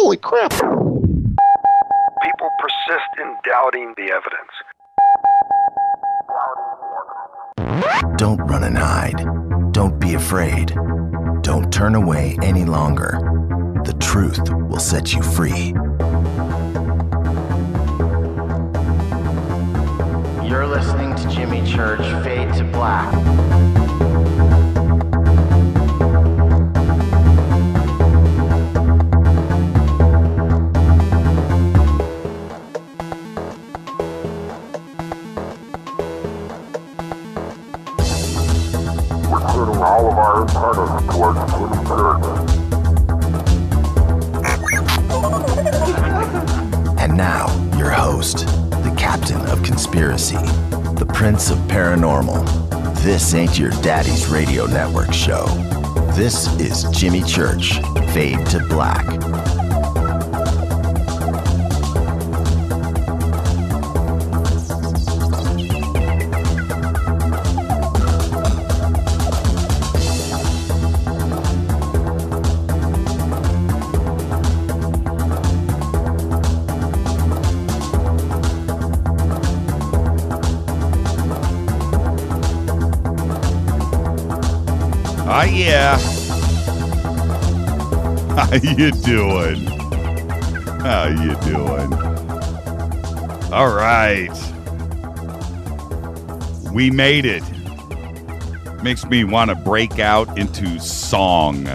Holy crap. People persist in doubting the evidence. Don't run and hide. Don't be afraid. Don't turn away any longer. The truth will set you free. You're listening to Jimmy Church, Fade to Black. We're turning all of our antennas towards Jimmy Church. And now, your host, the captain of conspiracy, the prince of paranormal. This ain't your daddy's radio network show. This is Jimmy Church, Fade to Black. Yeah. How you doing? How you doing? All right. We made it. Makes me want to break out into song.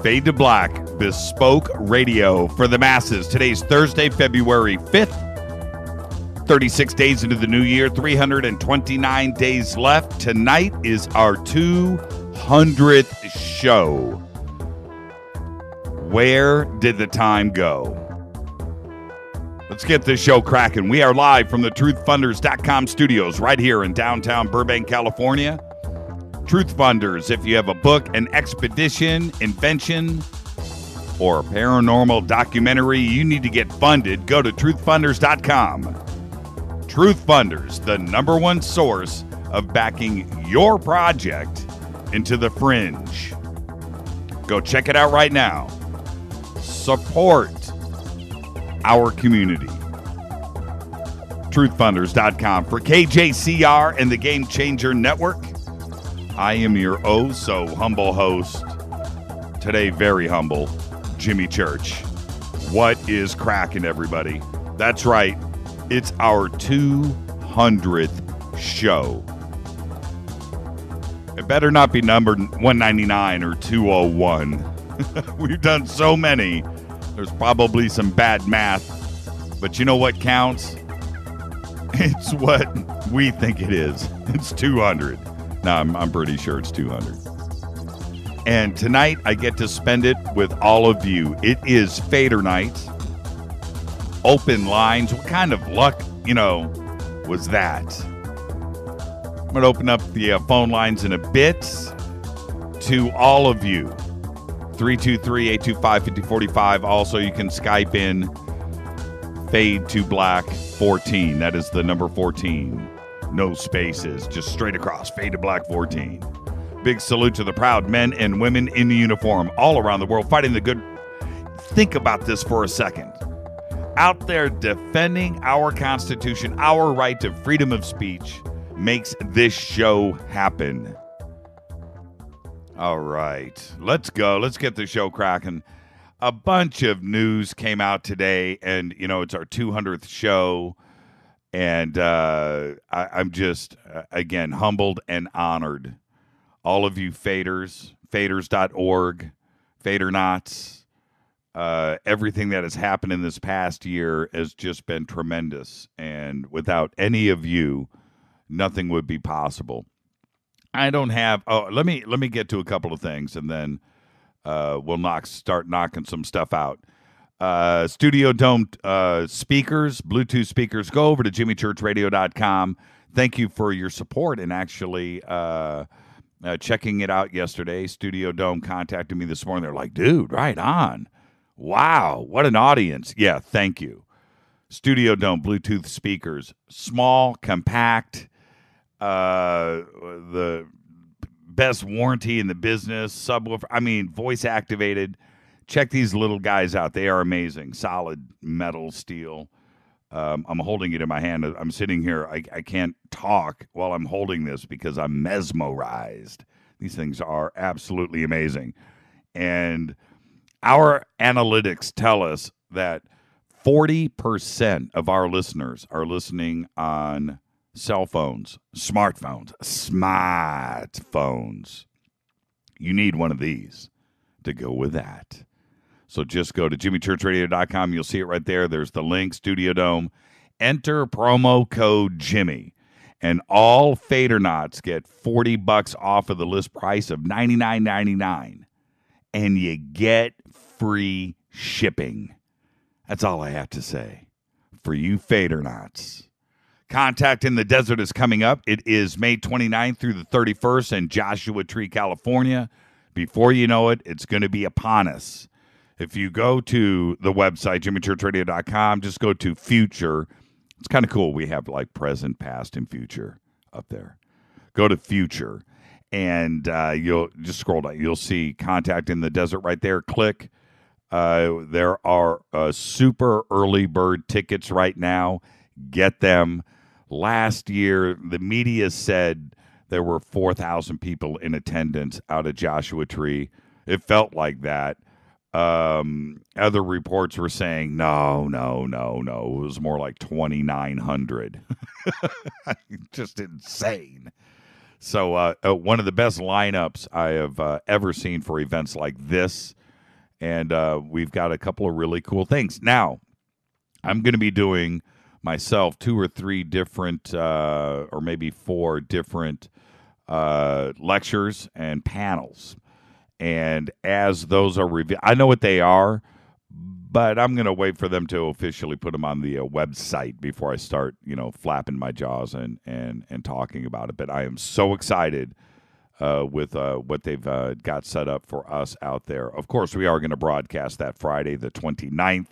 Fade to Black, bespoke radio for the masses. Today's Thursday, February 5th. 36 days into the new year, 329 days left. Tonight is our 200th show. Where did the time go? Let's get this show cracking. We are live from the truthfunders.com studios right here in downtown Burbank, California. Truth Funders, if you have a book, an expedition, invention, or a paranormal documentary you need to get funded, go to truthfunders.com. Truth Funders, the #1 source of backing your project into the fringe. Go check it out right now. Support our community. Truthfunders.com. For KJCR and the Game Changer Network, I am your oh so humble host. Today, very humble, Jimmy Church. What is cracking, everybody? That's right. It's our 200th show. It better not be numbered 199 or 201. We've done so many. There's probably some bad math. But you know what counts? It's what we think it is. It's 200. No, I'm pretty sure it's 200. And tonight I get to spend it with all of you. It is FADERNIGHT. Open lines. What kind of luck, was that? I'm going to open up the phone lines in a bit to all of you. 323-825-5045. Also, you can Skype in Fade to Black 14. That is the number 14. No spaces. Just straight across. Fade to Black 14. Big salute to the proud men and women in uniform all around the world fighting the good. Think about this for a second. Out there defending our Constitution, our right to freedom of speech, makes this show happen. All right, let's go. Let's get the show cracking. A bunch of news came out today, and, it's our 200th show, and I'm just, again, humbled and honored. All of you faders, faders.org, fadernauts, everything that has happened in this past year has just been tremendous. And without any of you, nothing would be possible. I don't have. Let me get to a couple of things, and then we'll start knocking some stuff out. Studio Dome speakers, Bluetooth speakers. Go over to jimmychurchradio.com. Thank you for your support and actually checking it out yesterday. Studio Dome contacted me this morning. They're like, "Dude, right on. Wow, what an audience." Yeah, thank you. Studio Dome Bluetooth speakers, small, compact, the best warranty in the business, subwoofer. I mean, voice activated. Check these little guys out. They are amazing. Solid metal steel. I'm holding it in my hand. I'm sitting here. I can't talk while I'm holding this because I'm mesmerized. These things are absolutely amazing. And our analytics tell us that 40% of our listeners are listening on cell phones, smartphones. You need one of these to go with that. So just go to jimmychurchradio.com. You'll see it right there. There's the link, Studio Dome. Enter promo code Jimmy, and all Fadernauts get $40 off of the list price of $99.99, and you get free shipping. That's all I have to say for you Fadernauts. Contact in the Desert is coming up. It is May 29th through the 31st in Joshua Tree, California. Before you know it, it's going to be upon us. If you go to the website, jimmychurchradio.com, just go to future. It's kind of cool. We have like present, past, and future up there. Go to future, and you'll just scroll down. You'll see Contact in the Desert right there. Click. There are super early bird tickets right now. Get them. Last year, the media said there were 4,000 people in attendance out at Joshua Tree. It felt like that. Other reports were saying, no. It was more like 2,900. Just insane. So one of the best lineups I have ever seen for events like this. And we've got a couple of really cool things. Now, I'm going to be doing myself 2 or 3 different or maybe 4 different lectures and panels. And as those are revealed, I know what they are, but I'm going to wait for them to officially put them on the website before I start, flapping my jaws and talking about it. But I am so excited with what they've got set up for us out there. Of course, we are going to broadcast that Friday, the 29th.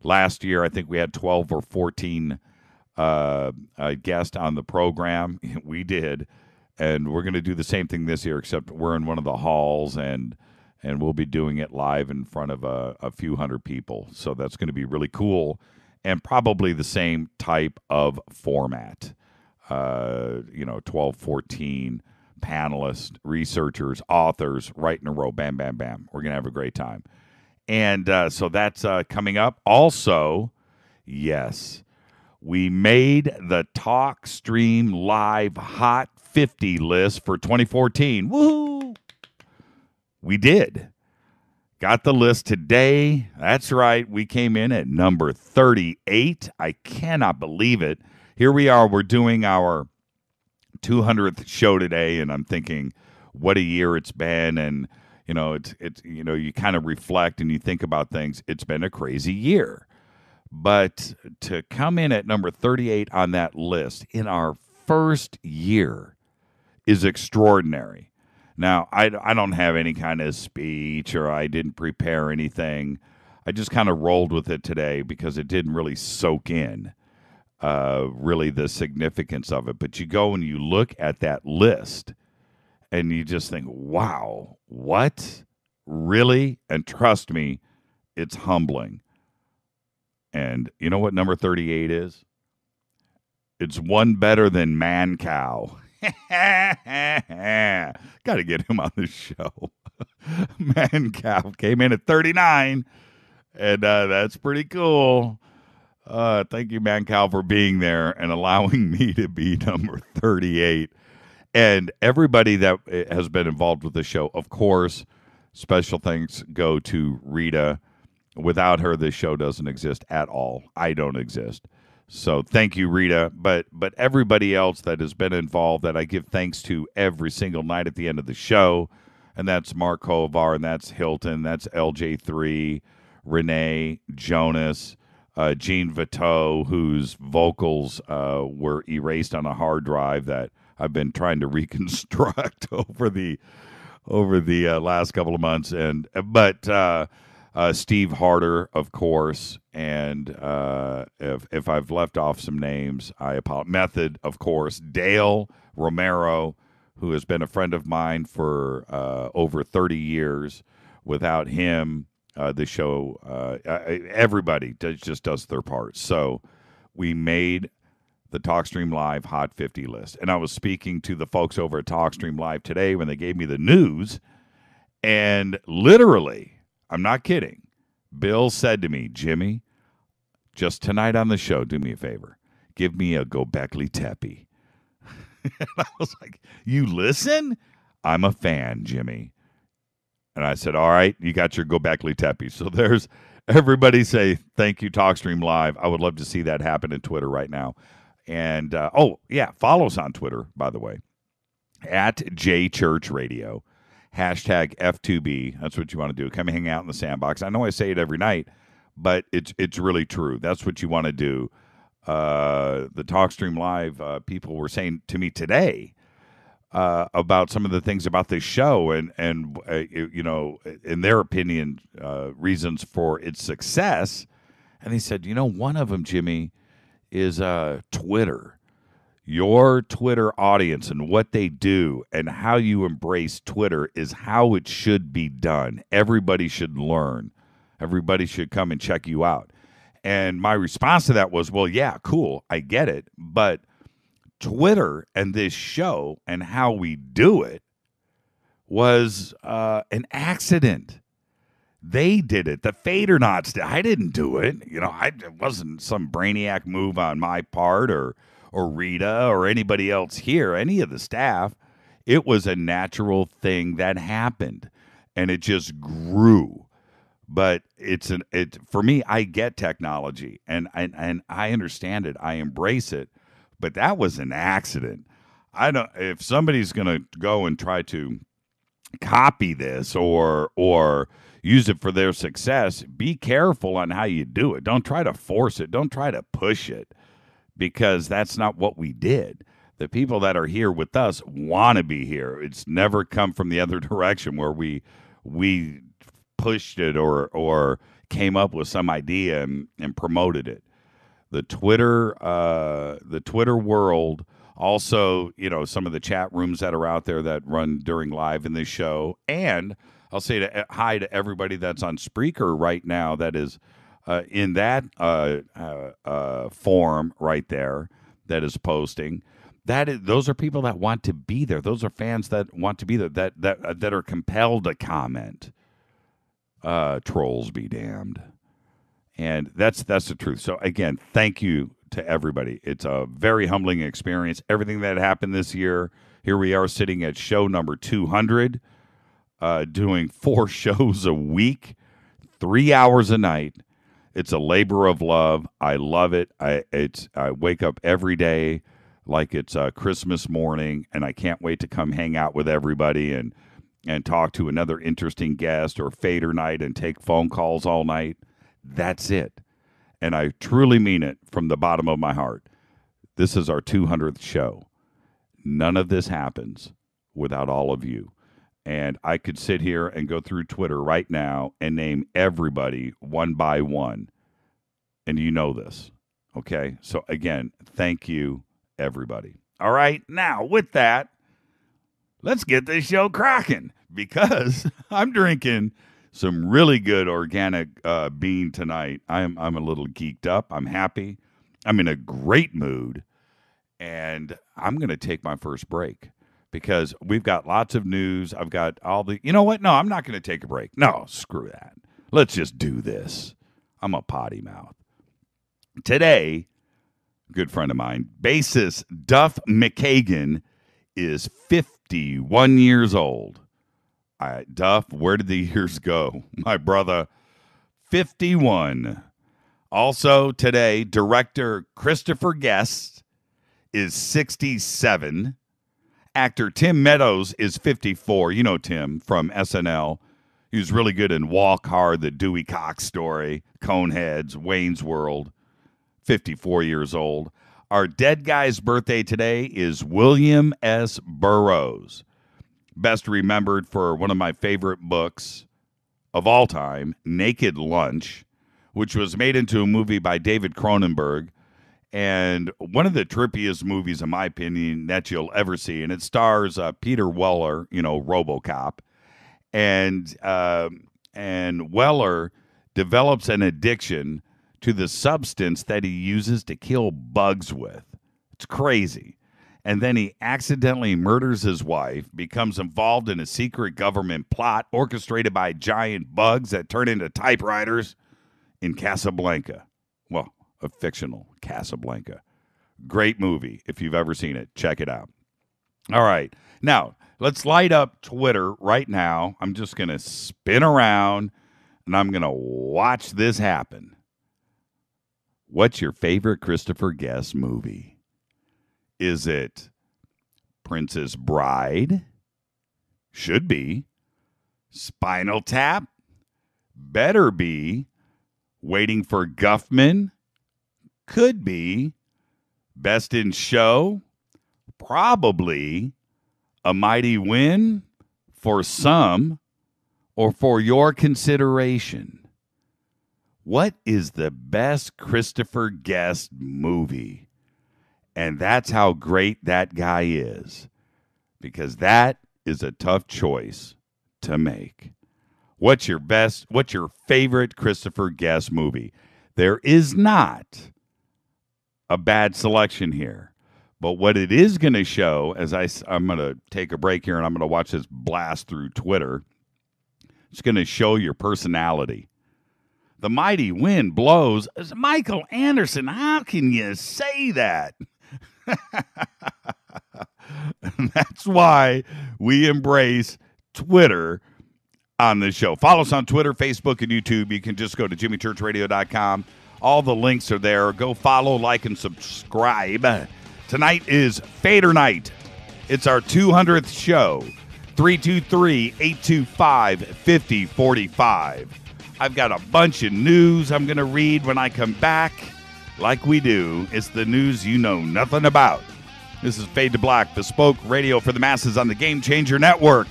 Last year, I think we had 12 or 14 guests on the program. We did. And we're going to do the same thing this year, except we're in one of the halls, and we'll be doing it live in front of a few hundred people. So that's going to be really cool, and probably the same type of format. 12, 14 panelists, researchers, authors, right in a row. Bam, bam, bam. We're going to have a great time. And so that's coming up. Also, yes, we made the Talk Stream Live Hot 50 list for 2014. Woohoo! We did. Got the list today. That's right. We came in at number 38. I cannot believe it. Here we are. We're doing our 200th show today, and I'm thinking what a year it's been. And it's you kind of reflect and you think about things. It's been a crazy year. But to come in at number 38 on that list in our first year is extraordinary. Now, I don't have any kind of speech, or I didn't prepare anything. I just kind of rolled with it today because it didn't really soak in really the significance of it. But you go and you look at that list and you just think, wow, what? Really? And trust me, it's humbling. And you know what number 38 is? It's one better than Man Cow. Got to get him on the show. Man Cow came in at 39, and that's pretty cool. Thank you, Man Cow, for being there and allowing me to be number 38. And everybody that has been involved with the show, of course, special thanks go to Rita. Without her, this show doesn't exist at all. I don't exist. So thank you, Rita. But everybody else that has been involved that I give thanks to every single night at the end of the show, and that's Mark Kovar, and that's Hilton, that's LJ3, Renee, Jonas, Gene Viteau, whose vocals were erased on a hard drive that I've been trying to reconstruct over the last couple of months, but Steve Harder, of course, and if I've left off some names, I apologize. Method, of course, Dale Romero, who has been a friend of mine for over 30 years. Without him, the show, everybody just does their part. So we made the TalkStream Live Hot 50 list. And I was speaking to the folks over at TalkStream Live today when they gave me the news. And literally, I'm not kidding, Bill said to me, Jimmy, just tonight on the show, do me a favor. Give me a Gobekli Tepe. And I was like, you listen? I'm a fan, Jimmy. And I said, all right, you got your Gobekli Tepe. So there's everybody say, thank you, TalkStream Live. I would love to see that happen in Twitter right now. And, follow us on Twitter, by the way, at JChurchRadio, hashtag F2B. That's what you want to do. Come hang out in the sandbox. I know I say it every night, but it's really true. That's what you want to do. The TalkStream Live people were saying to me today about some of the things about this show and in their opinion, reasons for its success. And they said, one of them, Jimmy, is Twitter. Your Twitter audience and what they do and how you embrace Twitter is how it should be done. Everybody should learn. Everybody should come and check you out. And my response to that was, well, yeah, cool. I get it. But Twitter and this show and how we do it was an accident. They did it. The FADERNIGHTs did. I didn't do it. It wasn't some brainiac move on my part or Rita or anybody else here, any of the staff. It was a natural thing that happened, and it just grew. But for me, I get technology, and I understand it. I embrace it. But that was an accident. If somebody's going to go and try to copy this or use it for their success, be careful on how you do it. Don't try to force it. Don't try to push it, because that's not what we did. The people that are here with us want to be here. It's never come from the other direction where we pushed it or came up with some idea and promoted it. The Twitter world, also, some of the chat rooms that are out there that run during live in this show. And I'll say hi to everybody that's on Spreaker right now that is in that form right there that is posting. Those are people that want to be there. Those are fans that want to be there, that are compelled to comment. Trolls be damned. And that's the truth. So again, thank you to everybody. It's a very humbling experience. Everything that happened this year. Here we are sitting at show number 200, doing 4 shows a week, 3 hours a night. It's a labor of love. I love it. I wake up every day like it's Christmas morning, and I can't wait to come hang out with everybody and talk to another interesting guest or Fader night and take phone calls all night. That's it. And I truly mean it from the bottom of my heart. This is our 200th show. None of this happens without all of you. And I could sit here and go through Twitter right now and name everybody one by one. And you know this. Okay? So again, thank you, everybody. All right. Now, with that, let's get this show cracking, because I'm drinking some really good organic bean tonight. I'm a little geeked up. I'm happy. I'm in a great mood. And I'm going to take my first break because we've got lots of news. I've got all the... You know what? No, I'm not going to take a break. No, screw that. Let's just do this. I'm a potty mouth. Today, good friend of mine, bassist Duff McKagan, is 51 years old. Duff, where did the years go? My brother, 51. Also today, director Christopher Guest is 67. Actor Tim Meadows is 54. You know Tim from SNL. He was really good in Walk Hard, the Dewey Cox story, Coneheads, Wayne's World. 54 years old. Our dead guy's birthday today is William S. Burroughs. Best remembered for one of my favorite books of all time, Naked Lunch, which was made into a movie by David Cronenberg. and one of the trippiest movies, in my opinion, that you'll ever see. And it stars Peter Weller, RoboCop, and Weller develops an addiction to the substance that he uses to kill bugs with. It's crazy. And then he accidentally murders his wife, becomes involved in a secret government plot orchestrated by giant bugs that turn into typewriters in Casablanca. Well, a fictional Casablanca. Great movie. If you've ever seen it, check it out. All right. Now, let's light up Twitter right now. I'm just going to spin around, and I'm going to watch this happen. What's your favorite Christopher Guest movie? Is it Princess Bride? Should be. Spinal Tap? Better be. Waiting for Guffman? Could be. Best in Show? Probably. A Mighty Win? For some. Or for your consideration. What is the best Christopher Guest movie? And that's how great that guy is. Because that is a tough choice to make. What's your favorite Christopher Guest movie? There is not a bad selection here. But what it is going to show, as I'm going to take a break here and I'm going to watch this blast through Twitter, it's going to show your personality. The Mighty Wind Blows. Michael Anderson, how can you say that? That's why we embrace Twitter on this show. Follow us on Twitter, Facebook, and YouTube. You can just go to jimmychurchradio.com. All the links are there. Go follow, like, and subscribe. Tonight is Fader Night. It's our 200th show. 323-825-5045. I've got a bunch of news I'm going to read when I come back. Like we do, it's the news you know nothing about. This is Fade to Black, bespoke radio for the masses on the Game Changer Network.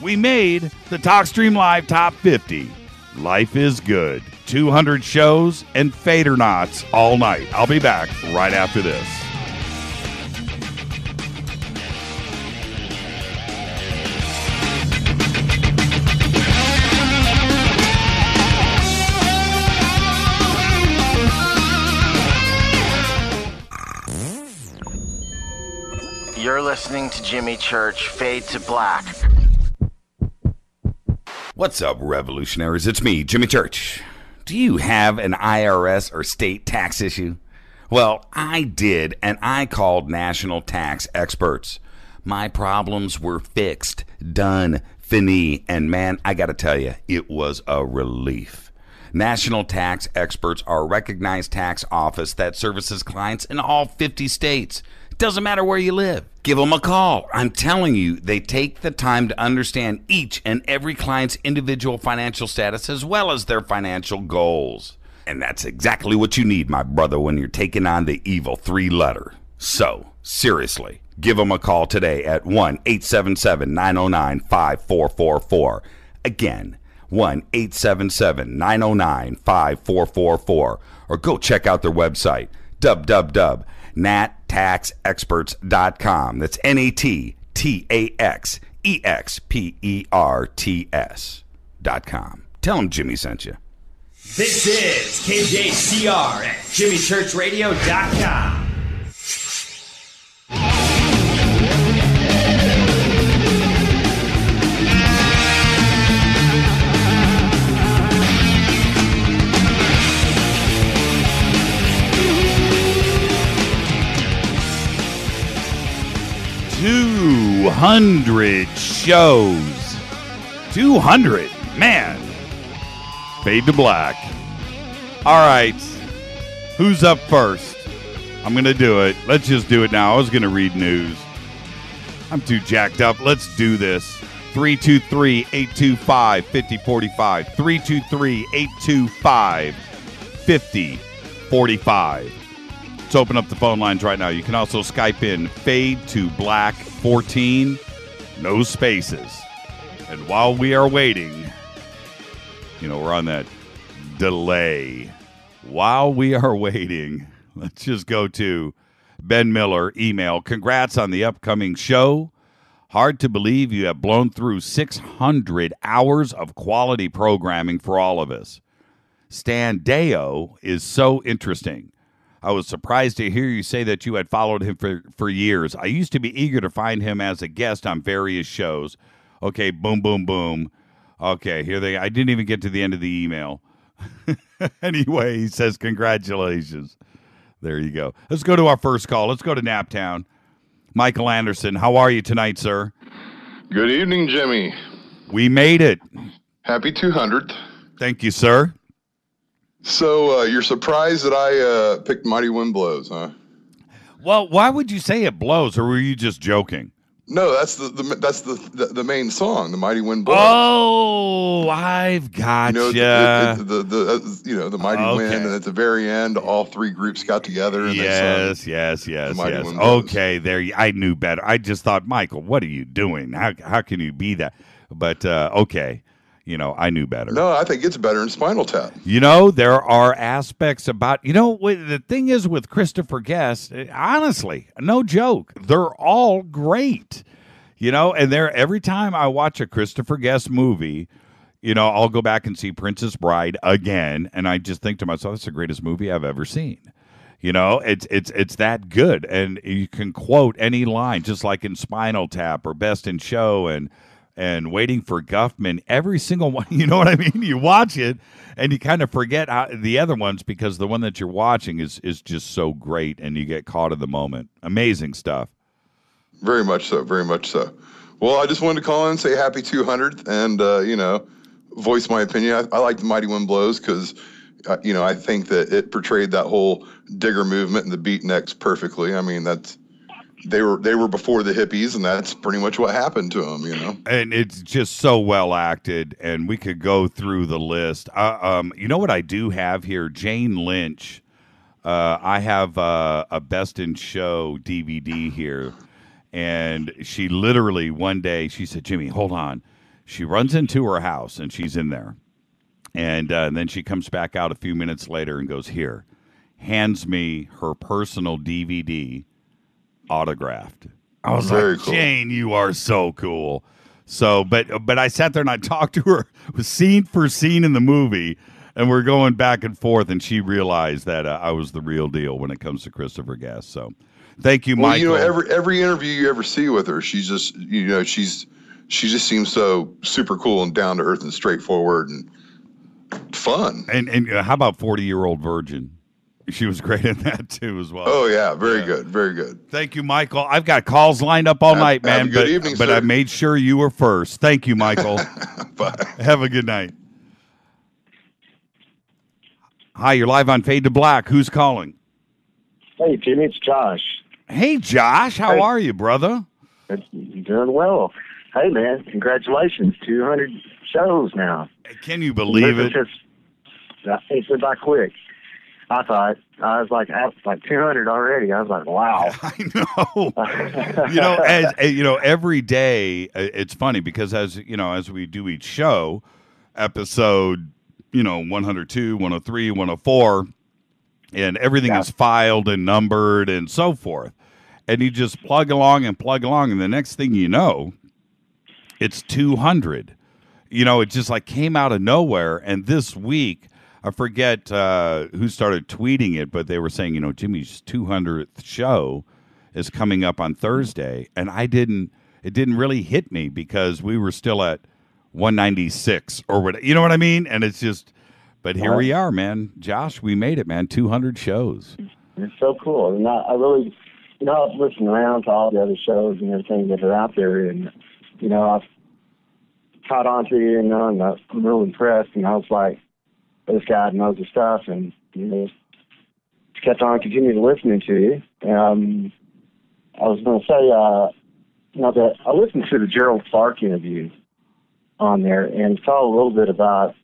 We made the TalkStream Live Top 50. Life is good. 200 shows and Fadernauts all night. I'll be back right after this. You're listening to Jimmy Church, Fade to Black. What's up, revolutionaries? It's me, Jimmy Church. Do you have an IRS or state tax issue? Well, I did, and I called national tax experts. My problems were fixed, done, fini, and man, I gotta tell you, it was a relief. National tax experts are a recognized tax office that services clients in all 50 states. Doesn't matter where you live. Give them a call. I'm telling you, they take the time to understand each and every client's individual financial status as well as their financial goals. And that's exactly what you need, my brother, when you're taking on the evil 3-letter. So, seriously, give them a call today at 1-877-909-5444. Again, 1-877-909-5444. Or go check out their website, www.nattaxexperts.com. That's NATTAXEXPERTS.com. Tell them Jimmy sent you. This is KJCR at JimmyChurchRadio.com. $200 shows. 200, man. Fade to Black. All right. Who's up first? I'm going to do it. Let's just do it now. I was going to read news. I'm too jacked up. Let's do this. 323-825-5045. 323-825-5045. Let's open up the phone lines right now. You can also Skype in Fade to Black 14. No spaces. And while we are waiting, we're on that delay. While we are waiting, Let's just go to Ben Miller, email. Congrats on the upcoming show. Hard to believe you have blown through 600 hours of quality programming for all of us. Stan Deo is so interesting. I was surprised to hear you say that you had followed him for years. I used to be eager to find him as a guest on various shows. Okay, boom, boom, boom. Okay, I didn't even get to the end of the email. Anyway, he says, congratulations. There you go. Let's go to our first call. Let's go to Naptown. Michael Anderson, how are you tonight, sir? Good evening, Jimmy. We made it. Happy 200th. Thank you, sir. So you're surprised that I picked Mighty Wind Blows, huh? Well, why would you say it blows, or were you just joking? No, that's the main song, the Mighty Wind Blows. Oh, I've got you. The Mighty Wind, and at the very end, all three groups got together. And yes. Okay, there. I knew better. I just thought, Michael, what are you doing? How can you be that? But okay, I knew better. No, I think it's better in Spinal Tap. There are aspects about the thing is with Christopher Guest. Honestly, no joke, they're all great. And every time I watch a Christopher Guest movie, I'll go back and see Princess Bride again, and I just think to myself, it's the greatest movie I've ever seen. It's that good, and you can quote any line, just like in Spinal Tap or Best in Show and Waiting for Guffman. Every single one, you know what I mean? You watch it, and you kind of forget the other ones because the one that you're watching is just so great, and you get caught in the moment. Amazing stuff. Very much so, very much so. Well, I just wanted to call in and say happy 200th and, voice my opinion. I like the Mighty Wind Blows because, I think that it portrayed that whole digger movement and the beatniks perfectly. I mean, they were before the hippies, and that's pretty much what happened to them, And it's just so well acted, and we could go through the list. What I do have here? Jane Lynch. I have a Best in Show DVD here. And she literally one day, she said, Jimmy, hold on. She runs into her house, and she's in there. And then she comes back out a few minutes later and goes, here, hands me her personal DVD autographed. I was Very like, cool. Jane, you are so cool. So, but I sat there and I talked to her scene for scene in the movie, and we're going back and forth, and she realized that I was the real deal when it comes to Christopher Guest. So, thank you, Michael. Well, every interview you ever see with her, she's just, she just seems so super cool and down to earth and straightforward and fun. And how about 40-Year-Old Virgin? She was great in that too as well. Oh yeah, very good, very good. Thank you, Michael. I've got calls lined up all night, man. Have a good evening, but sir. I made sure you were first. Thank you, Michael. Bye. Have a good night. Hi, you're live on Fade to Black. Who's calling? Hey, Jimmy, it's Josh. Hey, Josh. How are you, brother? Doing well. Hey, man, congratulations. 200 shows now. Can you believe it? It went by quick. I thought, I was like 200 already. I was like, wow. I know. Every day, it's funny because as we do each show, episode, 102, 103, 104, and everything is filed and numbered and so forth. And you just plug along, and the next thing you know, it's 200. It just like came out of nowhere. And this week, I forget who started tweeting it, but they were saying, Jimmy's 200th show is coming up on Thursday. And it didn't really hit me because we were still at 196 or what, you know what I mean? And it's just, but here we are, man. Josh, we made it, man. 200 shows. It's so cool. And I really, I've listened around to all the other shows and everything that are out there. And, I've caught on to you, and I'm real impressed. And I was like, this guy knows his stuff, and just kept on continuing listening to you. I was going to say, that I listened to the Gerald Clark interview on there and saw a little bit about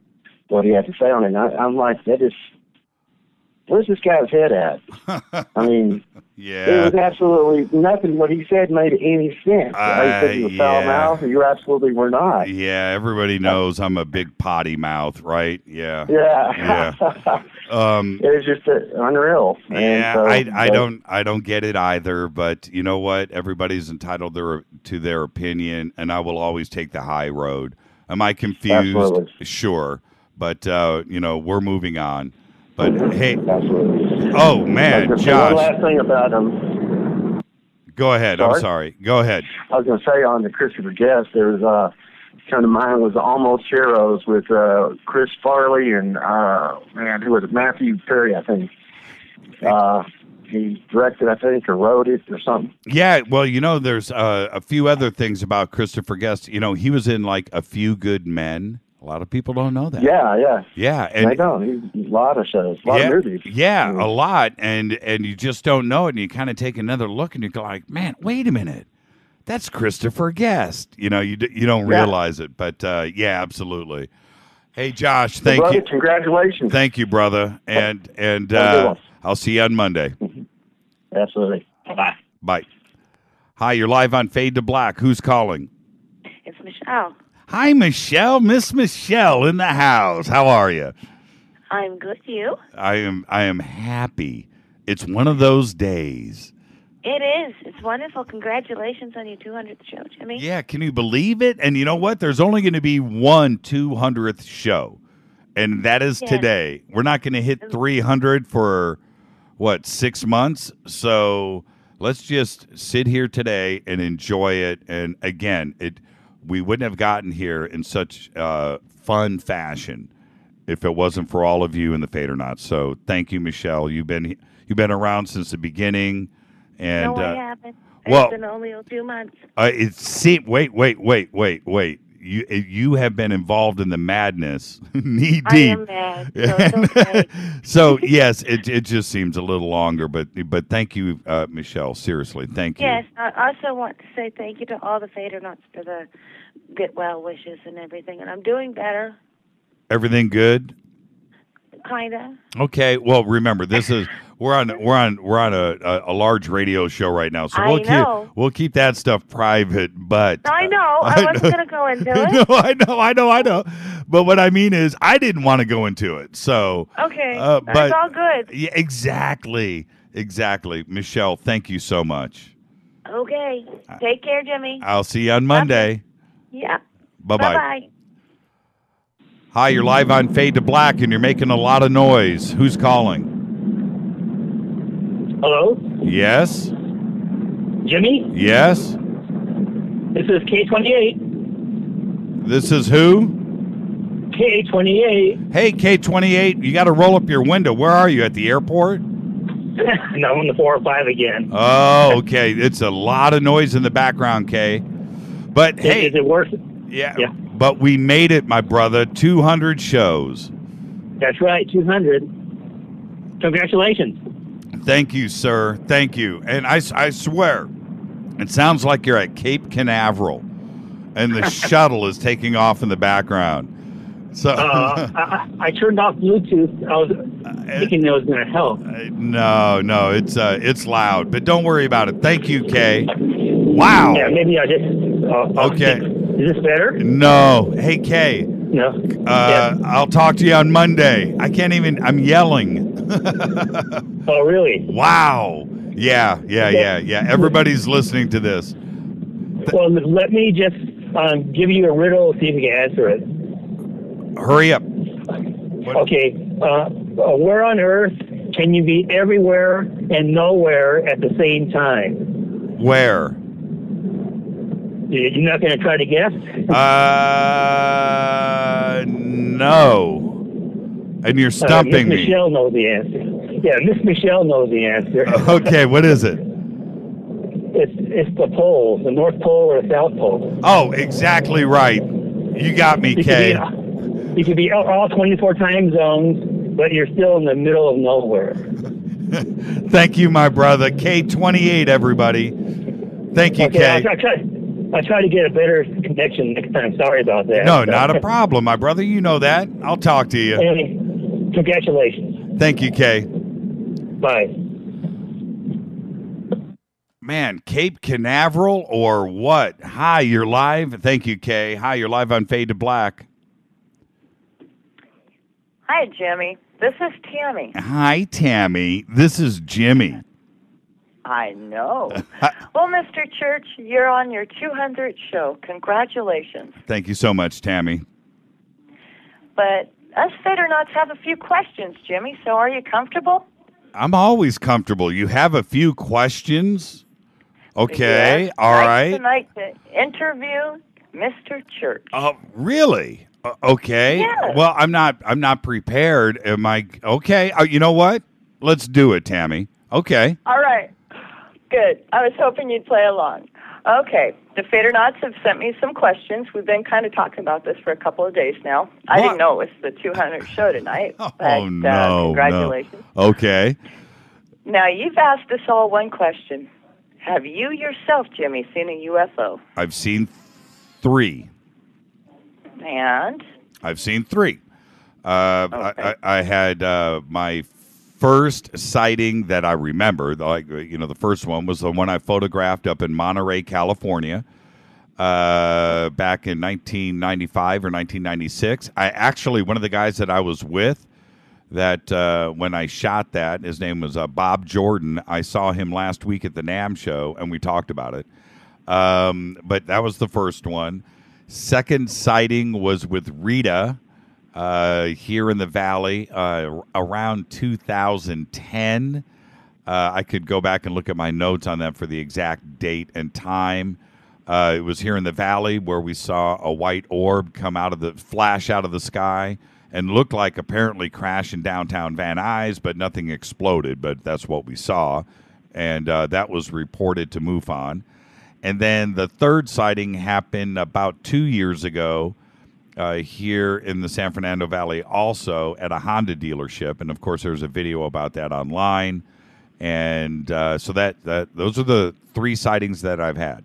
what he had to say on it. And I'm like, that where's this guy's head at? I mean, yeah, it was absolutely nothing. What he said made any sense. I said you were foul mouth, and you absolutely were not. Yeah, everybody knows I'm a big potty mouth, right? Yeah. Yeah. It was just unreal. Yeah, so, I don't get it either, but you know what? Everybody's entitled to their opinion, and I will always take the high road. Am I confused? Absolutely. Sure, but we're moving on. But hey, absolutely. Oh man, Josh. One last thing about him. Go ahead. Sorry? I'm sorry. Go ahead. I was going to say on the Christopher Guest, there was a friend of mine was Almost Heroes with Chris Farley and who was it? Matthew Perry, I think. He directed, I think, or wrote it or something. Yeah, well, there's a few other things about Christopher Guest. He was in like A Few Good Men. A lot of people don't know that. Yeah. And they don't. He's a lot of shows, a lot of movies. Yeah, a lot, and you just don't know it, and you kind of take another look, and you go like, man, wait a minute, that's Christopher Guest. You don't realize it, but yeah, absolutely. Hey, Josh, thank you. Congratulations. Thank you, brother, and I'll see you on Monday. Absolutely. Bye. Bye. Hi, you're live on Fade to Black. Who's calling? It's Michelle. Hi, Michelle. Miss Michelle in the house. How are you? I'm good. You? I am happy. It's one of those days. It is. It's wonderful. Congratulations on your 200th show, Jimmy. Yeah, can you believe it? And you know what? There's only going to be one 200th show, and that is today. We're not going to hit 300 for, 6 months? So let's just sit here today and enjoy it. And again, we wouldn't have gotten here in such fun fashion if it wasn't for all of you in the FADERNIGHT. So thank you, Michelle. You've been around since the beginning. And, no, I haven't. Well, it's been only a few months. Wait. You have been involved in the madness, knee deep. I am mad. So it's okay. So yes, it just seems a little longer, but thank you, Michelle. Seriously, thank you. Yes, I also want to say thank you to all the FADERNIGHTs for the get well wishes and everything, and I'm doing better. Everything good? Kinda. Okay. Well, remember, we're on a large radio show right now, so we'll keep that stuff private. But I know I wasn't going to go into it. No, I know. But what I mean is, I didn't want to go into it. So okay, but that's all good. Yeah, exactly. Michelle, thank you so much. Okay, take care, Jimmy. I'll see you on Monday. Okay. Yeah. Bye-bye. Bye-bye. Hi, you're live on Fade to Black, and you're making a lot of noise. Who's calling? Hello? Yes? Jimmy? Yes? This is K28. This is who? K28. Hey, K28, you got to roll up your window. Where are you, at the airport? No, I'm on the 405 again. Oh, okay. It's a lot of noise in the background, Kay. But hey. Is it worth it? Yeah. But we made it, my brother. 200 shows. That's right, 200. Congratulations. Thank you, sir. Thank you. And I swear, it sounds like you're at Cape Canaveral, and the shuttle is taking off in the background. So I turned off Bluetooth. I was thinking it was going to help. No, it's loud. But don't worry about it. Thank you, Kay. Wow. Yeah, maybe I just... okay. Is this better? No. Hey, Kay. No. I'll talk to you on Monday. I can't even... I'm yelling. Oh, really? Wow. Yeah. Everybody's listening to this. Well, let me just give you a riddle, see if you can answer it. Hurry up. Okay. Where on earth can you be everywhere and nowhere at the same time? Where? You're not going to try to guess? No. And you're stumping me. Miss Michelle knows the answer. Yeah, Miss Michelle knows the answer. Okay, what is it? It's the pole, the North Pole or the South Pole. Oh, exactly right. You got me, Kay. You could be all 24 time zones, but you're still in the middle of nowhere. Thank you, my brother. K28, everybody. Thank you, Kay. I try to get a better connection next time. Sorry about that. No, not a problem, my brother. You know that. I'll talk to you. Anyway, congratulations. Thank you, Kay. Bye. Man, Cape Canaveral or what? Hi, you're live. Thank you, Kay. Hi, you're live on Fade to Black. Hi, Jimmy. This is Tammy. Hi, Tammy. This is Jimmy. I know. Well, Mr. Church, you're on your 200th show. Congratulations. Thank you so much, Tammy. But us Fadernauts have a few questions, Jimmy, so are you comfortable? I'm always comfortable. You have a few questions? Okay, yes, all right. Tonight to interview Mr. Church. Oh, really? Okay. Yes. Well, I'm not prepared. Am I okay? You know what? Let's do it, Tammy. Okay. All right. Good. I was hoping you'd play along. Okay. The Fadernauts have sent me some questions. We've been kind of talking about this for a couple of days now. I didn't know it was the 200th show tonight. But, no. congratulations. No. Okay. Now, you've asked us all one question. Have you yourself, Jimmy, seen a UFO? I've seen 3. And? I've seen 3. Okay. I had my first sighting that I remember, the first one was the one I photographed up in Monterey, California, back in 1995 or 1996. One of the guys that I was with, that when I shot that, his name was Bob Jordan. I saw him last week at the NAMM show, and we talked about it. But that was the first one. Second sighting was with Rita here in the Valley around 2010. I could go back and look at my notes on that for the exact date and time. It was here in the Valley where we saw a white orb flash out of the sky and looked like apparently crash in downtown Van Nuys, but nothing exploded. But that's what we saw, and that was reported to MUFON. And then the third sighting happened about 2 years ago here in the San Fernando Valley, also at a Honda dealership. And of course, there's a video about that online. And so those are the 3 sightings that I've had.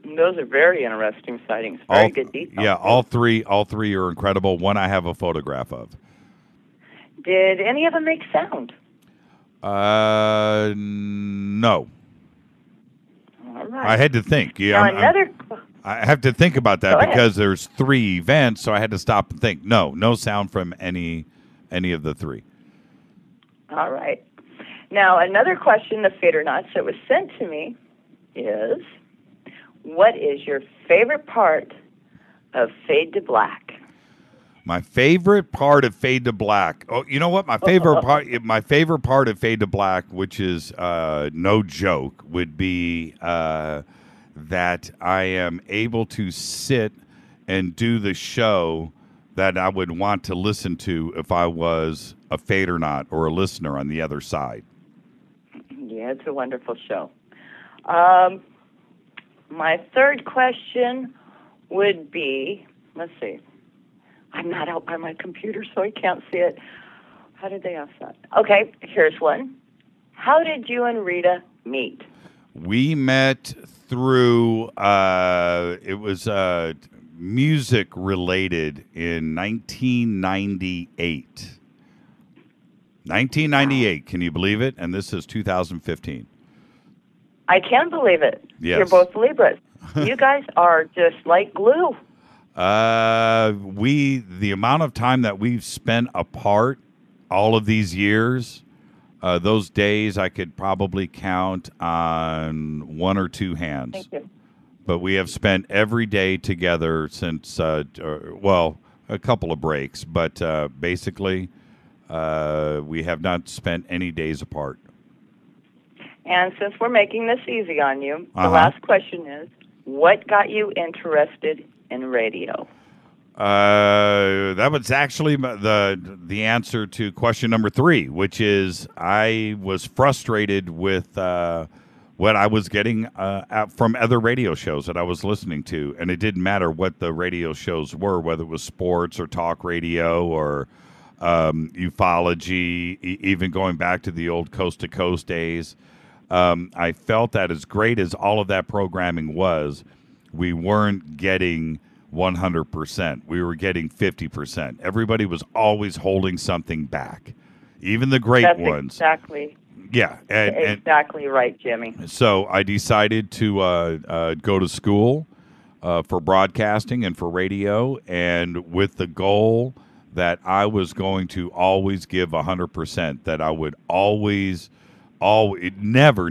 Those are very interesting sightings. Very good detail. Yeah, all three are incredible. One I have a photograph of. Did any of them make sound? No. All right. I had to think. Yeah, I have to think about that because there's 3 events, so I had to stop and think. No sound from any of the 3. All right. Now, another question of Fadernauts that was sent to me is, what is your favorite part of Fade to Black? My favorite part of Fade to Black. Oh, you know what? My favorite part of Fade to Black, which is no joke, would be that I am able to sit and do the show that I would want to listen to if I was a Fadernaut or a listener on the other side. Yeah, it's a wonderful show. My third question would be, let's see. I'm not out by my computer, so I can't see it. How did they ask that? Okay, here's one. How did you and Rita meet? We met through, it was music related in 1998. 1998, can you believe it? And this is 2015. I can believe it. Yes. You're both Libras. You guys are just like glue. The amount of time that we've spent apart all of these years, those days I could probably count on 1 or 2 hands. Thank you. But we have spent every day together since, a couple of breaks, but basically we have not spent any days apart. And since we're making this easy on you, the last question is, what got you interested in radio? That was actually the answer to question number 3, which is I was frustrated with what I was getting from other radio shows that I was listening to. And it didn't matter what the radio shows were, whether it was sports or talk radio or ufology, even going back to the old Coast to Coast days. I felt that as great as all of that programming was, we weren't getting 100%. We were getting 50%. Everybody was always holding something back. even the great That's ones. Exactly. Yeah, exactly right, Jimmy. So I decided to go to school for broadcasting and for radio, and with the goal that I was going to always give 100%, that I would always never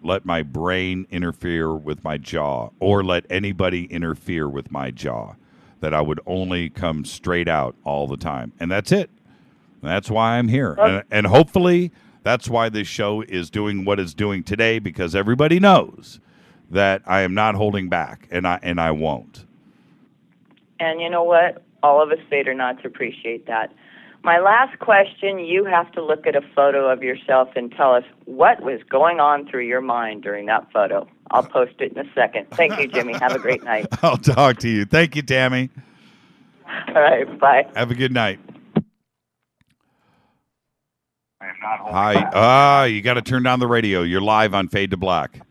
let my brain interfere with my jaw or let anybody interfere with my jaw, that I would only come straight out all the time. And that's it. That's why I'm here. And hopefully that's why this show is doing what it's doing today, because everybody knows that I am not holding back, and I won't. And you know what? All of us Fadernauts appreciate that. My last question, you have to look at a photo of yourself and tell us what was going on through your mind during that photo. I'll post it in a second. Thank you, Jimmy. Have a great night. I'll talk to you. Thank you, Tammy. All right, bye. Have a good night. Hi. You got to turn down the radio. You're live on Fade to Black.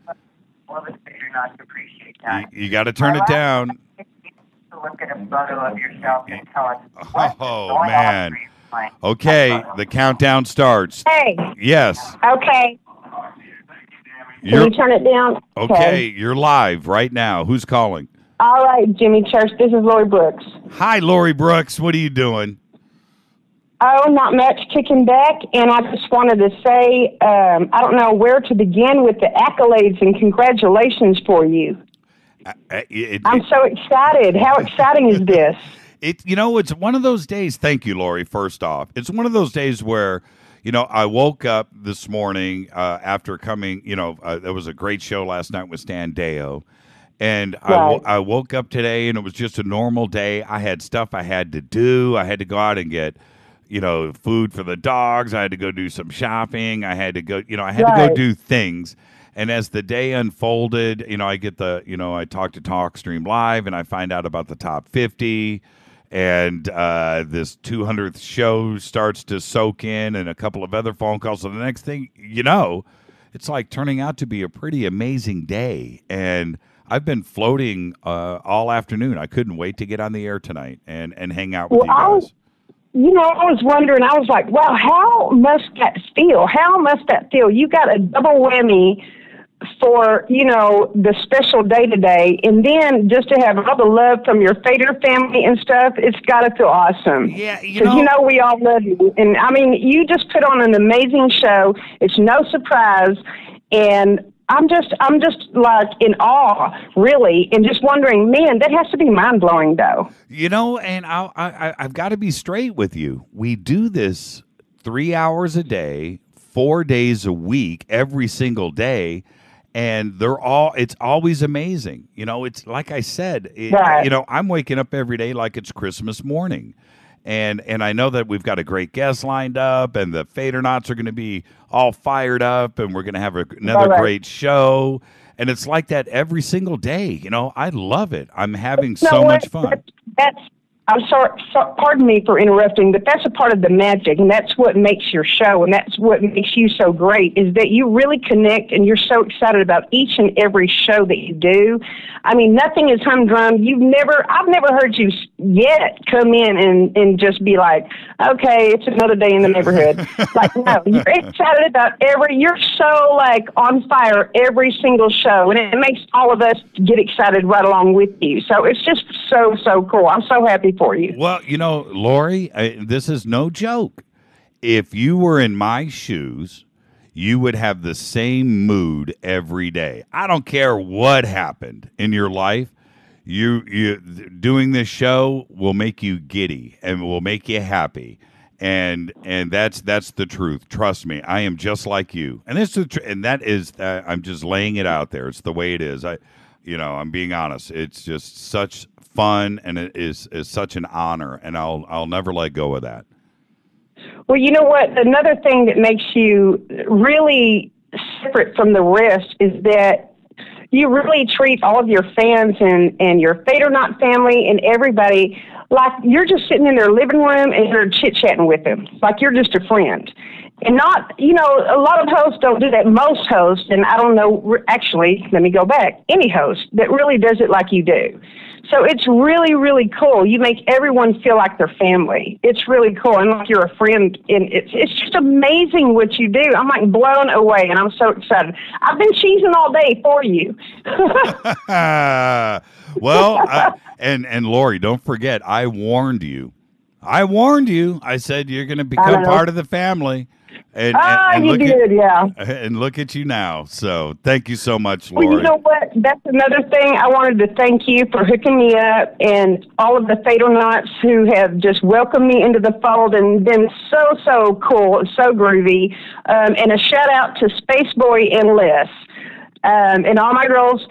All of us Fadernauts appreciate that. You got to turn it down. Look at a photo of yourself and tell us what's Oh, man. Okay, the countdown starts. Hey. Yes. Okay. Can you turn it down? Okay, you're live right now. Who's calling? All right, Jimmy Church. This is Lori Brooks. Hi, Lori Brooks. What are you doing? Oh, not much, kicking back. And I just wanted to say, I don't know where to begin with the accolades and congratulations for you. I'm so excited. How exciting is this? It's one of those days. Thank you, Lori, first off. It's one of those days where, I woke up this morning after coming, there was a great show last night with Stan Deo. And right. I woke up today, and it was just a normal day. I had stuff I had to do. I had to go out and get, food for the dogs. I had to go do some shopping. I had to go, to go do things. And as the day unfolded, I get I talk to TalkStream Live, and I find out about the top 50, and this 200th show starts to soak in, and a couple of other phone calls. So the next thing it's like turning out to be a pretty amazing day. And I've been floating all afternoon. I couldn't wait to get on the air tonight and hang out with you guys. I was wondering, I was like, wow, how must that feel? How must that feel? You got a double whammy for, the special day today, and then just to have all the love from your Fader family and stuff, it's got to feel awesome. Yeah, because we all love you. And, you just put on an amazing show. It's no surprise, and I'm just like in awe, really, and just wondering, man, that has to be mind-blowing, though. And I've got to be straight with you. We do this 3 hours a day, 4 days a week, every single day, and it's always amazing. It's like I said, I'm waking up every day like it's Christmas morning. And I know that we've got a great guest lined up, and the Fadernauts are going to be all fired up, and we're going to have another great show. And it's like that every single day. I love it. I'm having so much fun. I'm sorry, pardon me for interrupting, but that's a part of the magic, and that's what makes your show, and that's what makes you so great, is that you really connect, and you're so excited about each and every show that you do. Nothing is humdrum. I've never heard you yet come in and just be like, okay, it's another day in the neighborhood. No, you're excited about you're so on fire every single show, and it makes all of us get excited right along with you. So it's just so cool. I'm so happy for you. Well, Lori, this is no joke. If you were in my shoes, you would have the same mood every day. I don't care what happened in your life. You doing this show will make you giddy and will make you happy. And that's the truth. Trust me, I am just like you. And that is I'm just laying it out there. It's the way it is. I'm being honest. It's just such fun, and it is such an honor, and I'll never let go of that. Well, you know what? Another thing that makes you really separate from the rest is that you really treat all of your fans and your Fadernaut family and everybody like you're just sitting in their living room and you're chit-chatting with them, like you're just a friend. And not, a lot of hosts don't do that. Most hosts, and I don't know, actually, let me go back, any host that really does it like you do. So it's really, really cool. You make everyone feel like they're family. It's really cool, and like you're a friend. And it's just amazing what you do. I'm like blown away, and I'm so excited. I've been cheesing all day for you. Well, and Lori, don't forget, I warned you. I said you're going to become part of the family. And you did, yeah. And look at you now. So thank you so much, Lori. Well, you know what? That's another thing. I wanted to thank you for hooking me up and all of the FADERNIGHTs who have just welcomed me into the fold and been so cool and so groovy. And a shout out to Spaceboy and Les. And all my girls.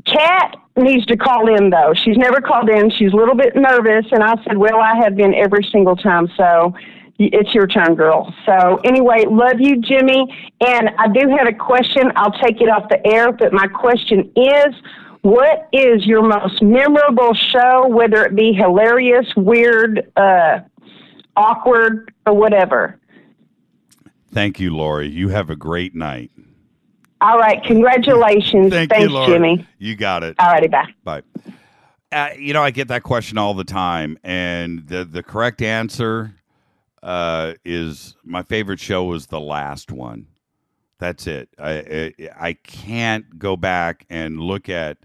Kat needs to call in, though. She's never called in. She's a little bit nervous. And I said, well, I have been every single time. So it's your turn, girl. So anyway, love you, Jimmy. And I do have a question. I'll take it off the air. But my question is, what is your most memorable show, whether it be hilarious, weird, awkward, or whatever? Thank you, Lori. You have a great night. All right. Congratulations. Thanks, you, Lori. Jimmy. You got it. All righty. Bye. Bye. I get that question all the time. And the correct answer is my favorite show was the last one. That's it. I can't go back and look at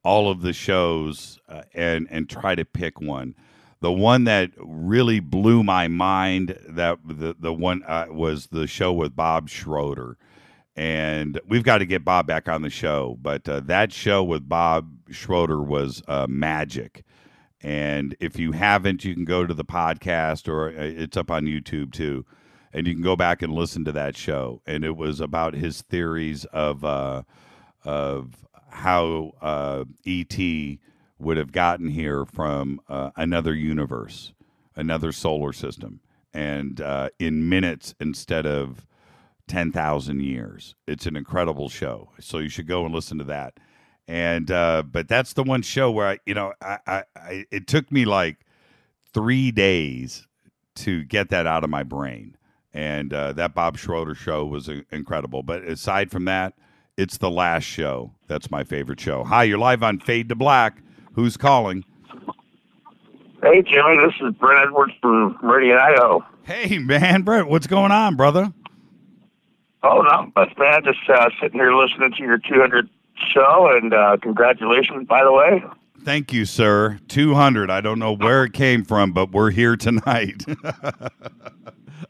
all of the shows and try to pick one. The one that really blew my mind, that the one was the show with Bob Schroeder. And we've got to get Bob back on the show. But that show with Bob Schroeder was magic. And if you haven't, you can go to the podcast, or it's up on YouTube too. And you can go back and listen to that show. And it was about his theories of how E.T. would have gotten here from another universe, another solar system, and in minutes instead of 10,000 years. It's an incredible show. So you should go and listen to that. And but that's the one show where I it took me like 3 days to get that out of my brain. And that Bob Schroeder show was incredible. But aside from that, it's the last show. That's my favorite show. Hi, you're live on Fade to Black. Who's calling? Hey, Jimmy, this is Brent Edwards from Meridian, Idaho. Hey, man, Brent, what's going on, brother? Oh, not much, man. Just sitting here listening to your 200 show, and congratulations, by the way. Thank you, sir. 200. I don't know where it came from, but we're here tonight.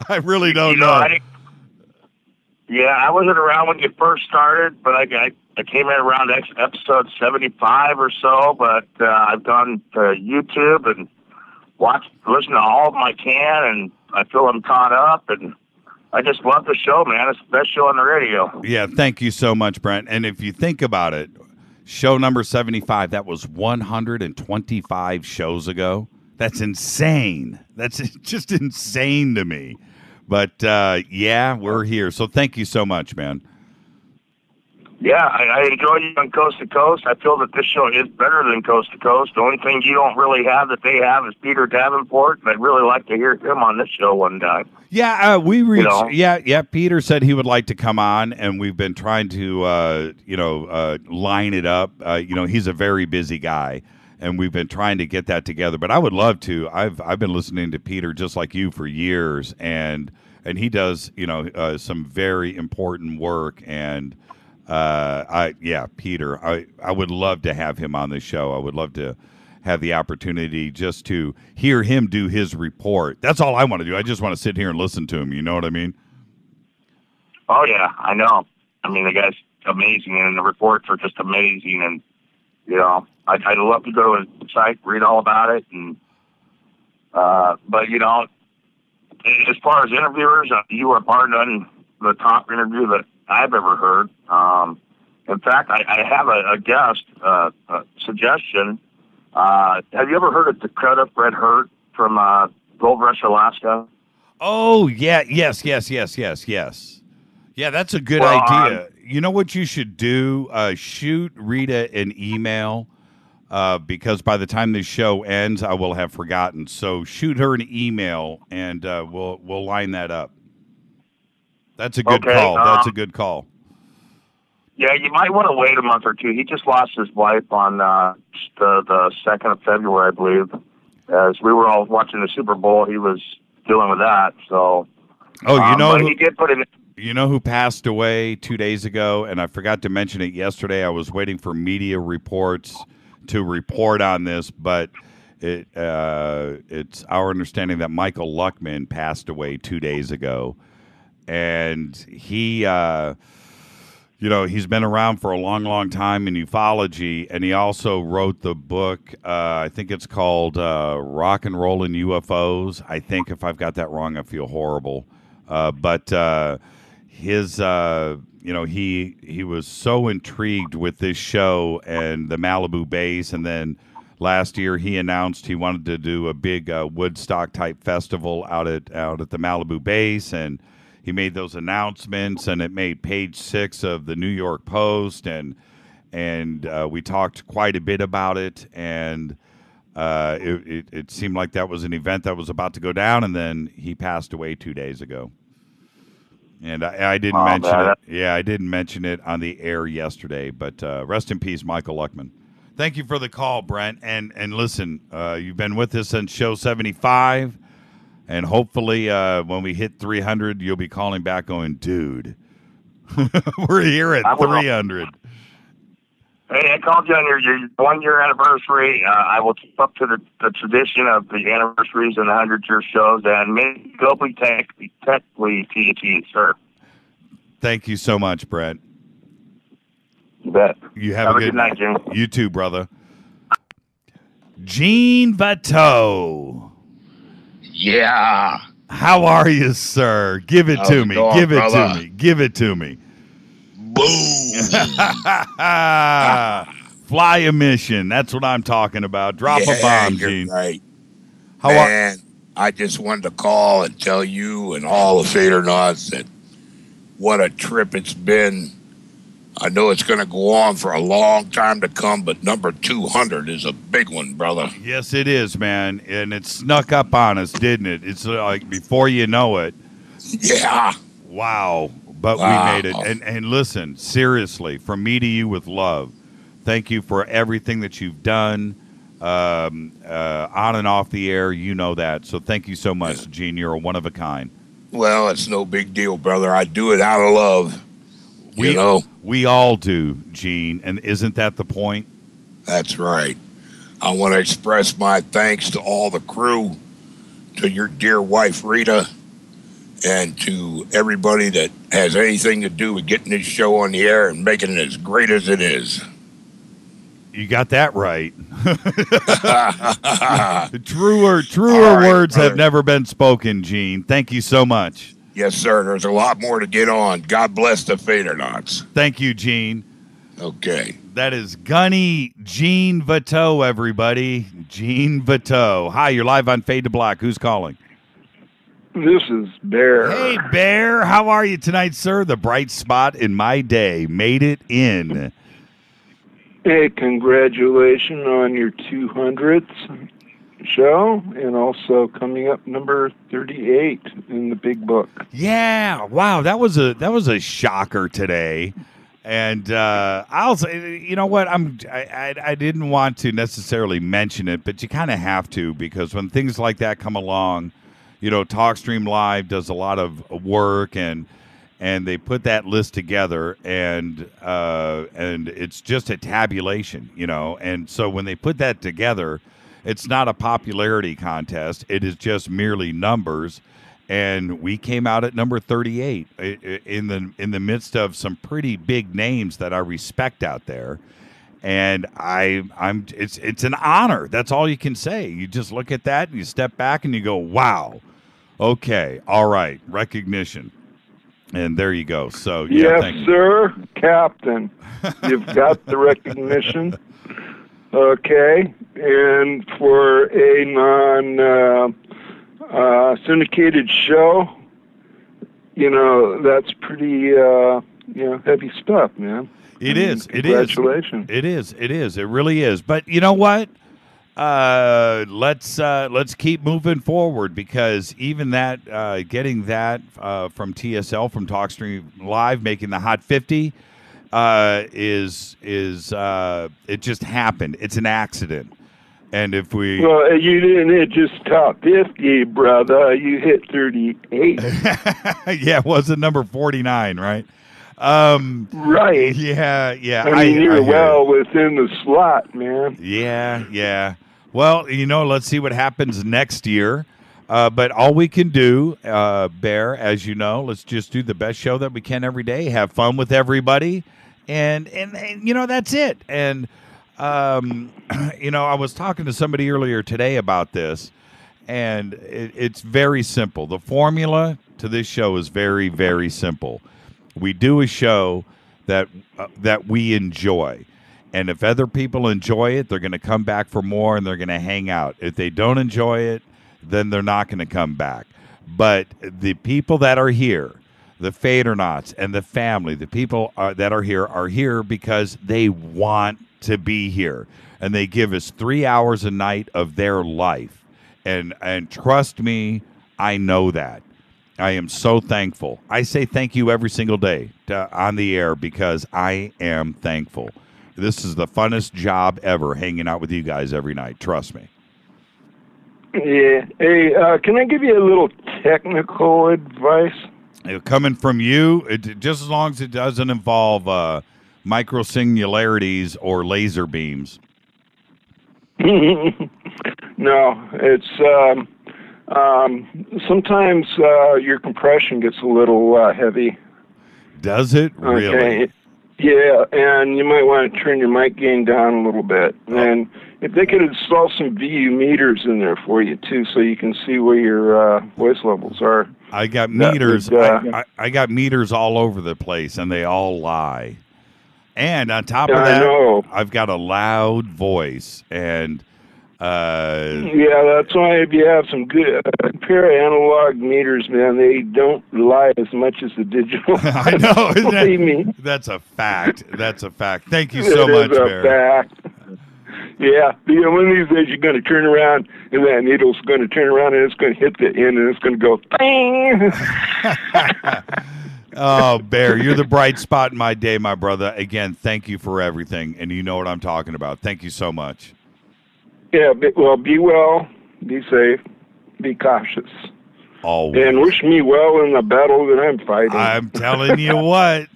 I really don't know. I wasn't around when you first started, but I came in around episode 75 or so, but I've gone to YouTube and listened to all of them I can, and I feel I'm caught up, and I just love the show, man. It's the best show on the radio. Yeah, thank you so much, Brent. And if you think about it, show number 75, that was 125 shows ago. That's insane. That's just insane to me. But, we're here. So thank you so much, man. Yeah, I enjoy you on Coast to Coast. I feel that this show is better than Coast to Coast. The only thing you don't really have that they have is Peter Davenport, and I'd really like to hear him on this show one time. Yeah, we reached. Yeah. Peter said he would like to come on, and we've been trying to, line it up. He's a very busy guy, and we've been trying to get that together. But I would love to. I've been listening to Peter just like you for years, and he does some very important work. And Peter, I would love to have him on the show. I would love to have the opportunity just to hear him do his report. That's all I want to do. I just want to sit here and listen to him. You know what I mean? Oh, yeah, I know. I mean, the guy's amazing, and the reports are just amazing. And, I'd love to go to his site, read all about it. And but, as far as interviewers, you were bar none the top interview that I've ever heard. In fact, I have a guest suggestion. Have you ever heard of Dakota Fred Hurt from Gold Rush, Alaska? Oh, yeah. Yes. Yeah, that's a good idea. You know what you should do? Shoot Rita an email, because by the time this show ends, I will have forgotten. So shoot her an email, and we'll line that up. That's a good call. That's a good call. Yeah, you might want to wait a month or two. He just lost his wife on the 2nd of February, I believe. As we were all watching the Super Bowl, he was dealing with that. So, he did put it. You know who passed away 2 days ago, and I forgot to mention it yesterday. I was waiting for media reports to report on this, but it's our understanding that Michael Luckman passed away 2 days ago, and he. He's been around for a long, long time in ufology, and he also wrote the book, I think it's called Rock and Rollin' UFOs. I think if I've got that wrong, I feel horrible. But his, he was so intrigued with this show and the Malibu base, and then last year he announced he wanted to do a big Woodstock-type festival out at the Malibu base, and he made those announcements, and it made page 6 of the New York Post, and we talked quite a bit about it, and it seemed like that was an event that was about to go down, and then he passed away 2 days ago. And I didn't mention it. Yeah, I didn't mention it on the air yesterday, but rest in peace, Michael Luckman. Thank you for the call, Brent. And listen, you've been with us since show 75. And hopefully, when we hit 300, you'll be calling back going, dude, we're here at 300. Hey, I called you on your 1-year anniversary. I will keep up to the tradition of the anniversaries and the 100-year shows, and maybe globally technically THE, sir. Thank you so much, Brent. You bet. You have a good night, Jim. You too, brother. Gene Bateau. Yeah. How are you, sir? Give it to me. Give it to me. Give it to me. Boom. Fly a mission. That's what I'm talking about. Drop a bomb, Gene. Right. Man, I just wanted to call and tell you and all the Fadernauts that what a trip it's been. I know it's going to go on for a long time to come, but number 200 is a big one, brother. Yes, it is, man. And it snuck up on us, didn't it? It's like before you know it. Yeah. Wow. But we made it. And listen, seriously, from me to you with love, thank you for everything that you've done on and off the air. You know that. So thank you so much, Gene. You're a one of a kind. Well, it's no big deal, brother. I do it out of love. We all do, Gene, and isn't that the point? That's right. I want to express my thanks to all the crew, to your dear wife, Rita, and to everybody that has anything to do with getting this show on the air and making it as great as it is. You got that right. Truer words have never been spoken, Gene. Thank you so much. Yes, sir. There's a lot more to get on. God bless the Fadernauts. Thank you, Gene. Okay. That is Gunny Gene Bateau, everybody. Gene Bateau. Hi, you're live on Fade to Black. Who's calling? This is Bear. Hey, Bear. How are you tonight, sir? The bright spot in my day. Made it in. Hey, congratulations on your 200th show, and also coming up number 38 in the big book. Yeah, wow, that was a shocker today. And I'll say, you know what, I didn't want to necessarily mention it, but you kind of have to, because when things like that come along, TalkStream Live does a lot of work, and they put that list together, and it's just a tabulation, and so when they put that together, it's not a popularity contest. It is just merely numbers, and we came out at number 38 in the midst of some pretty big names that I respect out there, and it's an honor. That's all you can say. You just look at that and you step back and you go, wow, okay, all right, recognition, and there you go. So yeah, yes, sir, Captain, you've got the recognition. Okay, and for a non-syndicated show, that's pretty, heavy stuff, man. It is. Congratulations. It is. It really is. But you know what? let's keep moving forward, because even that getting that from TSL, from TalkStream Live, making the Hot 50 is it just happened. It's an accident. And if we you didn't hit just top 50, brother. You hit 38. Yeah, it wasn't number 49, right? Right. Yeah. I mean, you're well within the slot, man. Yeah. Well, let's see what happens next year. But all we can do, Bear, as you know, let's just do the best show that we can every day. Have fun with everybody, and that's it. And I was talking to somebody earlier today about this, and it's very simple. The formula to this show is very, very simple. We do a show that we enjoy. And if other people enjoy it, they're going to come back for more, and they're going to hang out. If they don't enjoy it, then they're not going to come back. But the people that are here, the Fadernauts and the family, the people that are here because they want to be here. And they give us 3 hours a night of their life. And trust me, I know that. I am so thankful. I say thank you every single day on the air, because I am thankful. This is the funnest job ever, hanging out with you guys every night. Trust me. Yeah. Hey, can I give you a little technical advice? Coming from you, just as long as it doesn't involve microsingularities or laser beams. No, it's sometimes your compression gets a little heavy. Does it really? Okay. Yeah, and you might want to turn your mic gain down a little bit. And if they could install some VU meters in there for you, too, so you can see where your voice levels are. I got meters. I got meters all over the place, and they all lie. And on top of that, I've got a loud voice. And yeah, that's why if you have some good pair of analog meters, man, they don't lie as much as the digital. I know. Believe me. That's a fact. That's a fact. Thank you so much, Bear. Fact. Yeah, one of these days you're going to turn around, and that needle's going to turn around, and it's going to hit the end, and it's going to go bang. Oh, Bear, you're the bright spot in my day, my brother. Again, thank you for everything, and you know what I'm talking about. Thank you so much. Yeah, well, be well, be safe, be cautious. Always. And wish me well in the battle that I'm fighting. I'm telling you what.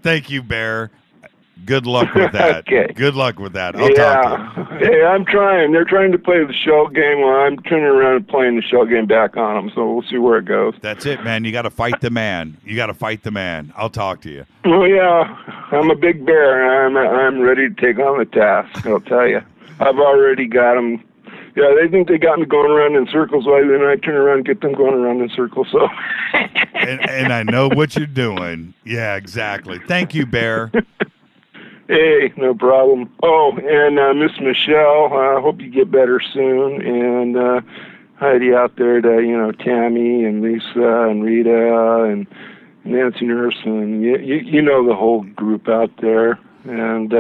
Thank you, Bear. Good luck with that. Okay. Good luck with that. I'll talk to you. Hey, I'm trying. They're trying to play the shell game while I'm turning around and playing the shell game back on them, so we'll see where it goes. That's it, man. You got to fight the man. I'll talk to you. Oh, yeah. I'm a big bear, and I'm ready to take on the task, I'll tell you. I've already got them. Yeah, they think they got me going around in circles, while then I turn around and get them going around in circles. So. and I know what you're doing. Yeah, exactly. Thank you, Bear. Hey, no problem. Oh, and Miss Michelle, I hope you get better soon. And Heidi out there to, Tammy and Lisa and Rita and Nancy Nurse, and you know the whole group out there. And,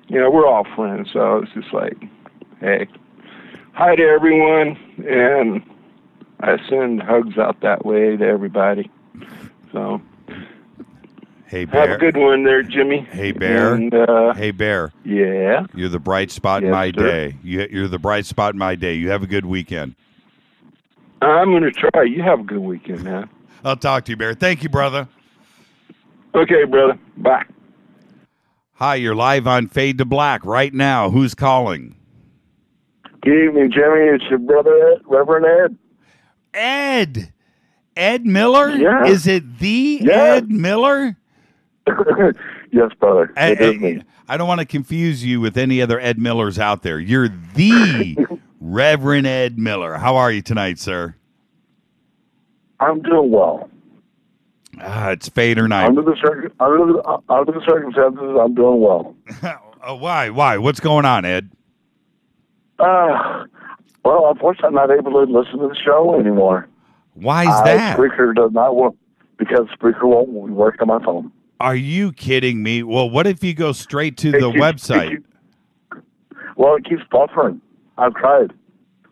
we're all friends, so it's just like, hey, hi to everyone, and I send hugs out that way to everybody. So, hey, Bear. Have a good one there, Jimmy. Hey, Bear. And, hey, Bear. Yeah? You're the bright spot in my day. You're the bright spot in my day. You have a good weekend. I'm going to try. You have a good weekend, man. I'll talk to you, Bear. Thank you, brother. Okay, brother. Bye. Hi, you're live on Fade to Black right now. Who's calling? Good evening, Jimmy. It's your brother, Reverend Ed. Ed Miller? Yeah. Is it the Ed Miller? Yes, brother. It is me. I don't want to confuse you with any other Ed Millers out there. You're the Reverend Ed Miller. How are you tonight, sir? I'm doing well. It's Fader night. Under the circumstances, I'm doing well. Why? What's going on, Ed? Well, unfortunately, I'm not able to listen to the show anymore. Why is that? Spreaker does not work because Spreaker won't work on my phone. Are you kidding me? Well, what if you go straight to the website? Well, it keeps buffering. I've tried.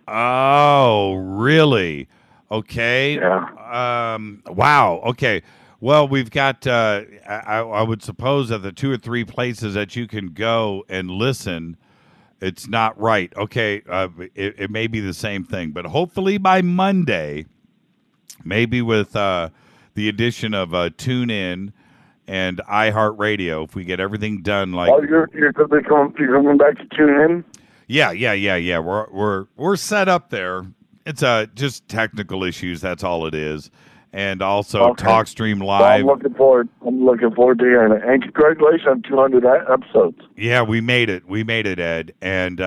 Oh, really? Okay. Yeah. Wow. Okay. Well, we've got, I would suppose that the 2 or 3 places that you can go and listen, it's not right. Okay. It may be the same thing, but hopefully by Monday, maybe with the addition of TuneIn and iHeartRadio, if we get everything done like... Oh, you're coming back to TuneIn? Yeah. We're set up there. It's just technical issues. That's all it is. And also TalkStream Live. Well, I'm looking forward to hearing it. And congratulations on 200 episodes. Yeah, we made it. We made it, Ed. And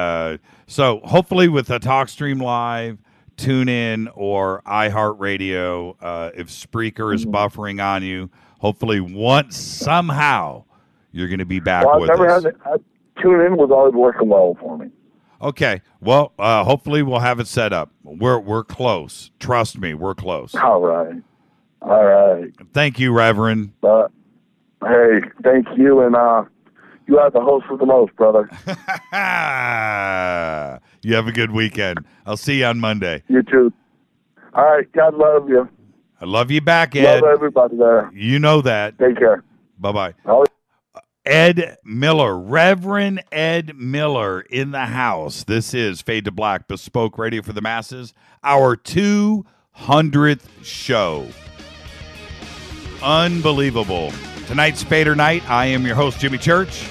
so hopefully with the TalkStream Live, TuneIn, or iHeartRadio, if Spreaker is buffering on you, hopefully once somehow you're going to be back with us. TuneIn was always working well for me. Okay. Well, hopefully we'll have it set up. We're close. Trust me, we're close. All right. Thank you, Reverend. Hey, thank you, and you are the host for the most, brother. You have a good weekend. I'll see you on Monday. You too. All right. God love you. I love you back, Ed. Love everybody there. You know that. Take care. Bye-bye. Oh. Ed Miller, Reverend Ed Miller in the house. This is Fade to Black, Bespoke Radio for the Masses, our 200th show. Unbelievable. Tonight's Fader Night. I am your host, Jimmy Church.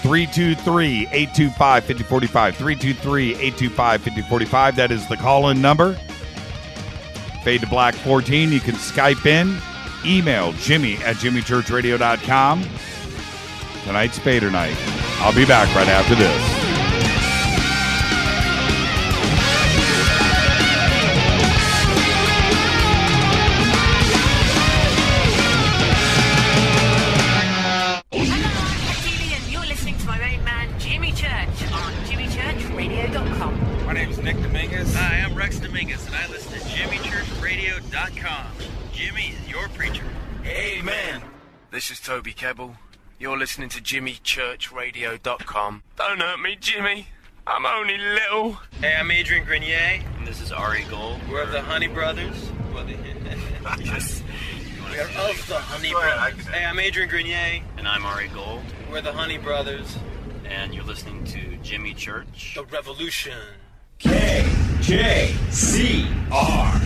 323-825-5045. 323-825-5045. That is the call-in number. Fade to Black 14. You can Skype in. Email Jimmy@jimmychurchradio.com. Tonight's Fader Night. I'll be back right after this. You're listening to my main man, Jimmy Church, on jimmychurchradio.com. My name's Nick Dominguez. Hi, I'm Rex Dominguez, and I listen to jimmychurchradio.com. Jimmy is your preacher. Amen. This is Toby Kebbell. You're listening to jimmychurchradio.com. Don't hurt me, Jimmy. I'm only little. Hey, I'm Adrian Grenier. And this is Ari Gold. We're of the Honey Brothers. Yes. We are of the Honey Brothers. Hey, I'm Adrian Grenier. And I'm Ari Gold. We're the Honey Brothers. And you're listening to Jimmy Church. The Revolution. KJCR.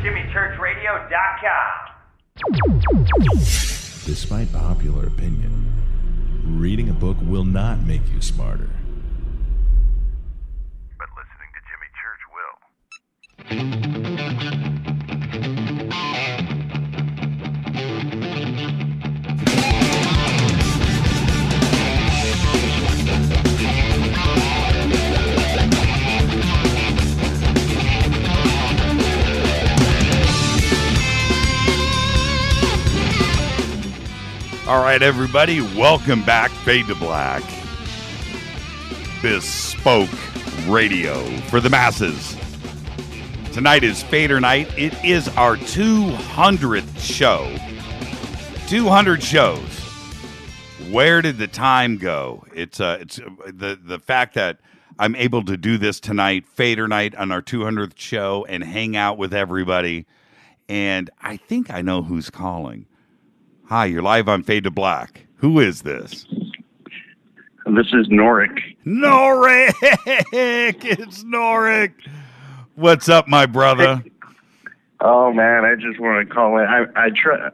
JimmyChurchRadio.com. Despite popular opinion, reading a book will not make you smarter. But listening to Jimmy Church will. All right, everybody, welcome back. Fade to Black. Bespoke Radio for the masses. Tonight is Fader Night. It is our 200th show. 200 shows. Where did the time go? It's the fact that I'm able to do this tonight, Fader Night, on our 200th show, and hang out with everybody. And I think I know who's calling. Hi, you're live on Fade to Black. Who is this? This is Norik. Norik! It's Norik. What's up, my brother? Oh, man, I just want to call in. I try,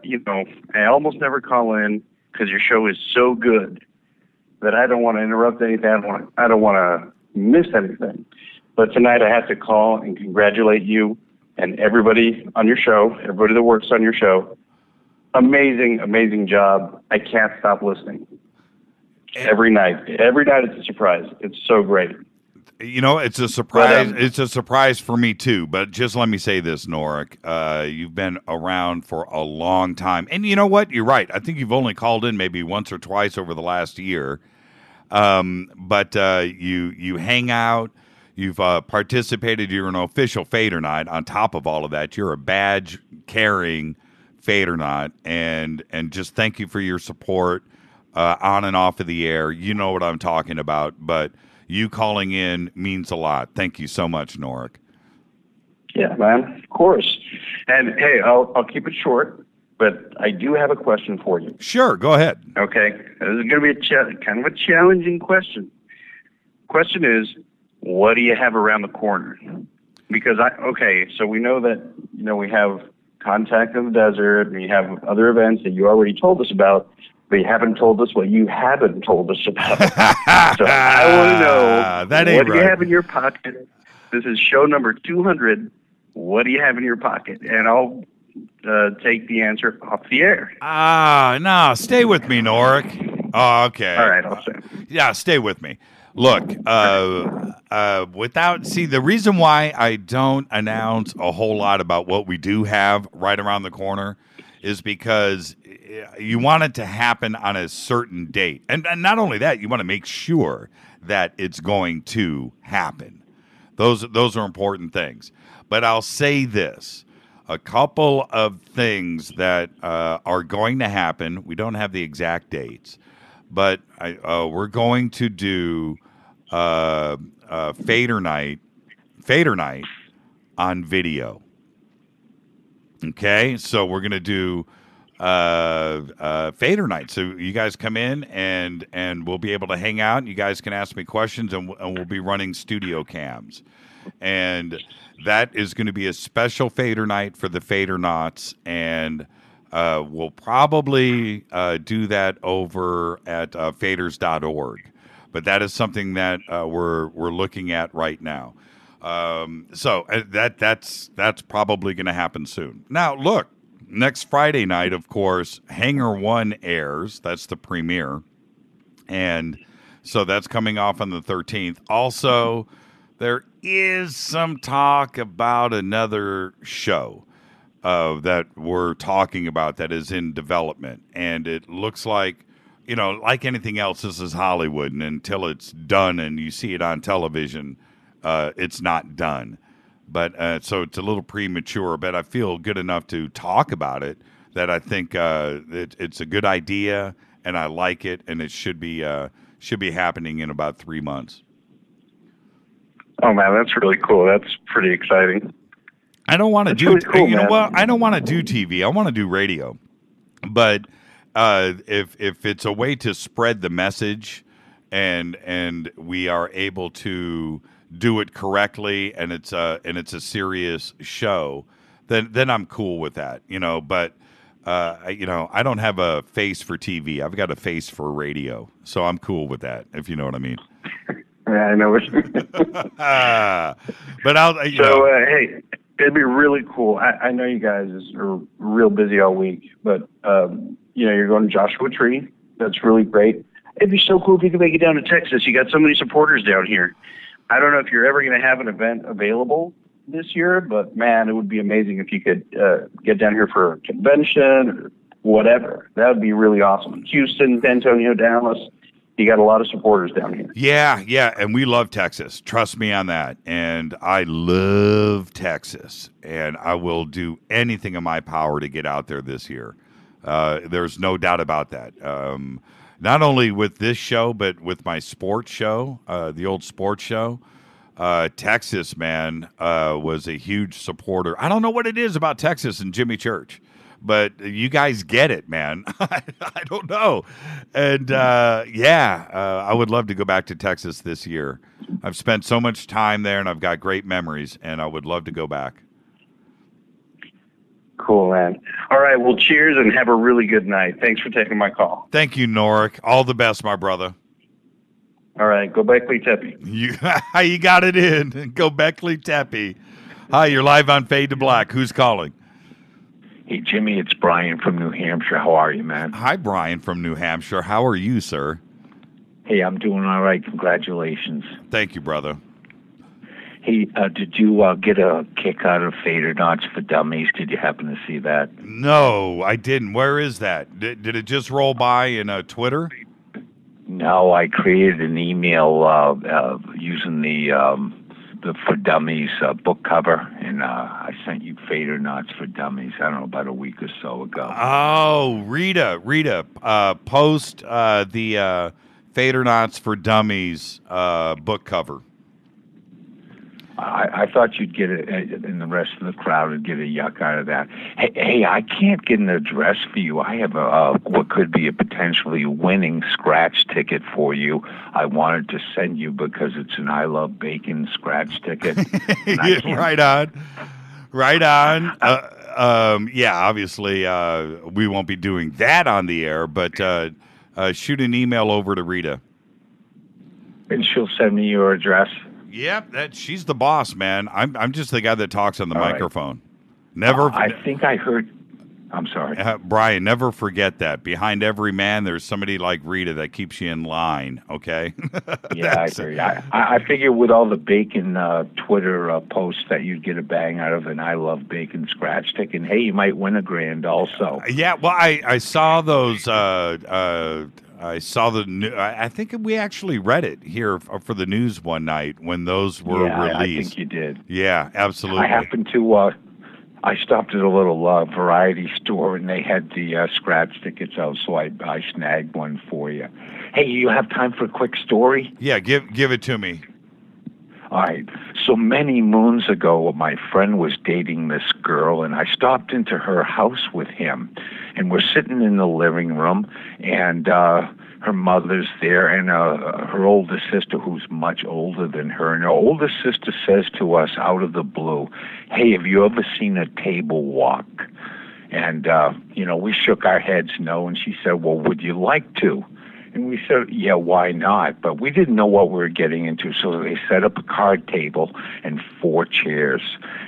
I almost never call in because your show is so good that I don't want to interrupt anything. I don't want to miss anything. But tonight I have to call and congratulate you and everybody on your show, everybody that works on your show. Amazing, amazing job. I can't stop listening. Every night it's a surprise. It's so great. It's a surprise. It's a surprise for me too. But just let me say this, Norik. You've been around for a long time, and you know what? You're right. I think you've only called in maybe once or twice over the last year. But you hang out. You've participated. You're an official Fader Night. On top of all of that, you're a badge carrying Fader Night, and just thank you for your support. on and off of the air. You know what I'm talking about, but you calling in means a lot. Thank you so much, Norik. Yeah, man, of course. And hey, I'll keep it short, but I do have a question for you. Sure, go ahead. Okay, this is going to be kind of a challenging question. Question is, what do you have around the corner? Because so we know that we have Contact in the Desert, and you have other events that you already told us about, but you haven't told us what you haven't told us about. So I want to know, what do you have in your pocket? This is show number 200. What do you have in your pocket? And I'll take the answer off the air. No, stay with me, Norik. Oh, okay. All right, I'll say. Yeah, stay with me. Look, the reason why I don't announce a whole lot about what we do have right around the corner is because you want it to happen on a certain date. And not only that, you want to make sure that it's going to happen. Those are important things. But I'll say this. A couple of things that are going to happen. We don't have the exact dates, but we're going to do Fader Night on video. Okay, so we're going to do Fader Night. So you guys come in and we'll be able to hang out. You guys can ask me questions, and we'll be running studio cams. And that is going to be a special Fader Night for the Fadernauts, and we'll probably do that over at faders.org. But that is something that we're looking at right now. So that's probably going to happen soon. Now, look, next Friday night, of course, Hangar 1 airs. That's the premiere. And so that's coming off on the 13th. Also, there is some talk about another show that we're talking about that is in development. And it looks like, like anything else, this is Hollywood. And until it's done and you see it on television, it's not done. But so it's a little premature, but I feel good enough to talk about it that I think it's a good idea, and I like it, and it should be happening in about 3 months. Oh man, that's really cool. That's pretty exciting. I don't want to do. Really cool, I don't want to do TV. I want to do radio. But if it's a way to spread the message, and we are able to do it correctly, and it's a serious show, then I'm cool with that. But I don't have a face for TV. I've got a face for radio, so I'm cool with that. If you know what I mean. Yeah, I know what you mean. But hey, it'd be really cool. I know you guys are real busy all week, but you're going to Joshua Tree. That's really great. It'd be so cool if you could make it down to Texas. You got so many supporters down here. I don't know if you're ever going to have an event available this year, but man, it would be amazing if you could get down here for a convention or whatever. That would be really awesome. Houston, San Antonio, Dallas. You got a lot of supporters down here. Yeah, and we love Texas. Trust me on that. And I love Texas, and I will do anything in my power to get out there this year. There's no doubt about that. Not only with this show, but with my sports show, the old sports show. Texas, man, was a huge supporter. I don't know what it is about Texas and Jimmy Church, but you guys get it, man. I don't know. And, I would love to go back to Texas this year. I've spent so much time there, and I've got great memories, and I would love to go back. Cool, man. All right, well, cheers, and have a really good night. Thanks for taking my call. Thank you, Norik. All the best, my brother. All right, go Beckley Teppy. You got it in. Go Beckley Teppy. Hi, you're live on Fade to Black. Who's calling? Hey, Jimmy, it's Brian from New Hampshire. How are you, man? Hi, Brian from New Hampshire. How are you, sir? Hey, I'm doing all right. Congratulations. Thank you, brother. Hey, did you get a kick out of Fadernaughts for Dummies? Did you happen to see that? No, I didn't. Where is that? Did it just roll by in Twitter? No, I created an email using the the For Dummies book cover, and I sent you Fader Knots for Dummies, I don't know, about a week or so ago. Oh, Rita, post the Fader Knots for Dummies book cover. I thought you'd get it, and the rest of the crowd would get a yuck out of that. Hey, I can't get an address for you. I have what could be a potentially winning scratch ticket for you. I wanted to send you because it's an I Love Bacon scratch ticket. Right on. Yeah, obviously we won't be doing that on the air, but shoot an email over to Rita. And she'll send me your address. Yep, she's the boss, man. I'm just the guy that talks on the microphone. Right. Never. I think I heard. I'm sorry, Brian. Never forget that behind every man, there's somebody like Rita that keeps you in line. Okay. Yeah, I agree. I figure with all the bacon Twitter posts that you'd get a bang out of an I Love Bacon scratch ticket. And hey, you might win $1,000 also. Yeah. Well, I saw those. I saw I think we actually read it here for the news one night when those were released. I think you did. Yeah, absolutely. I happened to. I stopped at a little variety store and they had the scratch tickets out, so I snagged one for you. Hey, you have time for a quick story? Yeah, give it to me. All right. So many moons ago, my friend was dating this girl, and I stopped into her house with him. And we're sitting in the living room, and her mother's there, and her oldest sister, who's much older than her. And her oldest sister says to us out of the blue, "Hey, have you ever seen a table walk?" And, we shook our heads no, and she said, "Well, would you like to?" And we said, yeah, why not? But we didn't know what we were getting into, so they set up a card table and 4 chairs.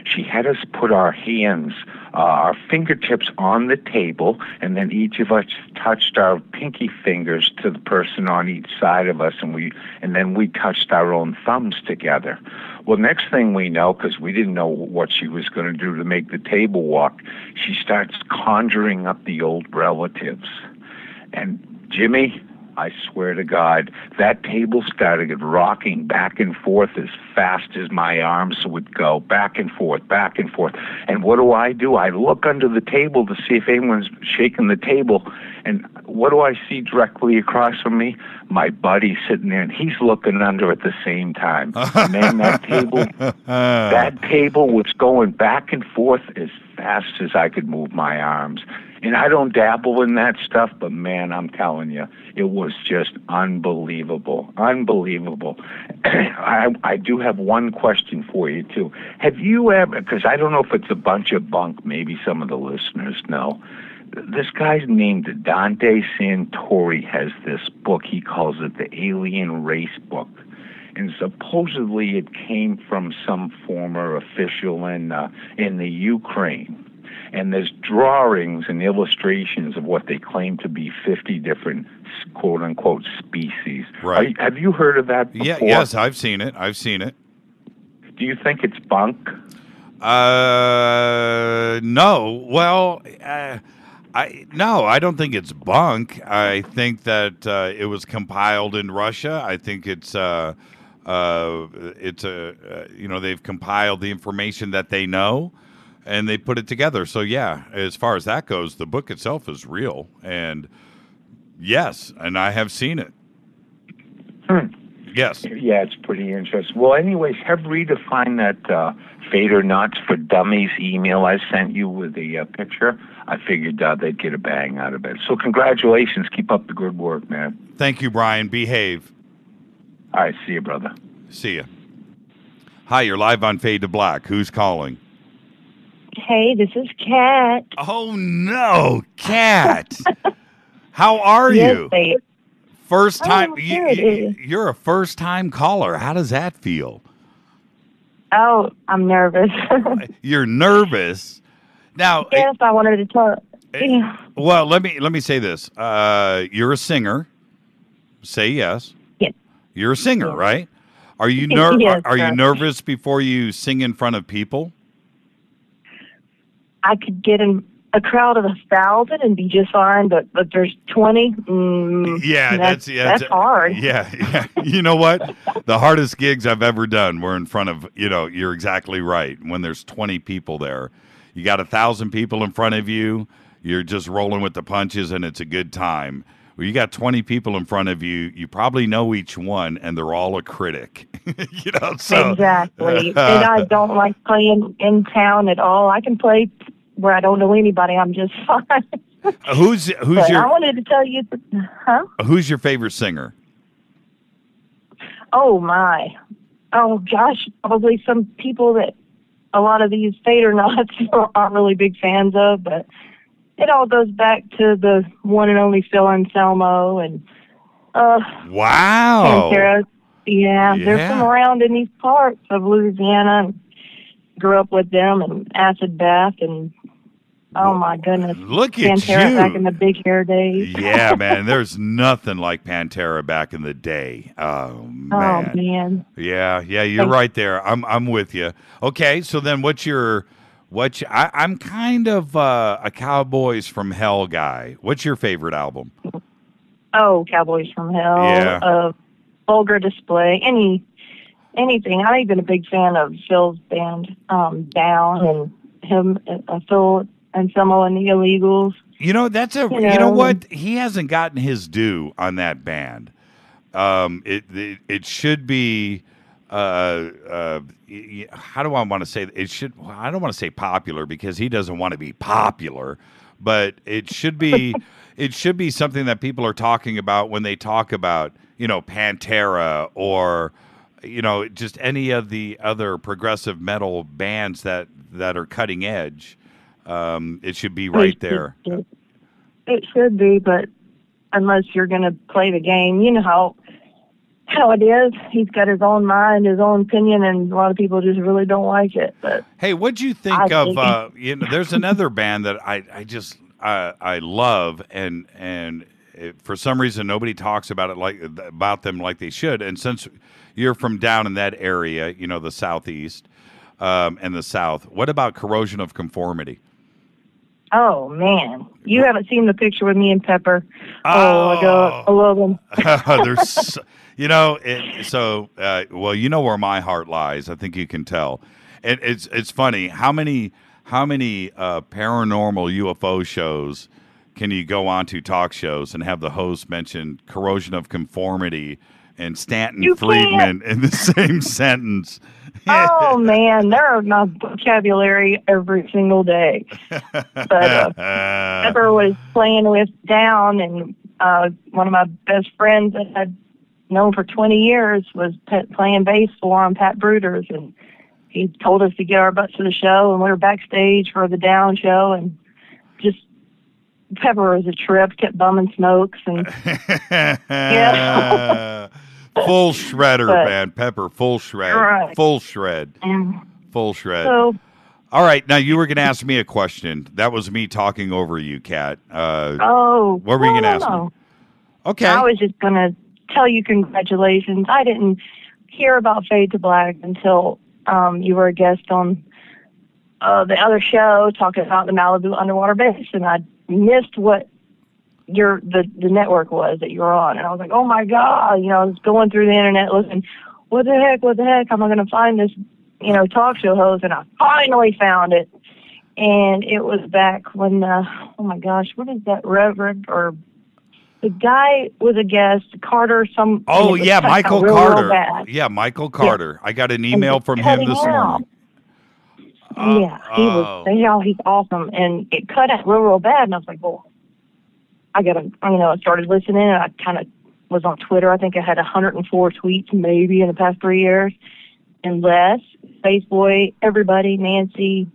She had us put our hands, our fingertips on the table, and then each of us touched our pinky fingers to the person on each side of us, and then we touched our own thumbs together. Well, next thing we know, because we didn't know what she was going to do to make the table walk, she starts conjuring up the old relatives. And Jimmy, I swear to God, that table started rocking back and forth as fast as my arms would go, back and forth, back and forth. And what do? I look under the table to see if anyone's shaking the table. And what do I see directly across from me? My buddy sitting there, and he's looking under at the same time. Man, that table was going back and forth as fast as I could move my arms. And I don't dabble in that stuff, but man, I'm telling you, it was just unbelievable. Unbelievable. I do have one question for you, too. Have you ever, because I don't know if it's a bunch of bunk, maybe some of the listeners know, this guy's named Dante Santori has this book. He calls it the Alien Race Book. And supposedly it came from some former official in the Ukraine. And there's drawings and illustrations of what they claim to be 50 different quote-unquote species. Right. Have you heard of that before? Yes, I've seen it. Do you think it's bunk? No. Well, I don't think it's bunk. I think that it was compiled in Russia. I think they've compiled the information that they know, and they put it together. So yeah, as far as that goes, the book itself is real, and yes, and I have seen it. Yes. Yeah, it's pretty interesting. Well, anyways, have Rita find that Fader Knots for Dummies email I sent you with the picture. I figured they'd get a bang out of it. So congratulations. Keep up the good work, man. Thank you, Brian. Behave. All right, see you, brother. See you. Hi, you're live on Fade to Black. Who's calling? Hey, this is Kat. Oh, no, Kat. How are you? Babe. First time. Good. You're a first-time caller. How does that feel? Oh, I'm nervous. You're nervous? Now, yes, I wanted to talk. Yeah. Well, let me say this. You're a singer. Say yes. Yes. You're a singer, right? Are you Yes, are you nervous before you sing in front of people? I could get a crowd of 1,000 and be just fine, but there's 20. That's hard. Yeah. You know what? The hardest gigs I've ever done were in front of, you're exactly right. When there's 20 people there, you got 1,000 people in front of you. You're just rolling with the punches, and it's a good time. Well, you got 20 people in front of you. You probably know each one, and they're all a critic. Exactly. And I don't like playing in town at all. I can play where I don't know anybody. I'm just fine. Who's but your? I wanted to tell you, Who's your favorite singer? Oh my! Oh gosh, probably some people that a lot of these FADERNIGHTs aren't really big fans of, but it all goes back to the one and only Phil Anselmo and wow. Pantera. Yeah, they're from around in these parts of Louisiana. And grew up with them and Acid Bath and oh my goodness, look at Pantera you back in the big hair days. Yeah, man, there's nothing like Pantera back in the day. Oh man. Oh man. Yeah, you're right there. I'm with you. Okay, so then I'm kind of a Cowboys from Hell guy. What's your favorite album? Oh, Cowboys from Hell. Yeah. Vulgar Display. Anything. I'm even a big fan of Phil's band, Down, and him, Phil Anselmo and the Illegals. You know what? He hasn't gotten his due on that band. It should be. How do I want to say it? I don't want to say popular because he doesn't want to be popular, but it should be. It should be something that people are talking about when they talk about Pantera or just any of the other progressive metal bands that are cutting edge. It should be right there. It should be, but unless you're going to play the game, you know how it is. He's got his own mind, his own opinion, and a lot of people just really don't like it. But hey, what'd you think of? There's another band that I love, and for some reason nobody talks about them like they should. And since you're from down in that area, the Southeast and the South, what about Corrosion of Conformity? Oh man, you haven't seen the picture with me and Pepper. Oh my God, I love them. There's, well, where my heart lies. I think you can tell. And it's funny how many paranormal UFO shows can you go on to talk shows and have the host mention Corrosion of Conformity and Stanton Friedman in the same sentence? Oh man, they're in my vocabulary every single day. But Pepper was playing with Down, and one of my best friends that I'd known for 20 years was playing bass for him, Pat Bruders, and he told us to get our butts to the show, and we were backstage for the Down show, and just Pepper was a trip, kept bumming smokes, and full shredder, man. Pepper, full shred. Right. Full shred. Full shred. So, all right, now you were going to ask me a question. That was me talking over you, Kat. What were you going to ask me? Okay. I was just going to tell you congratulations. I didn't hear about Fade to Black until you were a guest on the other show talking about the Malibu underwater base, and I missed what the network was that you were on, and I was like, oh my God, I was going through the internet looking, what the heck am I going to find this, talk show host, and I finally found it, and it was back when, oh my gosh, what is that, Reverend, or the guy was a guest, Carter, Michael Carter. Yeah, Michael Carter. Yeah. I got an email from him this morning. He's awesome, and it cut out real bad, and I was like, well, I started listening, and I kind of was on Twitter. I think I had 104 tweets maybe in the past 3 years, and Les, Spaceboy, everybody, Nancy,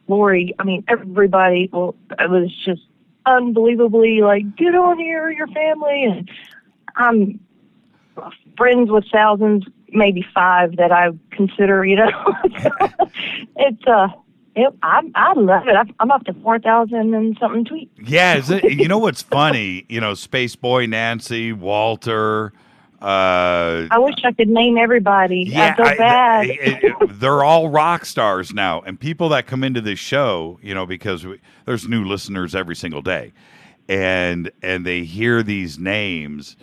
Lori, everybody. Well, it was just unbelievably like, get on here, your family, and I'm friends with thousands, maybe 5 that I consider, I love it. I'm up to 4,000 and something tweets. Yeah, what's funny? Space Boy, Nancy, Walter, I wish I could name everybody. I feel bad. They're all rock stars now, and people that come into this show, because there's new listeners every single day, and they hear these names,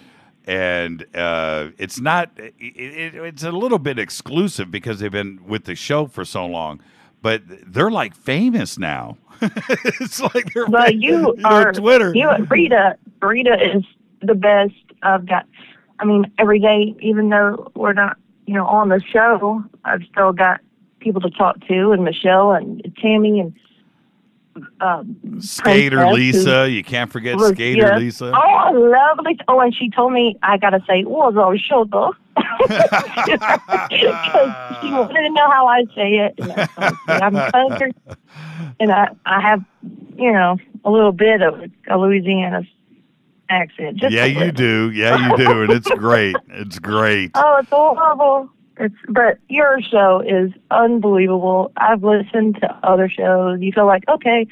and it's not. It's a little bit exclusive because they've been with the show for so long, but they're like famous now. It's like they're but you are on Twitter. Rita is the best I've got. I mean, every day, even though we're not, on the show, I've still got people to talk to, and Michelle and Tammy and Skater Princess, Lisa. You can't forget Skater Lisa. Oh, lovely. Oh, and she told me I got to say, "Wazo Shoto." Because she wanted to know how I say it. And I'm country, and I have, a little bit of a Louisiana accent. Just you do. Yeah, you do. And it's great. It's great. Oh, it's horrible. But your show is unbelievable. I've listened to other shows. You feel like, okay,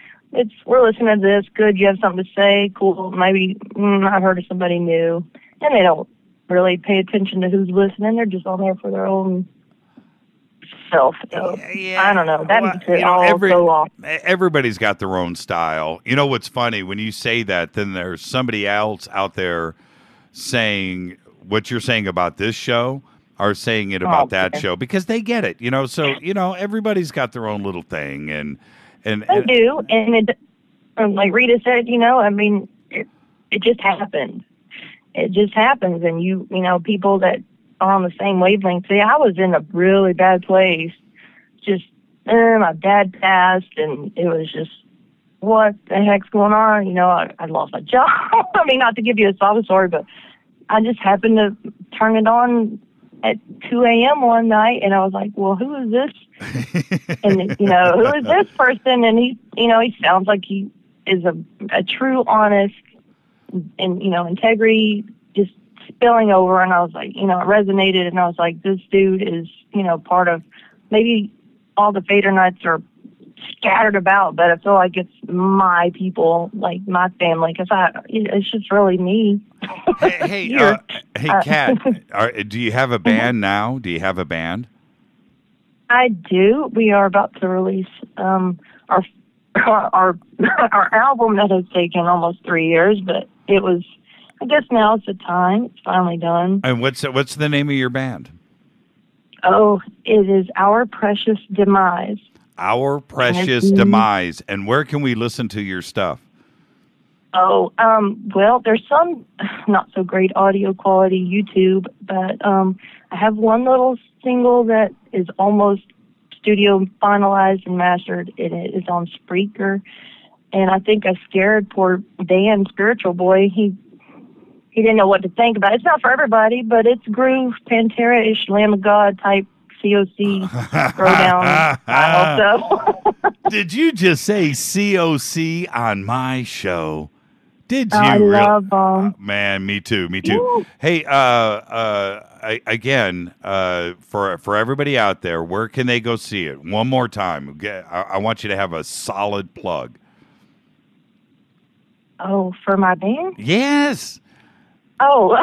we're listening to this. Good, you have something to say. Cool. Maybe I've heard of somebody new. And they don't really pay attention to who's listening. They're just on there for their own self. So, I don't know. That makes it all so long. Everybody's got their own style. You know what's funny? When you say that, then there's somebody else out there saying what you're saying about this show are saying it about that show because they get it. So, everybody's got their own little thing. And they do. And like Rita said, it just happened. It just happens. And people that are on the same wavelength. See, I was in a really bad place. Just, my dad passed, and it was just, what the heck's going on? I lost my job. I mean, not to give you a sob story, but I just happened to turn it on at 2 a.m. one night, and I was like, well, who is this? And, who is this person? And he sounds like he is a true, honest, and, integrity just spilling over. And I was like, it resonated, and I was like, this dude is, part of, maybe all the Fader Nights are scattered about, but I feel like it's my people, like my family, because it's just really me. Hey, Kat, do you have a band now? Do you have a band? I do. We are about to release our album that has taken almost 3 years, but it was, I guess now it's the time. It's finally done. And what's the name of your band? Oh, it is Our Precious Demise. Our Precious Demise. And where can we listen to your stuff? Oh, well, there's some not so great audio quality YouTube, but I have one little single that is almost studio finalized and mastered, and it is on Spreaker. And I think I scared poor Dan, Spiritual Boy. He didn't know what to think about it. It's not for everybody, but it's groove, Pantera-ish, Lamb of God type COC throwdown style. So. Did you just say COC on my show? Did you? I love them. Man, me too. Woo. Hey, again, for everybody out there, where can they go see it? One more time. I want you to have a solid plug. Oh, for my band? Yes. Oh.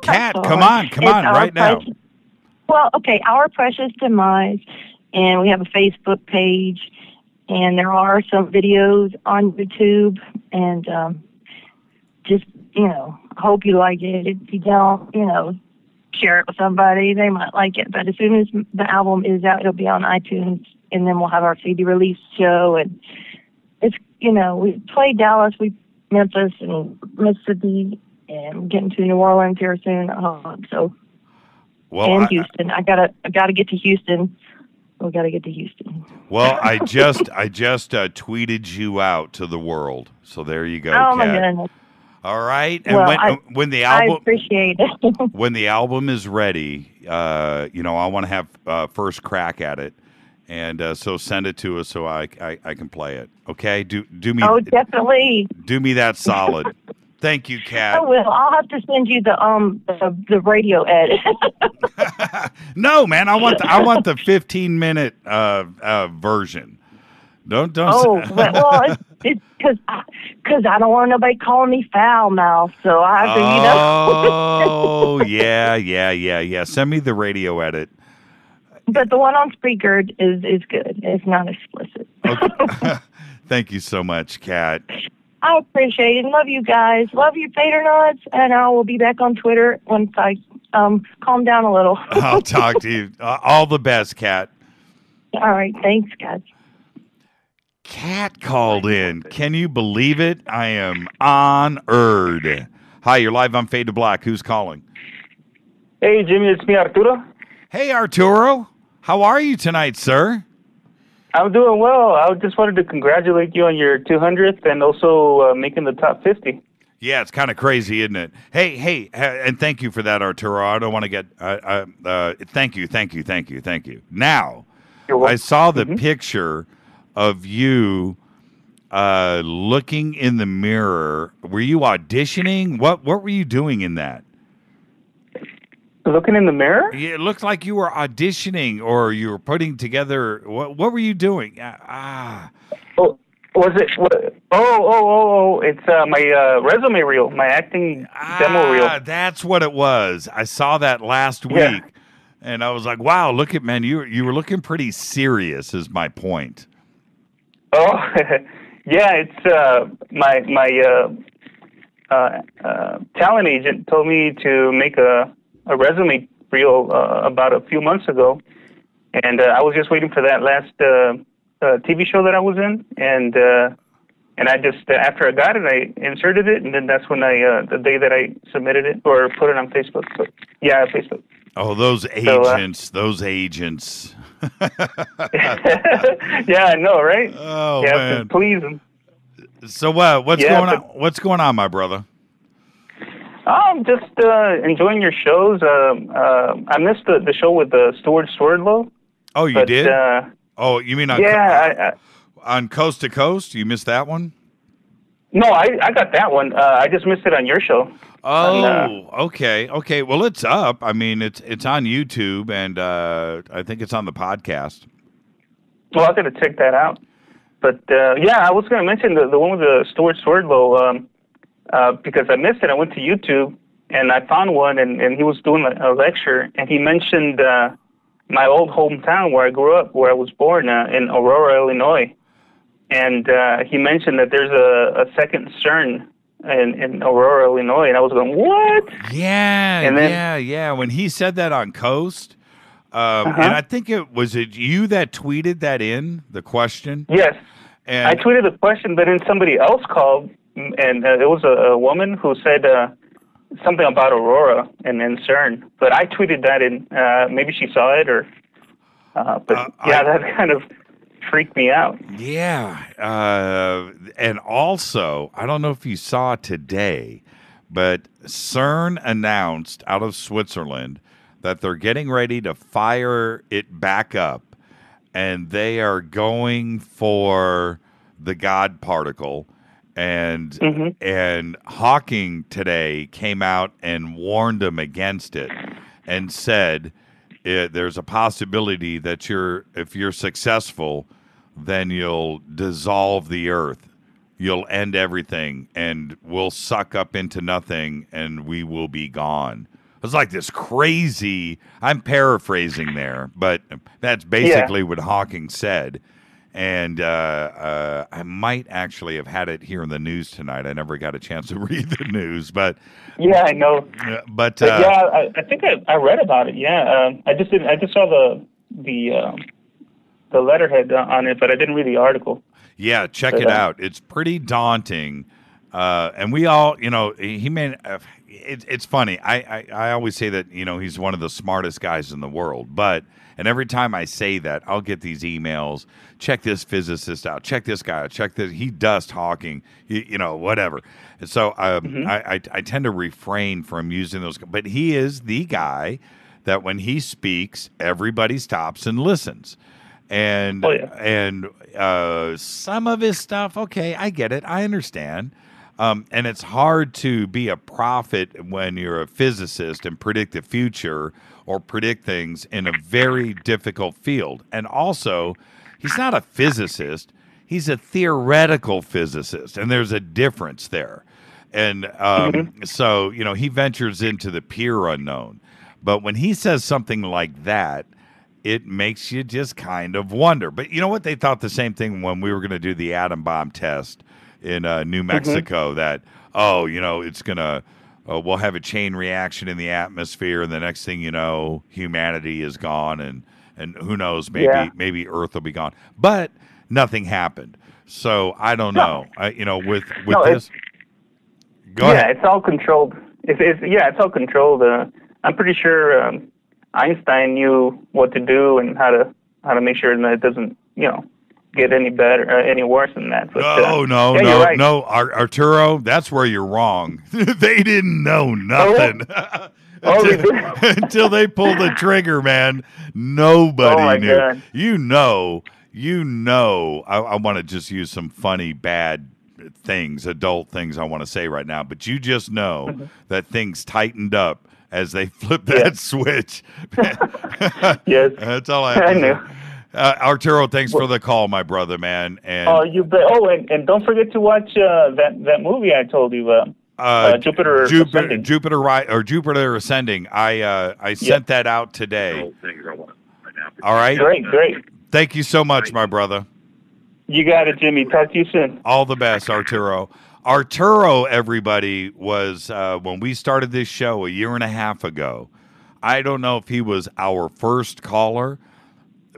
Kat, come on, right now. Well, okay, Our Precious Demise, and we have a Facebook page, and there are some videos on YouTube, and just, I hope you like it. If you don't, share it with somebody. They might like it. But as soon as the album is out, it'll be on iTunes, and then we'll have our CD release show. And it's, we played Dallas, Memphis, and Mississippi, and getting to New Orleans here soon. And Houston. I gotta get to Houston. We gotta get to Houston. Well, I just tweeted you out to the world. So there you go. Oh, Kat. my goodness. All right. And when the album, I appreciate it. When the album is ready, I want to have first crack at it, and so send it to us so I can play it. Okay? Do me. Oh, definitely. Do me that solid. Thank you, Kat. I will. I'll have to send you the radio edit. No, man. I want the 15-minute version. Don't. Oh, well, It's because I don't want nobody calling me foul mouth, so I have to, you know. Oh, yeah. Send me the radio edit. But the one on Spreaker is good. It's not explicit. Okay. Thank you so much, Kat. I appreciate it. Love you guys. Love you, Fadernauts. And I will be back on Twitter once I calm down a little. I'll talk to you. All the best, Kat. All right. Thanks, guys. Kat called in. Can you believe it? I am honored. Hi, you're live on Fade to Black. Who's calling? Hey, Jimmy, it's me, Arturo. Hey, Arturo. How are you tonight, sir? I'm doing well. I just wanted to congratulate you on your 200th and also making the top 50. Yeah, it's kind of crazy, isn't it? Hey, and thank you for that, Arturo. I don't want to get thank you. Now, I saw the picture of you looking in the mirror. Were you auditioning? What were you doing in that? Looking in the mirror? Yeah, it looked like you were auditioning or you were putting together. What were you doing? Oh, was it? Oh! It's my resume reel, my acting demo reel. That's what it was. I saw that last week, and I was like, "Wow, look at man, you were looking pretty serious." Is my point. Oh, yeah. It's my talent agent told me to make a resume reel about a few months ago, and I was just waiting for that last TV show that I was in, and I just after I got it, I inserted it, and then that's when the day that I submitted it or put it on Facebook. So, yeah, Facebook. Oh, those agents, those agents. Yeah, I know, right? Oh, yeah, man. Please them. So what's going on? What's going on, my brother? I'm just enjoying your shows. I missed the show with Stuart Swerdlow. Oh, you did? Oh, you mean on on Coast to Coast? You missed that one? No, I got that one. I just missed it on your show. Oh, okay. Well, it's up. I mean, it's on YouTube, and I think it's on the podcast. Well, I'm going to check that out. But, yeah, I was going to mention the one with the Stuart Swerdlow, because I missed it. I went to YouTube, and I found one, and he was doing a lecture, and he mentioned my old hometown where I grew up, where I was born, in Aurora, Illinois. And he mentioned that there's a second CERN in Aurora, Illinois, and I was going, what? Yeah, and then, yeah. When he said that on Coast, and I think it you that tweeted that in, the question? Yes. And I tweeted the question, but then somebody else called, and it was a woman who said something about Aurora and CERN. But I tweeted that in. Maybe she saw it, or. But that kind of freaked me out. Yeah, and also, I don't know if you saw today, but CERN announced out of Switzerland that they're getting ready to fire it back up, and they are going for the God particle. And Hawking today came out and warned them against it, and said there's a possibility that if you're successful, then you'll dissolve the earth, you'll end everything, and we'll suck up into nothing, and we will be gone. It's like this crazy. I'm paraphrasing there, but that's basically what Hawking said. And I might actually have had it here in the news tonight. I never got a chance to read the news, but yeah, I know. But yeah, I think I read about it. Yeah, I just saw the letterhead on it, but I didn't read the article. Yeah, check it out. It's pretty daunting, and we all, he may. It's funny. I always say that he's one of the smartest guys in the world, and every time I say that, I'll get these emails. Check this physicist out. Check this guy out. Check this. He does talking. Whatever. And so I tend to refrain from using those. But he is the guy that when he speaks, everybody stops and listens. And some of his stuff, okay, I get it. I understand. And it's hard to be a prophet when you're a physicist and predict the future or predict things in a very difficult field. And also, he's not a physicist. He's a theoretical physicist, and there's a difference there. And so, you know, he ventures into the pure unknown. But when he says something like that, it makes you just kind of wonder. But you know what? They thought the same thing when we were going to do the atom bomb test in New Mexico, that, oh, you know, it's going to, we'll have a chain reaction in the atmosphere, and the next thing you know, humanity is gone, and who knows, maybe Earth will be gone. But nothing happened. So I don't know. You know, with this. Go ahead. It's all controlled. It's all controlled. I'm pretty sure Einstein knew what to do and how to make sure that it doesn't, you know, get any better, any worse than that. But, no, Arturo, that's where you're wrong. They didn't know nothing. Until they pulled the trigger, man. Nobody knew. God. You know. I want to just use some funny, bad things, adult things I want to say right now, but you just know that things tightened up as they flipped that switch. Yes. That's all I have to say. Arturo, thanks for the call, my brother, man. And you bet. Oh, and don't forget to watch that movie I told you about. Jupiter Ascending. I sent that out today. All right. Great. Thank you so much, my brother. You got it, Jimmy. Talk to you soon. All the best, Arturo. Arturo, everybody, was when we started this show a year and a half ago. I don't know if he was our first caller,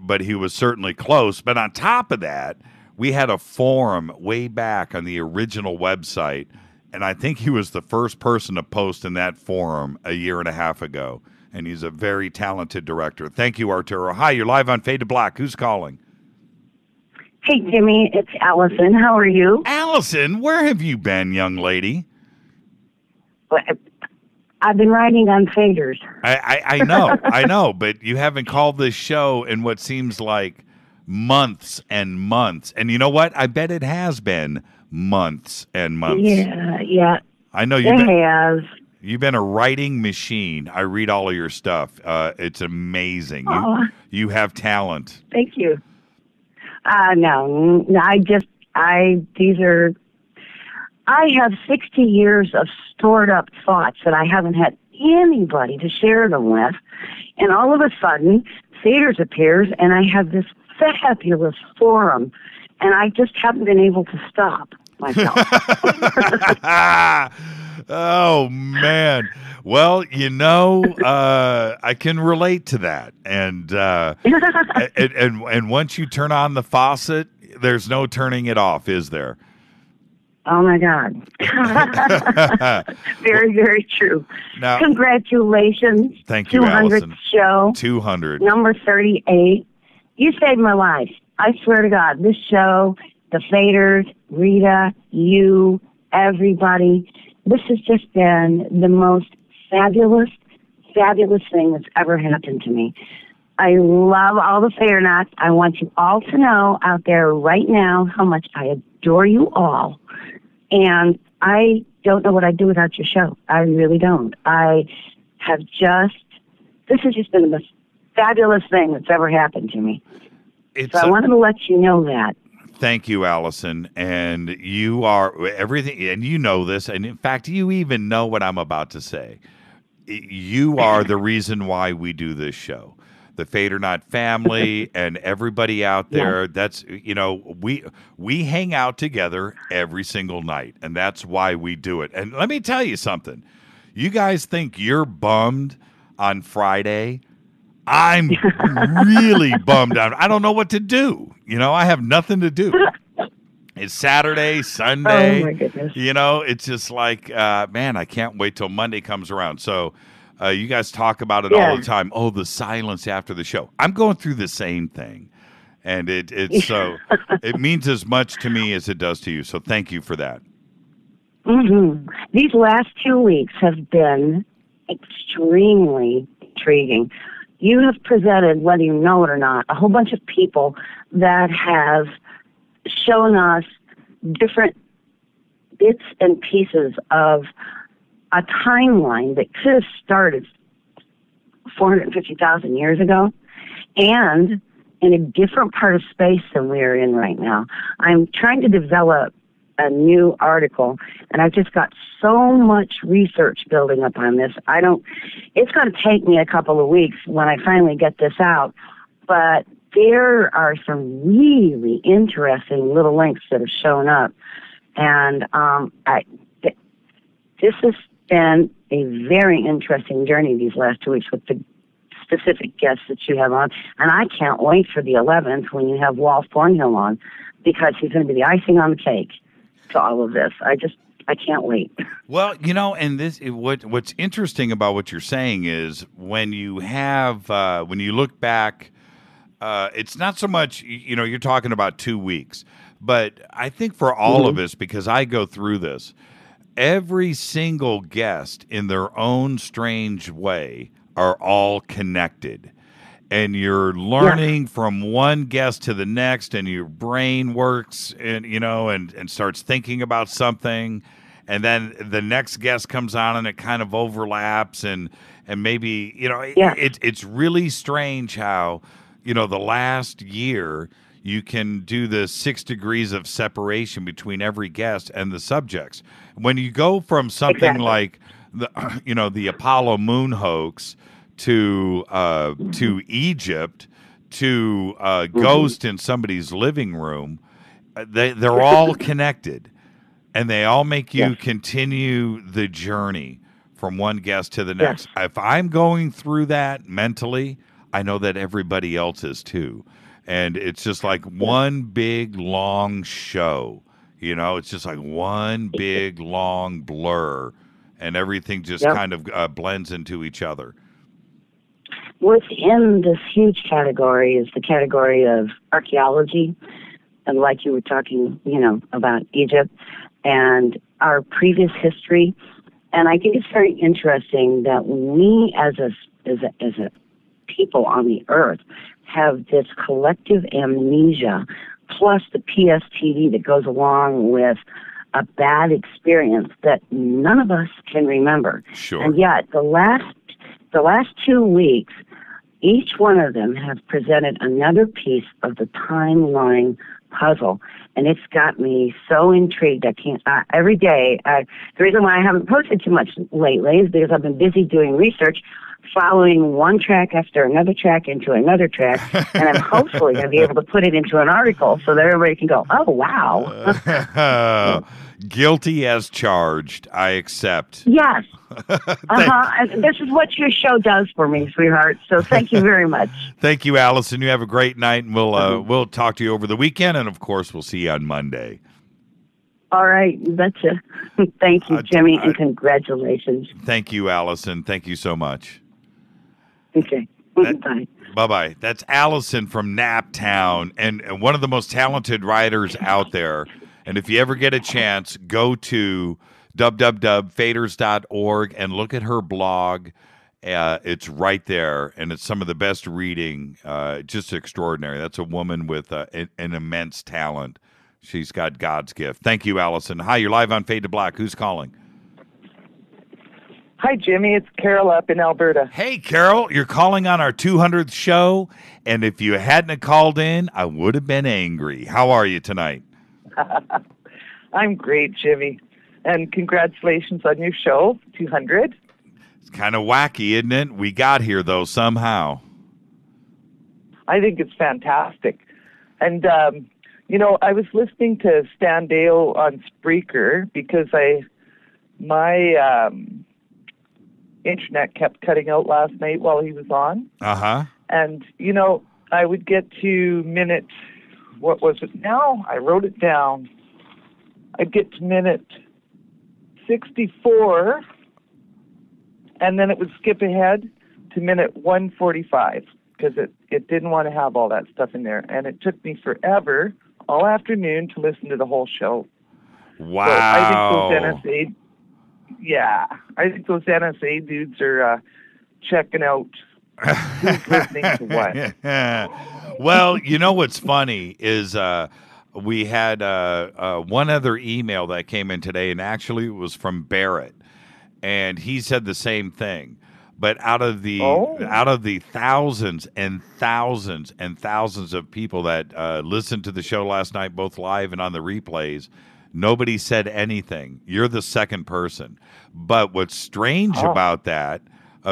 but he was certainly close. But on top of that, we had a forum way back on the original website, and I think he was the first person to post in that forum a year and a half ago. And he's a very talented director. Thank you, Arturo. Hi, you're live on Fade to Black. Who's calling? Hey, Jimmy, it's Allison. How are you? Allison, where have you been, young lady? I've been writing on faders. I know, but you haven't called this show in what seems like months and months. And you know what? I bet it has been months and months. Yeah. I know you've been a writing machine. I read all of your stuff. It's amazing. You have talent. Thank you. No, I have 60 years of stored up thoughts that I haven't had anybody to share them with. And all of a sudden, Faders appears, and I have this fabulous forum, and I just haven't been able to stop myself. Oh, man. Well, you know, I can relate to that. And once you turn on the faucet, there's no turning it off, is there? Oh, my God. Very, very true. Now, congratulations. Thank you, 200th Allison. show. 200. Number 38. You saved my life. I swear to God, this show, the Faders, Rita, you, everybody, this has just been the most fabulous thing that's ever happened to me. I love all the Fadernauts. I want you all to know out there right now how much I adore you all. And I don't know what I'd do without your show. I really don't. This has just been the most fabulous thing that's ever happened to me. So I wanted to let you know that. Thank you, Allison. And you are everything, and you know this, and in fact, you even know what I'm about to say. You are the reason why we do this show. The Fadernight family and everybody out there, that's, you know, we hang out together every single night, and that's why we do it. And let me tell you something. You guys think you're bummed on Friday? I'm really bummed out. I don't know what to do. You know, I have nothing to do. It's Saturday, Sunday. Oh, my goodness. You know, it's just like, man, I can't wait till Monday comes around. So you guys talk about it all the time. Oh, the silence after the show. I'm going through the same thing. And it's so it means as much to me as it does to you. So thank you for that. Mm-hmm. These last 2 weeks have been extremely intriguing. You have presented, whether you know it or not, a whole bunch of people that have shown us different bits and pieces of a timeline that could have started 450,000 years ago. And in a different part of space than we're in right now. I'm trying to develop a new article, and I've just got so much research building up on this. It's going to take me a couple of weeks when I finally get this out, but there are some really interesting little links that have shown up, and this has been a very interesting journey these last 2 weeks with the specific guests that you have on, and I can't wait for the 11th when you have Walt Thornhill on, because he's going to be the icing on the cake to all of this. I can't wait. Well, and what's interesting about what you're saying is when you have when you look back, it's not so much you're talking about 2 weeks, but I think for all of us, because I go through this, every single guest in their own strange way are all connected. And you're learning from one guest to the next, and your brain works and starts thinking about something. And then the next guest comes on and it kind of overlaps and maybe, it's really strange how, the last year you can do the 6 degrees of separation between every guest and the subjects. When you go from something like the Apollo moon hoax to Egypt to ghost in somebody's living room, they're all connected, and they all make you continue the journey from one guest to the next. If I'm going through that mentally, I know that everybody else is too, and it's just like one big long show. It's just like one big long blur, and everything just kind of blends into each other. Within this huge category is the category of archaeology, and like you were talking, about Egypt and our previous history. And I think it's very interesting that we, as a people on the earth, have this collective amnesia, plus the PSTD that goes along with a bad experience that none of us can remember. Sure. And yet, the last 2 weeks, each one of them has presented another piece of the timeline puzzle, and it's got me so intrigued. I can't every day. The reason why I haven't posted too much lately is because I've been busy doing research, following one track after another track into another track, and I'm hopefully going to be able to put it into an article so that everybody can go, "Oh, wow." Guilty as charged. I accept. Yes. And this is what your show does for me, sweetheart. So thank you very much. Thank you, Allison. You have a great night, and we'll talk to you over the weekend, and of course, we'll see you on Monday. All right, you betcha. Thank you, Jimmy, and congratulations. Thank you, Allison. Thank you so much. Okay. Bye. Bye-bye. That's Allison from Naptown, and one of the most talented writers out there. And if you ever get a chance, go to www.faders.org and look at her blog. It's right there, and it's some of the best reading. Just extraordinary. That's a woman with an immense talent. She's got God's gift. Thank you, Allison. Hi, you're live on Fade to Black. Who's calling? Hi, Jimmy. It's Carol up in Alberta. Hey, Carol. You're calling on our 200th show, and if you hadn't called in, I would have been angry. How are you tonight? I'm great, Jimmy. And congratulations on your show, 200. It's kind of wacky, isn't it? We got here, though, somehow. I think it's fantastic. And, I was listening to Stan Dale on Spreaker because my internet kept cutting out last night while he was on. Uh-huh. And, I would get to minute, what was it now? I wrote it down. I'd get to minute 64, and then it would skip ahead to minute 145 because it didn't want to have all that stuff in there. And it took me forever, all afternoon, to listen to the whole show. Wow. So I think those NSA dudes are checking out who's listening to what. Well, you know what's funny is we had one other email that came in today, and actually it was from Barrett, and he said the same thing. But out of the thousands and thousands and thousands of people that listened to the show last night, both live and on the replays, nobody said anything. You're the second person. But what's strange about that,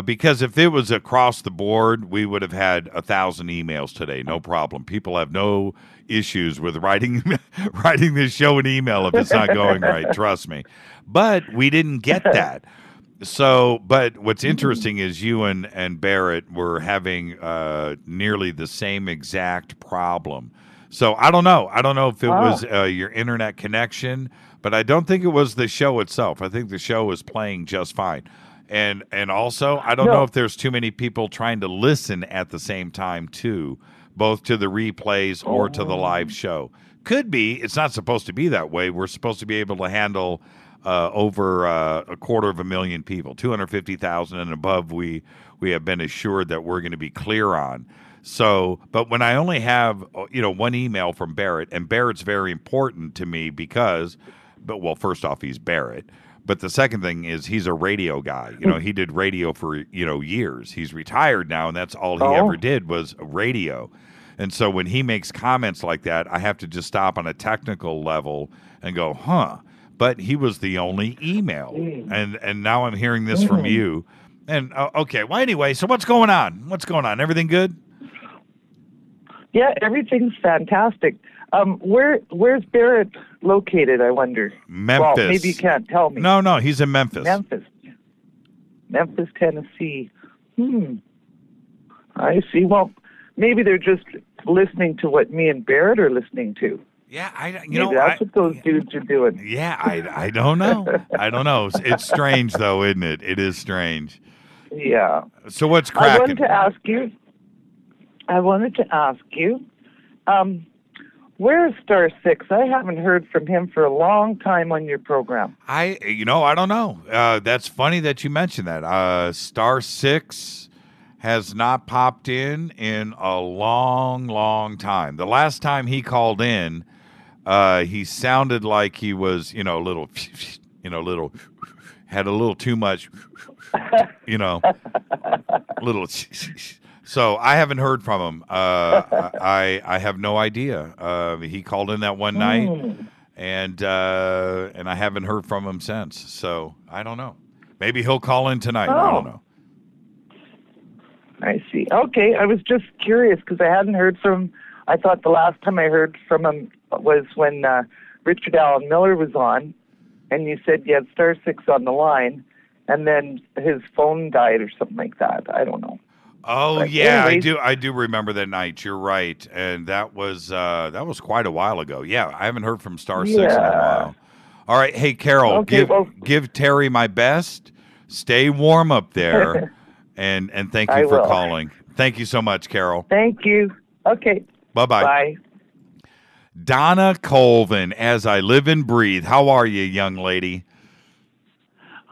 because if it was across the board, we would have had 1,000 emails today, no problem. People have no issues with writing this show an email if it's not going right. Trust me. But we didn't get that. So, but what's interesting is you and Barrett were having nearly the same exact problem. So I don't know. I don't know if it was your internet connection, but I don't think it was the show itself. I think the show was playing just fine. And also, I don't know if there's too many people trying to listen at the same time too, both to the replays or to the live show. Could be. It's not supposed to be that way. We're supposed to be able to handle over 250,000 people, 250,000 and above. We have been assured that we're going to be clear on. So, but when I only have one email from Barrett, and Barrett's very important to me because, well, first off, he's Barrett, but the second thing is he's a radio guy. He did radio for years. He's retired now, and that's all he ever did was radio. And so when he makes comments like that, I have to just stop on a technical level and go, But he was the only email. And now I'm hearing this from you. And, okay, well, anyway, so what's going on? Everything good? Yeah, everything's fantastic. Where's Barrett located, I wonder? Memphis. Well, maybe you can't tell me. No, he's in Memphis. Memphis, Tennessee. I see. Well, maybe they're just listening to what me and Barrett are listening to. Yeah, that's what those dudes are doing. Yeah, I don't know. It's strange, though, isn't it? It is strange. Yeah. So what's cracking? I wanted to ask you, where's Star 6? I haven't heard from him for a long time on your program. I don't know. That's funny that you mentioned that. Star 6 has not popped in a long, long time. The last time he called in, he sounded like he was, had a little too much, little. So I haven't heard from him. I have no idea. He called in that one night, and I haven't heard from him since. So I don't know. Maybe he'll call in tonight. I don't know. I see. Okay, I was just curious because I hadn't heard from him. I thought the last time I heard from him was when Richard Allen Miller was on, and you said you had Star 6 on the line, and then his phone died or something like that. I don't know. Oh, but yeah, anyways, I do remember that night. You're right, and that was quite a while ago. Yeah, I haven't heard from Star 6 in a while. All right, hey, Carol, give Terry my best. Stay warm up there, and thank you for calling. Thank you so much, Carol. Thank you. Okay. Bye-bye. Bye. Donna Colvin, As I Live and Breathe. How are you, young lady?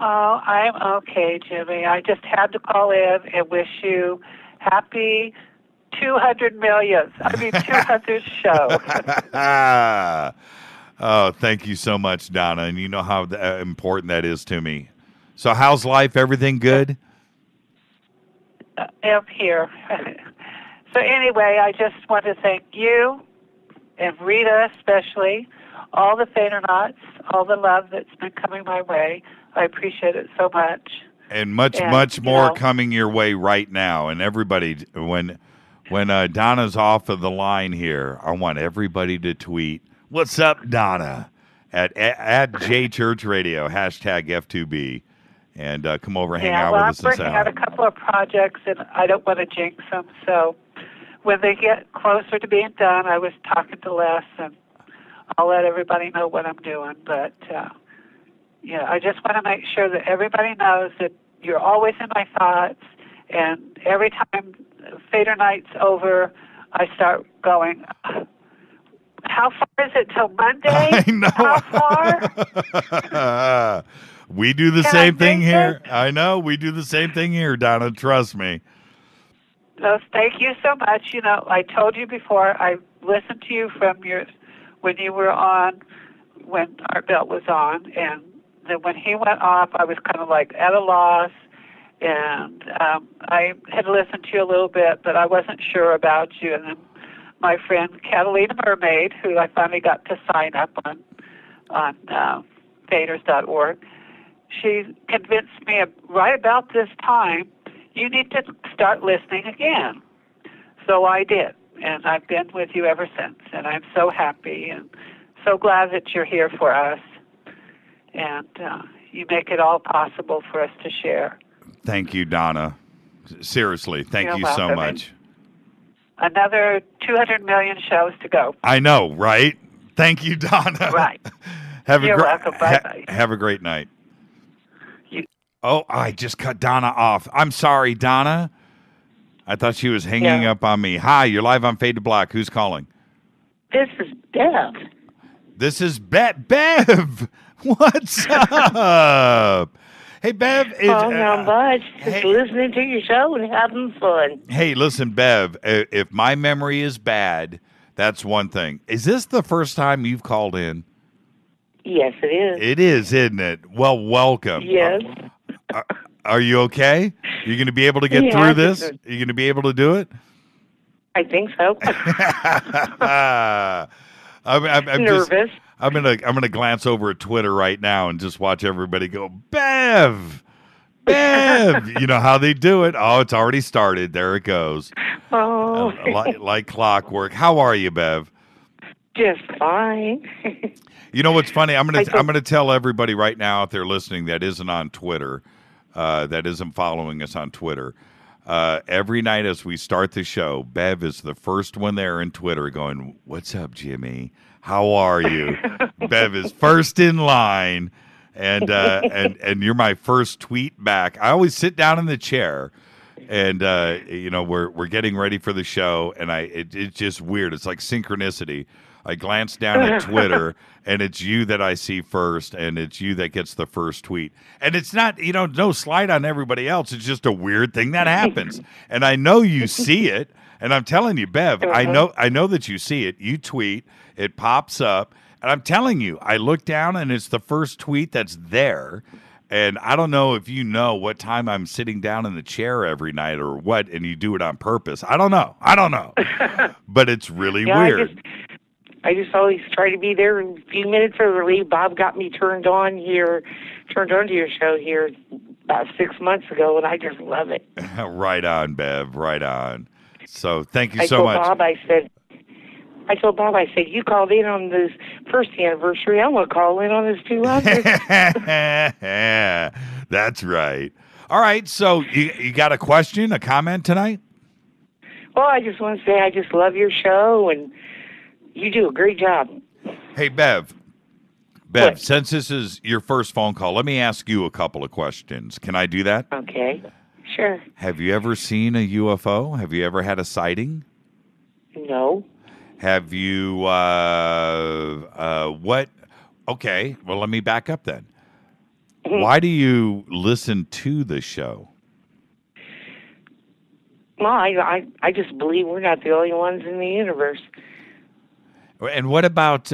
Oh, I'm okay, Jimmy. I just had to call in and wish you happy 200th show. Oh, thank you so much, Donna. And you know how important that is to me. So how's life? Everything good? I'm here. So anyway, I just want to thank you and Rita especially, all the Fadernaughts, all the love that's been coming my way. I appreciate it so much. And much more coming your way right now. And everybody, when Donna's off of the line here, I want everybody to tweet, "What's up, Donna?" at JChurchRadio, hashtag F2B. And come over and hang out with us. I'm working on a couple of projects, and I don't want to jinx them. So when they get closer to being done, I was talking to Les, and I'll let everybody know what I'm doing. But, I just want to make sure that everybody knows that you're always in my thoughts. And every time Fader Night's over, I start going, how far is it till Monday? I know. How far? We do the same thing here. I know. We do the same thing here, Donna. Trust me. So thank you so much. I told you before, I listened to you from when you were on, when Art Belt was on, and then when he went off, I was kind of like at a loss, And I had listened to you a little bit, but I wasn't sure about you. And then my friend Catalina Mermaid, who I finally got to sign up on faders.org, she convinced me right about this time, you need to start listening again. So I did, and I've been with you ever since. And I'm so happy and so glad that you're here for us. And you make it all possible for us to share. Thank you, Donna. Seriously, thank you so much. Another 200 million shows to go. I know, right? Thank you, Donna. Right. You're welcome. Bye-bye. Have a great night. Oh, I just cut Donna off. I'm sorry, Donna. I thought she was hanging up on me. Hi, you're live on Fade to Black. Who's calling? This is Bev. This is Bev. What's up? Hey, Bev. Not much. Just listening to your show and having fun. Hey, listen, Bev, if my memory is bad, that's one thing. Is this the first time you've called in? Yes, it is. It is, isn't it? Well, welcome. Yes. Are you okay? You're going to be able to get through this? Are you going to be able to do it? I think so. I'm nervous. I'm gonna glance over at Twitter right now and just watch everybody go, Bev. You know how they do it. Oh, it's already started. There it goes. Oh, like clockwork. How are you, Bev? Just fine. You know what's funny? I'm gonna tell everybody right now out there listening that isn't on Twitter, that isn't following us on Twitter. Every night as we start the show, Bev is the first one there in Twitter going, "What's up, Jimmy? How are you?" Bev is first in line, and you're my first tweet back. I always sit down in the chair, and we're getting ready for the show, and it's just weird. It's like synchronicity. I glance down at Twitter, and it's you that I see first, and it's you that gets the first tweet. And it's not, no slight on everybody else. It's just a weird thing that happens. And I know you see it, and I'm telling you, Bev, I know that you see it. You tweet, it pops up, and I'm telling you, I look down, and it's the first tweet that's there. And I don't know if you know what time I'm sitting down in the chair every night or what, and you do it on purpose. I don't know. But it's really weird. I just always try to be there a few minutes early. Bob got me turned on to your show here about 6 months ago, and I just love it. Right on, Bev. Right on. So thank you so much. I told Bob, I said, you called in on this first anniversary. I'm going to call in on this 200. That's right. All right. So you got a question, a comment tonight? Well, I just want to say I just love your show, and you do a great job. Hey, Bev, what? Since this is your first phone call, let me ask you a couple of questions. Can I do that? Okay, sure. Have you ever seen a UFO? Have you ever had a sighting? No. Have you, what? Okay, well, let me back up then. Why do you listen to the show? Well, I just believe we're not the only ones in the universe. And what about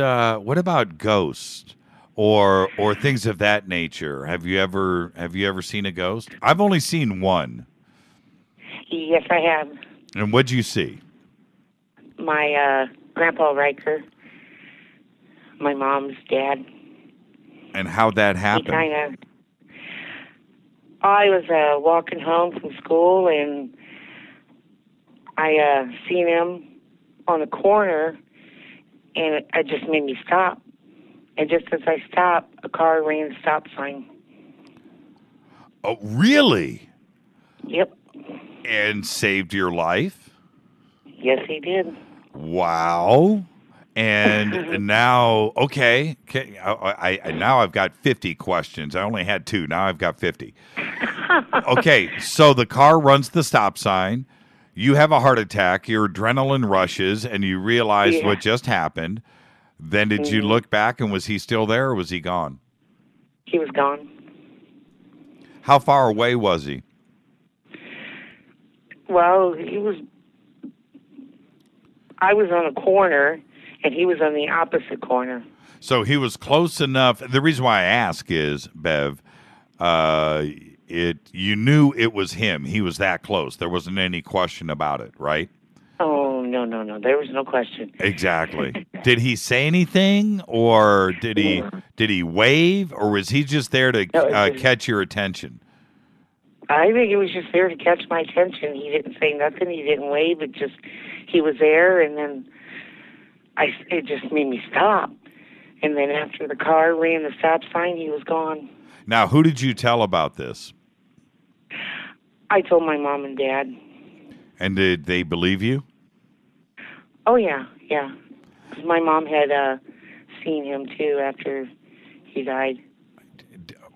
ghosts or things of that nature? Have you ever seen a ghost? I've only seen one. Yes, I have. And what'd you see? My Grandpa Riker, my mom's dad. And how'd that happen? I was walking home from school, and I seen him on the corner, and it just made me stop. And just as I stopped, a car ran the stop sign. Oh, really? Yep. And saved your life? Yes, he did. Wow. And now, okay, now I've got 50 questions. I only had 2. Now I've got 50. Okay, so the car runs the stop sign. You have a heart attack. Your adrenaline rushes, and you realize what just happened. Then did you look back, and was he still there, or was he gone? He was gone. How far away was he? Well, I was on a corner, and he was on the opposite corner. So he was close enough. The reason why I ask is, Bev, you knew it was him. He was that close. There wasn't any question about it, right? Oh, no. There was no question. Exactly. Did he say anything, or did he wave, or was he just there to catch your attention? I think he was just there to catch my attention. He didn't say nothing. He didn't wave. He was there, and then it just made me stop. And then after the car ran the stop sign, he was gone. Now, who did you tell about this? I told my mom and dad. And did they believe you? Oh, yeah. 'Cause my mom had seen him, too, after he died.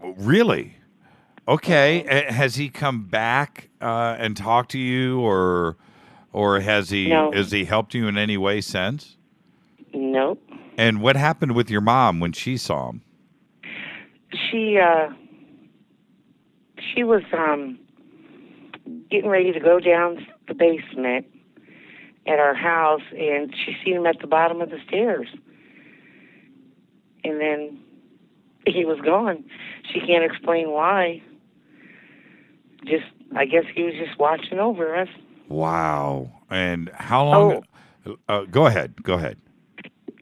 Really? Okay. Has he come back and talked to you, or has he helped you in any way since? Nope. And what happened with your mom when she saw him? She was getting ready to go down the basement at our house, and she seen him at the bottom of the stairs. And then he was gone. She can't explain why. I guess he was just watching over us. Wow. And how long? Go ahead.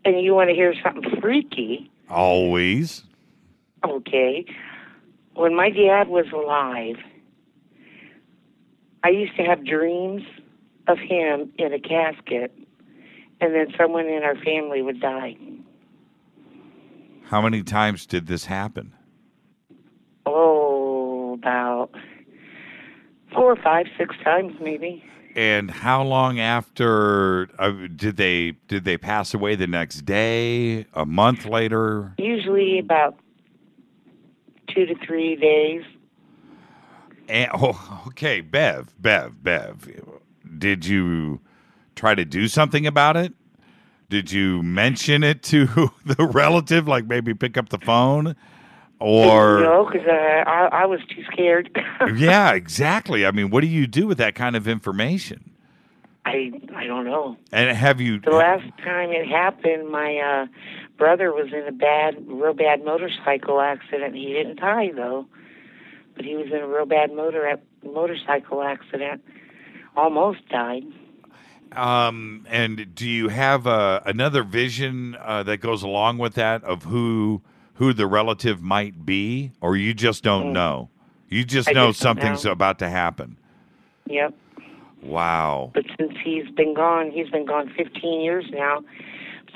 And you want to hear something freaky? Always. Okay. When my dad was alive, I used to have dreams of him in a casket, and then someone in our family would die. How many times did this happen? Oh, about 4, 5, 6 times maybe. And how long after did they pass away? The next day, a month later? Usually about 2 to 3 days. And, okay, Bev. Did you try to do something about it? Did you mention it to the relative, like maybe pick up the phone? Or no, because I was too scared. Yeah, exactly. I mean, what do you do with that kind of information? I don't know. And have you? The last time it happened, my brother was in a real bad motorcycle accident. He didn't die though, but he was in a real bad motorcycle accident. Almost died. And do you have another vision that goes along with that of who the relative might be, or you just don't know? You just know something's about to happen. Yep. Wow. But since he's been gone 15 years now.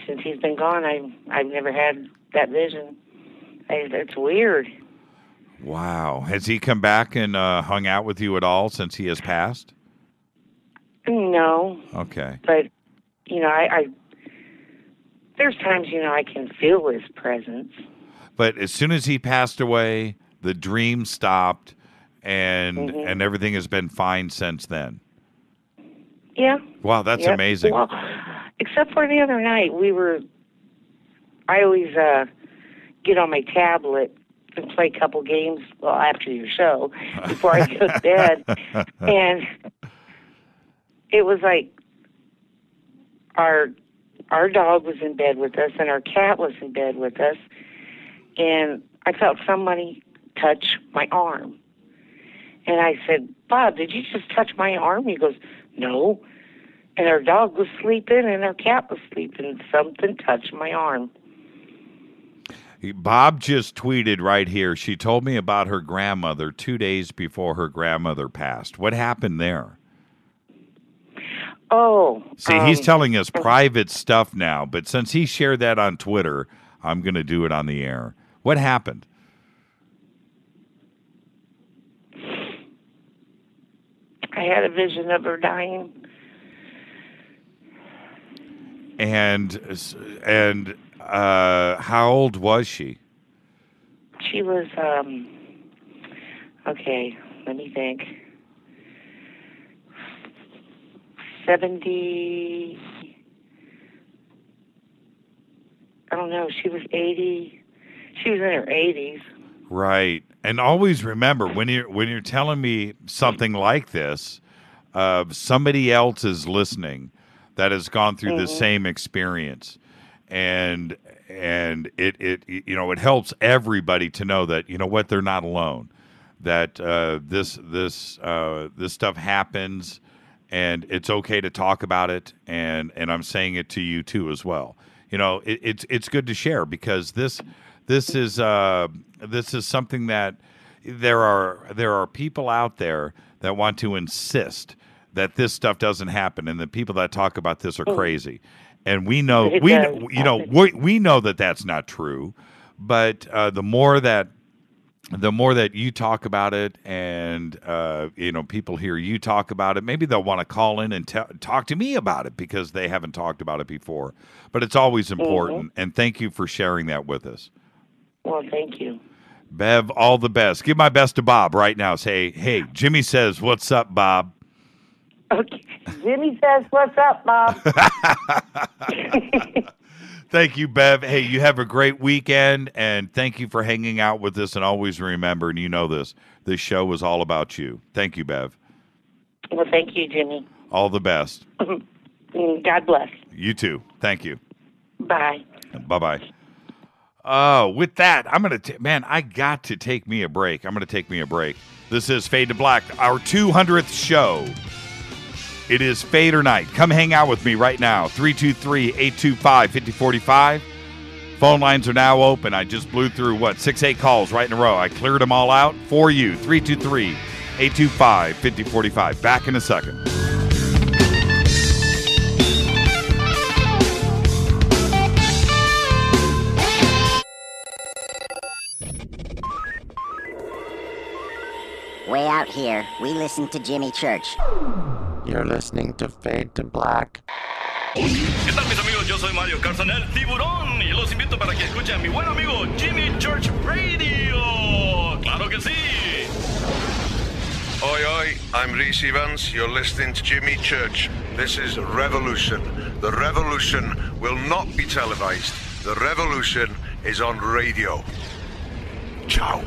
Since he's been gone, I've never had that vision. It's weird. Wow. Has he come back and hung out with you at all since he has passed? No. Okay. But, I there's times, I can feel his presence. But as soon as he passed away, the dream stopped, and everything has been fine since then. Yeah. Wow, that's amazing. Well, except for the other night, I always get on my tablet and play a couple games, after your show, before I go to bed. And it was like our dog was in bed with us, and our cat was in bed with us, and I felt somebody touch my arm. And I said, Bob, did you just touch my arm? He goes, no. And our dog was sleeping, and our cat was sleeping. Something touched my arm. Bob just tweeted right here. She told me about her grandmother 2 days before her grandmother passed. What happened there? Oh. See, he's telling us private stuff now, but since he shared that on Twitter, I'm going to do it on the air. What happened? I had a vision of her dying. And how old was she? She was, okay, let me think. 70, I don't know, she was 80. She was in her 80s. Right. And always remember, when you're telling me something like this, somebody else is listening that has gone through the same experience. And it helps everybody to know that, they're not alone. that this stuff happens, and it's okay to talk about it. And I'm saying it to you too as well. You know, it's good to share, because this is something that there are people out there that want to insist that this stuff doesn't happen, and the people that talk about this are crazy. And we know we know that that's not true, but the more that you talk about it, and people hear you talk about it, maybe they'll want to call in and talk to me about it, because they haven't talked about it before. But it's always important, and thank you for sharing that with us. Well, thank you. Bev, all the best. Give my best to Bob right now. Say, hey, Jimmy says, what's up, Bob? Okay. Jimmy says, what's up, Bob? Thank you, Bev. Hey, you have a great weekend, and thank you for hanging out with us. And always remember, and you know this show is all about you. Thank you, Bev. Well, thank you, Jimmy. All the best. God bless. You too. Thank you. Bye. Bye-bye. With that, I got to take me a break. I'm going to take me a break. This is Fade to Black, our 200th show. It is Fader Night. Come hang out with me right now. 323-825-5045. Phone lines are now open. I just blew through, 6-8 calls right in a row. I cleared them all out for you. 323-825-5045. Back in a second. Way out here, we listen to Jimmy Church. You're listening to Fade to Black. ¿Qué tal, mis amigos? Yo soy Mario Carson, el tiburón, y los invito para que escuchen a mi buen amigo Jimmy Church Radio. ¡Claro que sí! Oi, oi, I'm Reese Evans. You're listening to Jimmy Church. This is Revolution. The revolution will not be televised. The revolution is on radio. Ciao.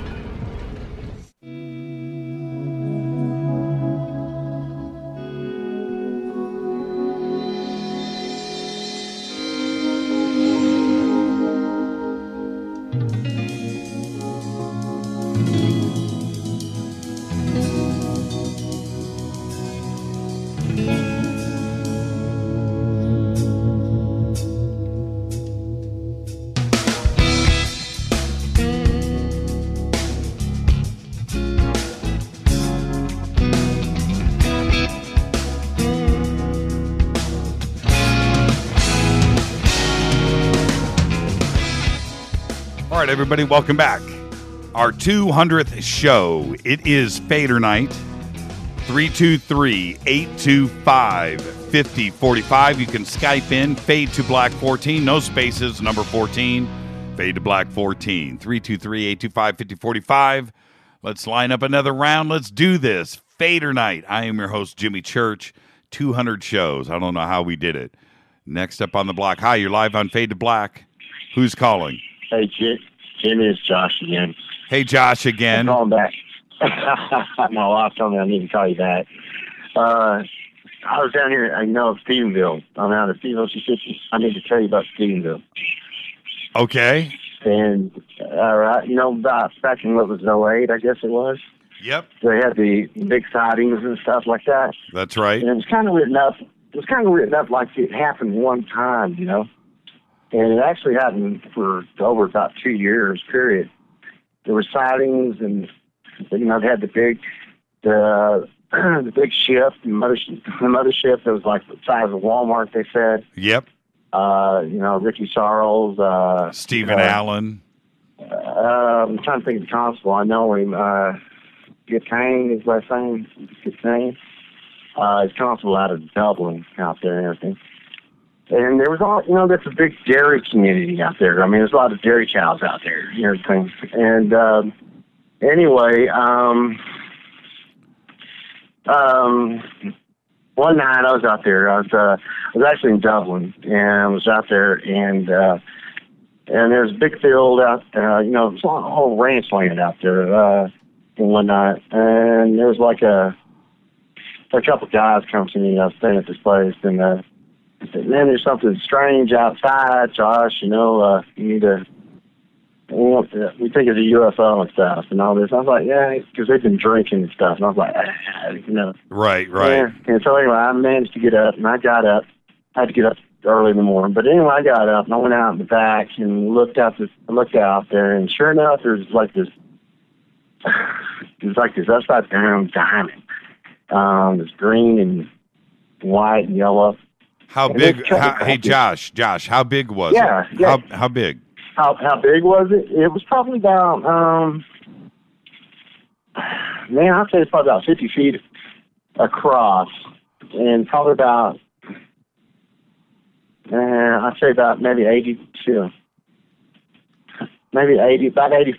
All right, everybody, welcome back. Our 200th show. It is Fader Night. 323-825-5045. You can Skype in, Fade to Black 14, no spaces, number 14, Fade to Black 14, 323-825-5045. Let's line up another round. Let's do this. Fader Night. I am your host, Jimmy Church. 200 shows. I don't know how we did it. Next up on the block. Hi, you're live on Fade to Black. Who's calling? Hey, Jimmy, it's Josh again. Hey, Josh again. I'm calling back. My wife told me I need to call you back. I was down here, Stephenville. I'm out of Stephenville. She said I need to tell you about Stephenville. Okay. And, back in what was 08, I guess it was. Yep. They had the big sightings and stuff like that. That's right. And it was kind of written up. It was kind of written up like it happened one time, you know. And it actually happened for over about 2 years, period. There were sightings, and they had the big ship, the mothership that was like the size of Walmart. They said. Yep. Ricky Charles, Stephen Allen. I'm trying to think of the constable. I know him. Gatang is last name. Gatang. He's constable out of Dublin out there and everything. And there was all, that's a big dairy community out there. I mean, there's a lot of dairy cows out there and everything. And anyway, one night I was out there. I was actually in Dublin, and I was out there, and there's a big field out there. It's a whole ranch land out there. And one night, and there was like a couple guys come to me. I was staying at this place, and I said, "Man, there's something strange outside, Josh. You need to." we think it's a UFO and stuff and all this. I was like, yeah, because they've been drinking and stuff. And I was like, you know. Right. Yeah. And so anyway, I managed to get up, and I got up. I had to get up early in the morning. But anyway, I got up, and I went out in the back and looked out there, and sure enough, there's like this upside down diamond. It's green and white and yellow. How big? Hey, Josh, how big was it? Yeah. How big? How big was it? It was probably about, I'd say it's probably about 50 feet across, and probably about, I'd say about maybe 80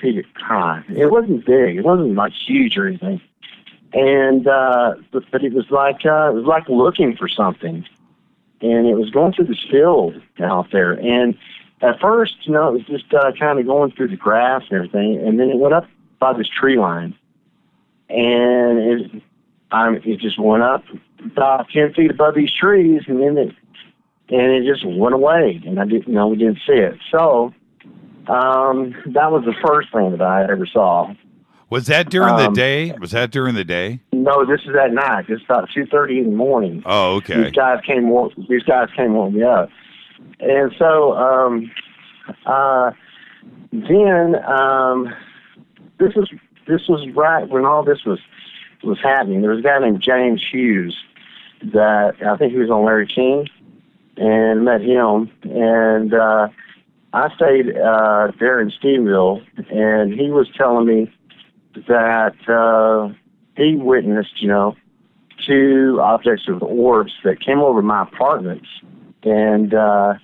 feet high. It wasn't big. It wasn't like huge or anything. And, but it was like looking for something. And it was going through this field out there. And at first, it was just kind of going through the grass and everything. And then it went up by this tree line. And it just went up about 10 feet above these trees. And then it just went away. And we didn't see it. So that was the first thing that I ever saw. Was that during the day? No, this is at night. It's about 2:30 in the morning. Oh, okay. These guys came woke me up, and so then this was right when all this was happening. There was a guy named James Hughes that I think he was on Larry King, and met him, and I stayed there in Stephenville, and he was telling me that he witnessed, 2 objects of orbs that came over my apartments, and that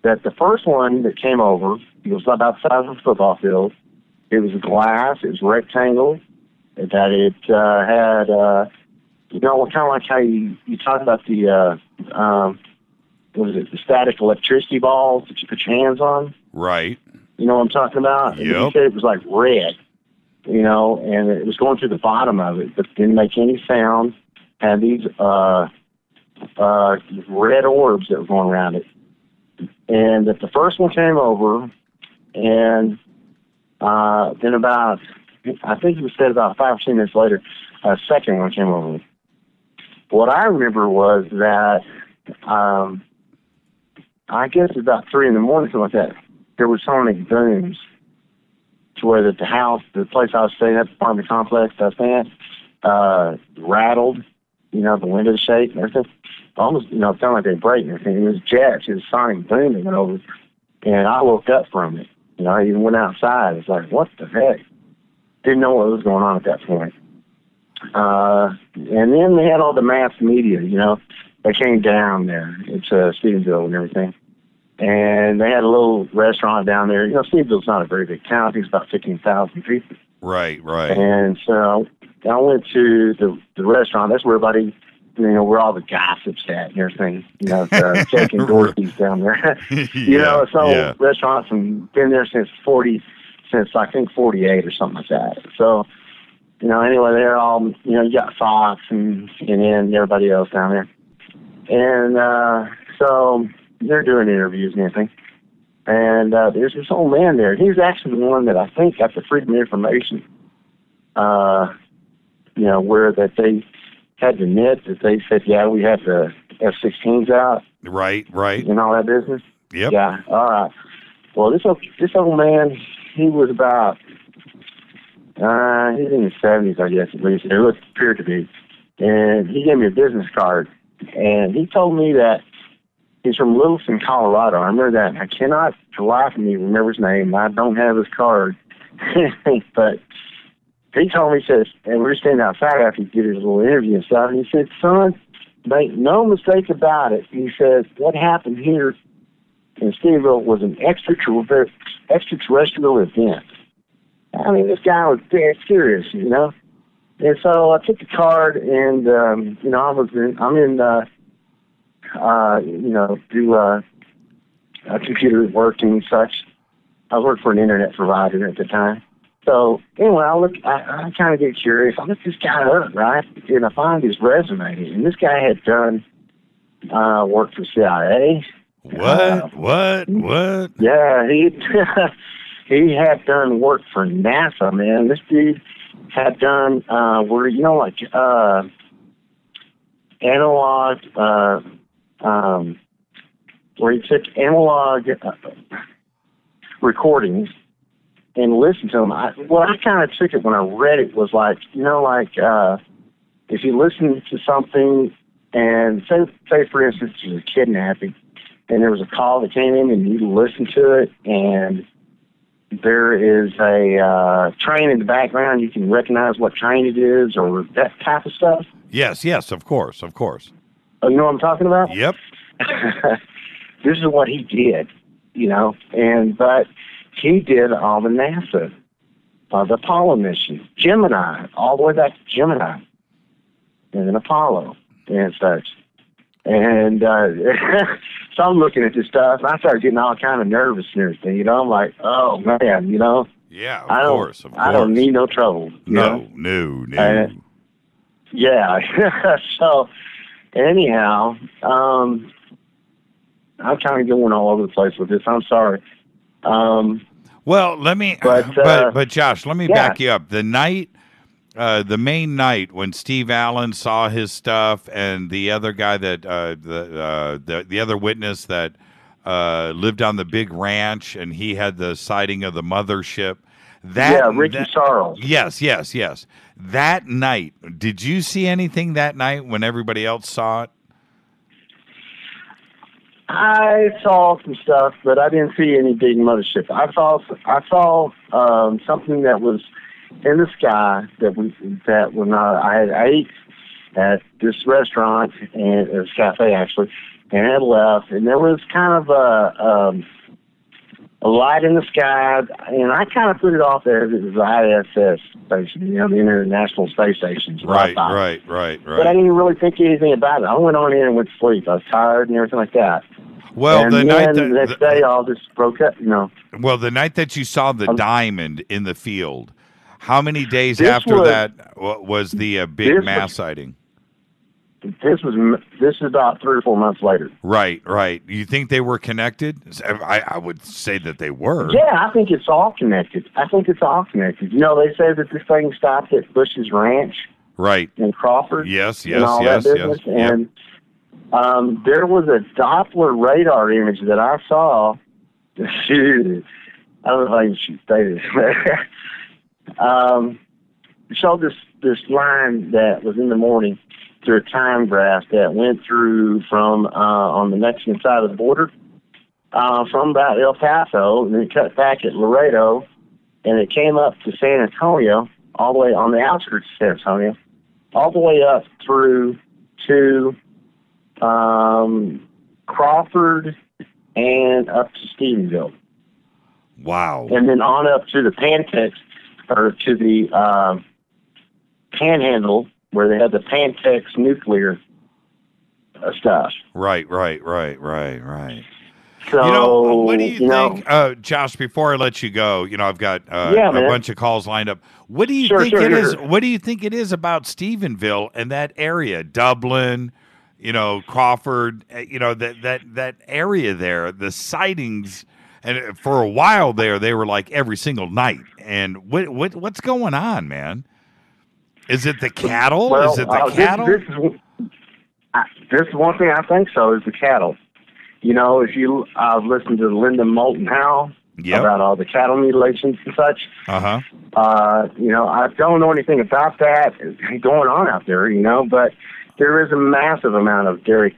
the first one that came over, it was about the size of a football field. It was glass. It was rectangle. That it had, kind of like how you talk about the, the static electricity balls that you put your hands on? Right. You know what I'm talking about? Yep. He said it was like red. And it was going through the bottom of it, but didn't make any sound. Had these red orbs that were going around it. And that the first one came over, and then about, I think it was said about 5 or 6 minutes later, a second one came over. What I remember was that, I guess about 3 in the morning, something like that, there was sonic booms. To where that the place I was staying at, the apartment complex I was staying at, rattled, the windows shake and everything. Almost, it sounded like they break and everything. It was jets, it was sonic boom that went over. And I woke up from it. I even went outside. It's like, what the heck? Didn't know what was going on at that point. And then they had all the mass media, they came down there. It's Stephenville and everything. And they had a little restaurant down there. Stephenville's not a very big town. I think it's about 15,000 people. Right. And so I went to the restaurant. That's where everybody, where all the gossips at and everything. Jake and Dorothy's down there. Restaurants, and been there since I think 48 or something like that. So, anyway, they're all, you got Fox and CNN and everybody else down there. And so they're doing interviews and everything. And there's this old man there. He was actually the one that I think got the Freedom of Information, where that they had to admit that they said, yeah, we had the F-16s out. Right. And all that business. Yep. Yeah, all right. Well, this old man, he was about, he's in his 70s, I guess, at least. It appeared to be. And he gave me a business card. And he told me that he's from Littleton, Colorado. I remember that. I cannot, for the life of me, remember his name. I don't have his card. But he told me, he says, and we were standing outside after he did his little interview and stuff, and he said, son, make no mistake about it. He says, what happened here in Stephenville was an extraterrestrial event. I mean, this guy was dead serious, And so I took the card, and, computer work and such. I worked for an internet provider at the time. So anyway, I kind of get curious. I look this guy up, right? And I find his resume. And this guy had done work for CIA. What? Yeah, he he had done work for NASA, man. This dude had done where, you know, like analog, where he took analog recordings and listened to them. I kind of took it when I read it was like, you know, like if you listen to something and say for instance, there's a kidnapping and there was a call that came in and you listen to it and there is a train in the background, you can recognize what train it is or that type of stuff. Yes, of course. Oh, you know what I'm talking about? Yep. This is what he did, you know, but he did all the NASA, the Apollo mission, Gemini, all the way back to Gemini, and then Apollo and such. And so I'm looking at this stuff, and I started getting all kind of nervous and everything, you know. I'm like, oh, man, you know. Yeah, of course. I don't need no trouble. No. Yeah. So, anyhow, I'm kind of going all over the place with this. I'm sorry. Well, let me, but Josh, let me back you up. The night, the main night when Steve Allen saw his stuff, and the other guy that the other witness that lived on the big ranch, and he had the sighting of the mothership. Ricky Sarles. Yes. That night, did you see anything that night when everybody else saw it? I saw some stuff, but I didn't see any big mothership. I saw something that was in the sky that when I ate at this restaurant and it was a cafe actually, and I left, and there was kind of a light in the sky, and I kind of put it off as it was the ISS station, you know, the International Space Station. Right. But I didn't really think anything about it. I went on in and went to sleep. I was tired and everything like that. Well, and the night the next day, all this broke up, you know. Well, the night that you saw the diamond in the field, how many days after that was the big mass sighting? This is about 3 or 4 months later. Right. You think they were connected? I would say that they were. Yeah, I think it's all connected. You know, they say that this thing stopped at Bush's Ranch. Right. In Crawford. Yes. And there was a Doppler radar image that I saw. Shoot, I don't know if I can say this. It showed this line that was in the morning through a time graph that went through from on the Mexican side of the border from about El Paso, and then it cut back at Laredo, and it came up to San Antonio, all the way on the outskirts of San Antonio, all the way up through to Crawford and up to Stephenville. Wow. And then on up to the Pantex, or to the Panhandle, where they had the Pantex nuclear stuff. Right. So, you know, what do you think, Josh, before I let you go, you know, I've got a bunch of calls lined up. What do you think it is? What do you think it is about Stephenville and that area, Dublin, you know, Crawford, you know, that area there, the sightings, and for a while there, they were like every single night. And what's going on, man? Is it the cattle? Well, is it the cattle? This is one thing I think so, is the cattle. You know, if you listen to Linda Moulton Howe about all the cattle mutilations and such, you know, I don't know anything about that going on out there, you know, but there is a massive amount of dairy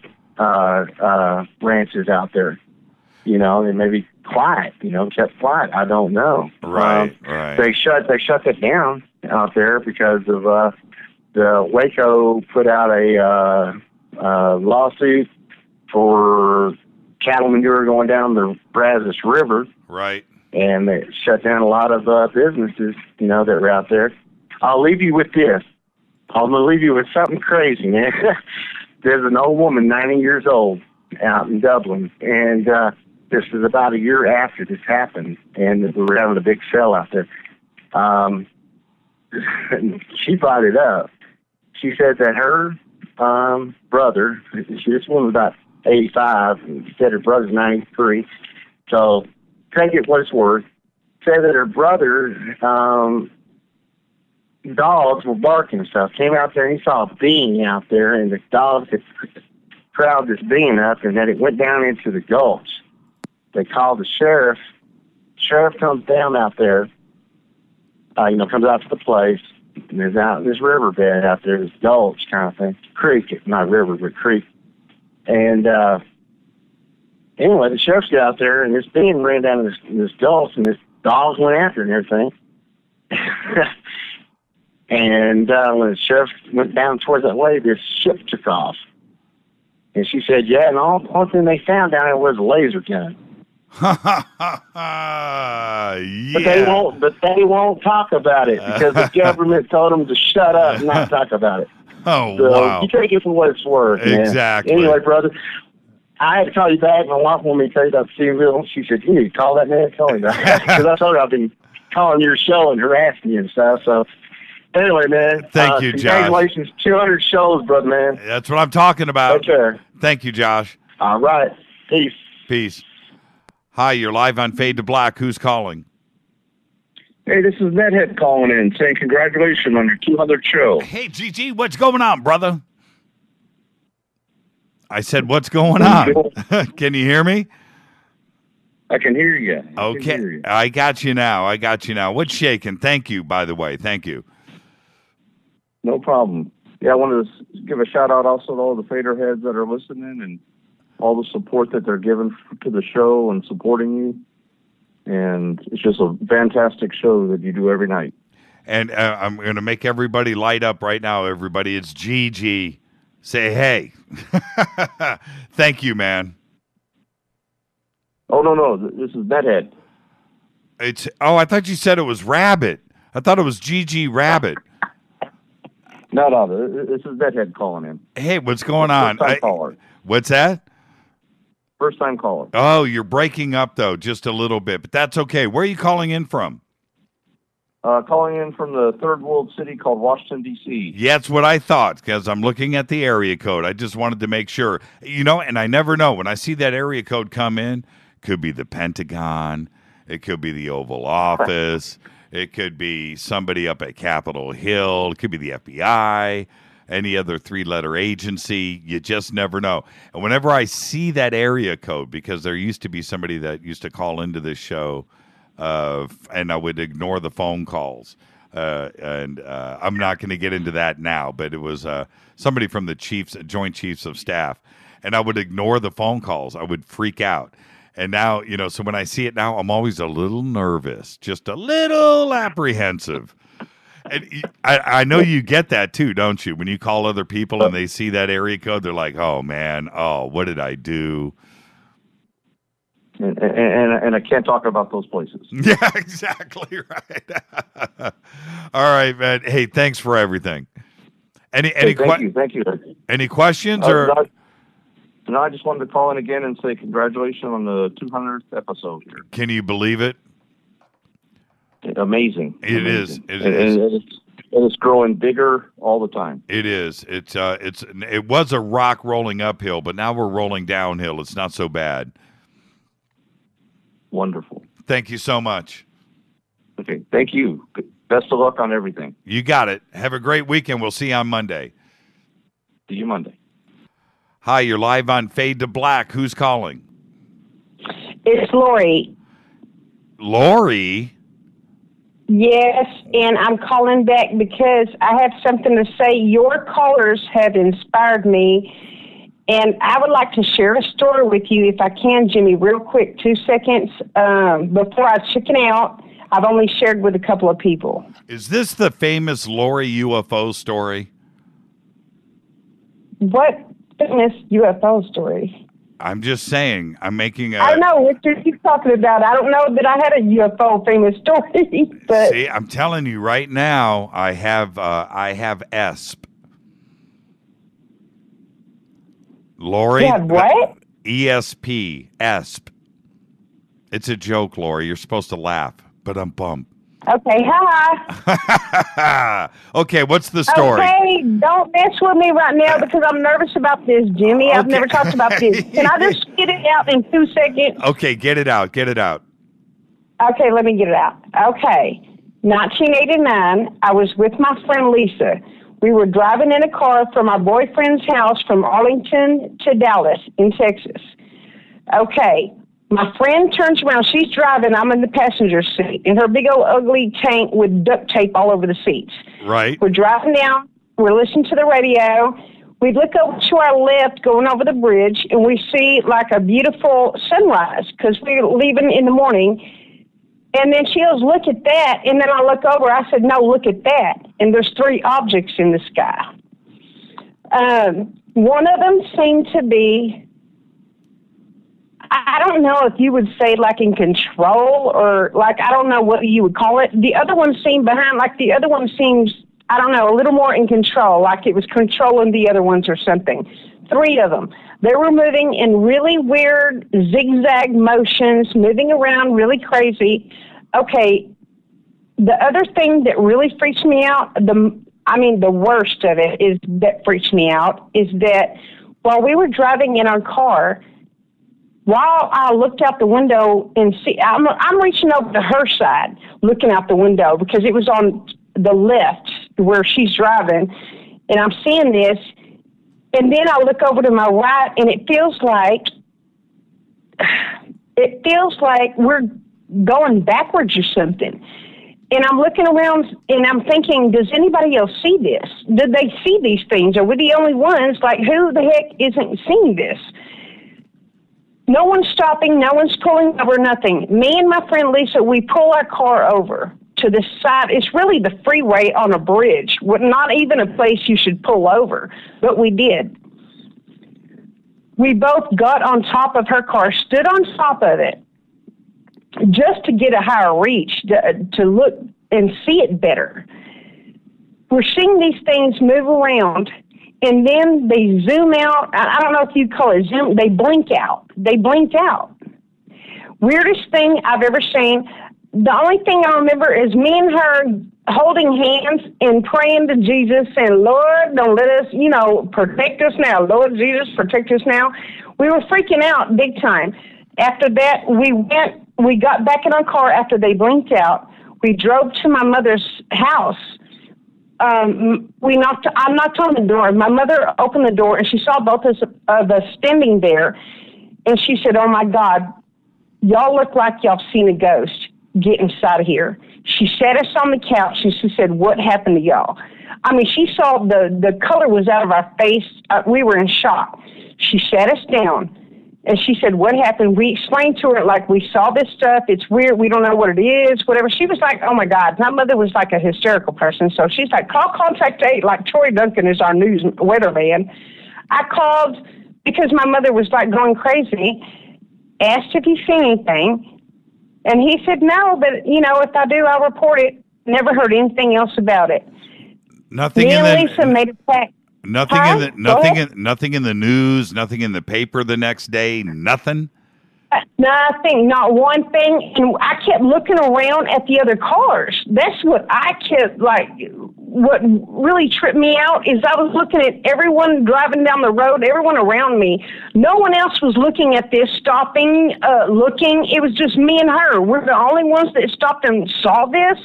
ranches out there. You know, they may be quiet, you know, kept quiet. I don't know. Right. They shut that down out there because of the Waco put out a lawsuit for cattle manure going down the Brazos River. Right. And they shut down a lot of businesses, you know, that were out there. I'll leave you with this. I'm going to leave you with something crazy, man. There's an old woman, 90 years old, out in Dublin, and this is about a year after this happened, and we were having a big sale out there. She brought it up. She said that her brother, this woman was about 85, and she said her brother's 93, so take it what it's worth. said that her brother, dogs were barking and stuff. Came out there and he saw a being out there, and the dogs had crowded this being up, and then it went down into the gulch. They called the sheriff. Sheriff comes down out there, comes out to the place, and there's out this riverbed out there, this gulch kind of thing. Creek, not river, but creek. And anyway, the sheriff's got out there, and this being ran down this gulch, and this dogs went after it and everything. And when the sheriff went down towards that way, this ship took off. And she said, yeah, and all the thing they found down there was a laser gun. Yeah. But they won't talk about it because the government told them to shut up and not talk about it. Oh, so wow. You take it for what it's worth, man. Exactly. Anyway, brother, I had to call you back. My wife wanted me to tell you about Stephenville. She said, you need to call that man and tell me about it. Because I told her I've been calling your show and harassing you and stuff. So anyway, man. Thank you, Josh. Congratulations. 200 shows, brother, man. That's what I'm talking about. Take care. Thank you, Josh. All right. Peace. Peace. Hi, you're live on Fade to Black. Who's calling? Hey, this is Nethead calling in, saying congratulations on your 200 show. Hey, GG, what's going on, brother? I said, what's going on? Can you hear me? I can hear you. Okay, I got you now. What's shaking? Thank you, by the way. Thank you. No problem. Yeah, I wanted to give a shout out also to all the fader heads that are listening and all the support that they're giving to the show and supporting you. And it's just a fantastic show that you do every night. And I'm going to make everybody light up right now, everybody. It's GG. Say hey. Thank you, man. Oh, no. This is Nethead. I thought you said it was Rabbit. I thought it was GG Rabbit. No. This is Nethead calling in. Hey, what's going on? First-time caller. What's that? First-time caller. Oh, you're breaking up, though, just a little bit. But that's okay. Where are you calling in from? Calling in from the third world city called Washington, D.C. Yeah, that's what I thought, because I'm looking at the area code. I just wanted to make sure. And I never know. When I see that area code come in, could be the Pentagon. It could be the Oval Office. It could be somebody up at Capitol Hill. It could be the FBI. Any other three-letter agency. You just never know. And whenever I see that area code, because there used to be somebody that used to call into this show, and I would ignore the phone calls. And I'm not going to get into that now, but it was somebody from the Joint Chiefs of Staff. And I would ignore the phone calls. I would freak out. And now, so when I see it now, I'm always a little nervous, just a little apprehensive. And I know you get that too, don't you? When you call other people and they see that area code, they're like, "Oh man, what did I do?" And I can't talk about those places. Yeah, exactly right. All right, man. Hey, thanks for everything. Thank you. Any questions or? No, I just wanted to call in again and say congratulations on the 200th episode here. Can you believe it? Amazing. It is. And it's growing bigger all the time. It is. It was a rock rolling uphill, but now we're rolling downhill. It's not so bad. Wonderful. Thank you so much. Okay. Thank you. Best of luck on everything. You got it. Have a great weekend. We'll see you on Monday. See you Monday. Hi, you're live on Fade to Black. Who's calling? It's Lori. Lori? Yes, and I'm calling back because I have something to say. Your callers have inspired me, and I would like to share a story with you if I can, Jimmy, real quick, 2 seconds. Before I chicken out, I've only shared with a couple of people. Is this the famous Lori UFO story? What famous UFO story? I'm just saying. I'm making a. I don't know what you're talking about. I don't know that I had a UFO famous story. But see, I'm telling you right now, I have ESP. Lori. You have what? ESP. ESP. It's a joke, Lori. You're supposed to laugh, but I'm bummed. Okay, hi. Okay, what's the story? Okay, don't mess with me right now because I'm nervous about this, Jimmy. Okay. I've never talked about this. Can I just get it out in 2 seconds? Okay, get it out. Okay, let me get it out. Okay, 1989, I was with my friend Lisa. We were driving in a car from our boyfriend's house from Arlington to Dallas in Texas. Okay, my friend turns around. She's driving. I'm in the passenger seat in her big old ugly tank with duct tape all over the seats. Right. We're driving down. We're listening to the radio. We look over to our left going over the bridge, and we see like a beautiful sunrise because we're leaving in the morning. And then she goes, look at that. And then I look over. I said, no, look at that. And there's 3 objects in the sky. One of them seemed to be, I don't know if you would say like in control or like, I don't know what you would call it. The other one seemed behind, like the other one seems, I don't know, a little more in control, like it was controlling the other ones or something. 3 of them. They were moving in really weird zigzag motions, moving around really crazy. Okay, the other thing that really freaks me out, the worst of it is that freaks me out, is that while we were driving in our car, while I looked out the window and see, I'm reaching over to her side, looking out the window because it was on the left where she's driving, and I'm seeing this. And then I look over to my right, and it feels like we're going backwards or something. And I'm looking around, and I'm thinking, does anybody else see this? Did they see these things? Are we the only ones? Like, who the heck isn't seeing this? No one's stopping. No one's pulling over, nothing. Me and my friend Lisa, we pull our car over to the side. It's really the freeway on a bridge, not even a place you should pull over, but we did. We both got on top of her car, stood on top of it, just to get a higher reach, to look and see it better. We're seeing these things move around, and then they zoom out. I don't know if you call it zoom. They blink out. They blinked out. Weirdest thing I've ever seen. The only thing I remember is me and her holding hands and praying to Jesus and, Lord, don't let us, protect us now. Lord Jesus, protect us now. We were freaking out big time. After that, we got back in our car after they blinked out. We drove to my mother's house. I knocked on the door. My mother opened the door, and she saw both of us standing there. And she said, oh, my God, y'all look like y'all seen a ghost. Get inside of here. She sat us on the couch, and she said, what happened to y'all? I mean, she saw the color was out of our face. We were in shock. She sat us down, and she said, what happened? We explained to her, like, we saw this stuff. It's weird. We don't know what it is, whatever. She was like, oh, my God. My mother was like a hysterical person, so she's like, call Contact 8, like Troy Duncan is our news weatherman. I called because my mother was, like, going crazy, asked if he seen anything. And he said, no, but, if I do, I'll report it. Never heard anything else about it. Nothing Me in and Lisa made a pact. Nothing in the news, nothing in the paper the next day, nothing? Nothing, not one thing. And I kept looking around at the other cars. That's what I kept, what really tripped me out is I was looking at everyone driving down the road, everyone around me. No one else was looking at this, stopping, looking. It was just me and her. We're the only ones that stopped and saw this.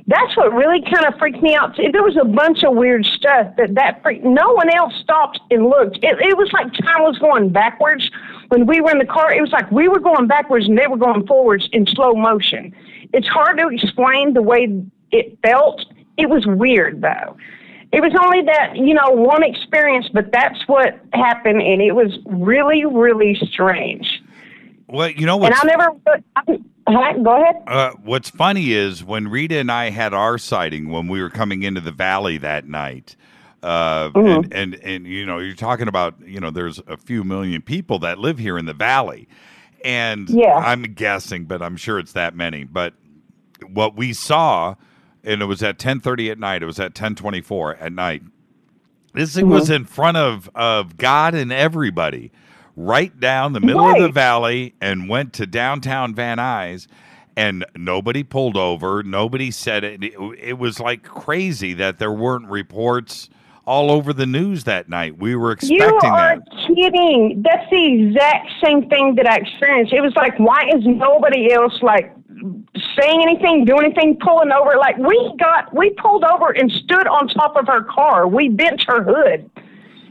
That's what really kind of freaked me out. There was a bunch of weird stuff no one else stopped and looked. It was like time was going backwards. When we were in the car, it was like we were going backwards and they were going forwards in slow motion. It's hard to explain the way it felt. It was weird, though. It was only that, one experience, but that's what happened, and it was really, really strange. Well, you know what? And go ahead. What's funny is when Rita and I had our sighting when we were coming into the valley that night, and you're talking about, there's a few million people that live here in the valley, and I'm guessing, but I'm sure it's that many. But what we saw, and it was at 10:30 at night. It was at 10:24 at night. This thing was in front of God and everybody, right down the middle of the valley, and went to downtown Van Nuys, and nobody pulled over. Nobody said it. It was like crazy that there weren't reports all over the news that night. We were expecting that. You are kidding. That's the exact same thing that I experienced. It was like, why is nobody else saying anything, doing anything, pulling over. Like, we pulled over and stood on top of her car. We bent her hood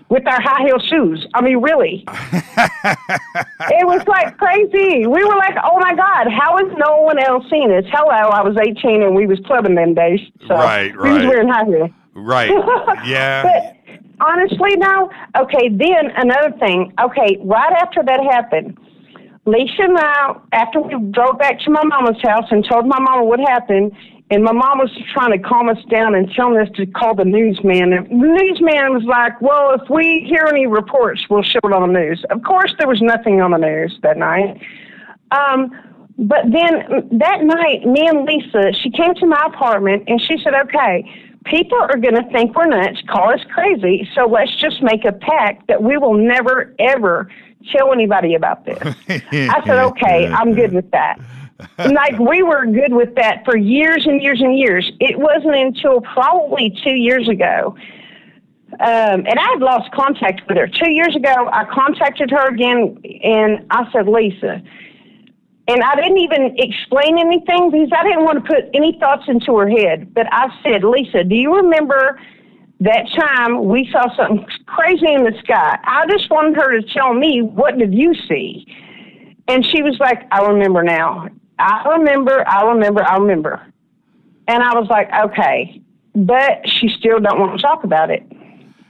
with our high heel shoes. I mean, really. It was like crazy. We were like, oh my God, how is no one else seeing this? Hello, I was 18 and we was clubbing them days. So Right. we was wearing high heels. Right. Yeah. But honestly, now, okay, then another thing. Okay, right after that happened, Lisa and I, after we drove back to my mama's house and told my mama what happened, and my mom was trying to calm us down and telling us to call the newsman. And the newsman was like, well, if we hear any reports, we'll show it on the news. Of course, there was nothing on the news that night. But then that night, me and Lisa, she came to my apartment and she said, okay, people are going to think we're nuts, call us crazy, so let's just make a pact that we will never, ever tell anybody about this. I said, okay, I'm good with that. Like, we were good with that for years and years and years. It wasn't until probably 2 years ago, and I had lost contact with her. 2 years ago, I contacted her again, and I said, Lisa, and I didn't even explain anything because I didn't want to put any thoughts into her head. But I said, Lisa, do you remember that time we saw something crazy in the sky? I just wanted her to tell me, what did you see? And she was like, I remember now. I remember. And I was like, okay. But she still don't want to talk about it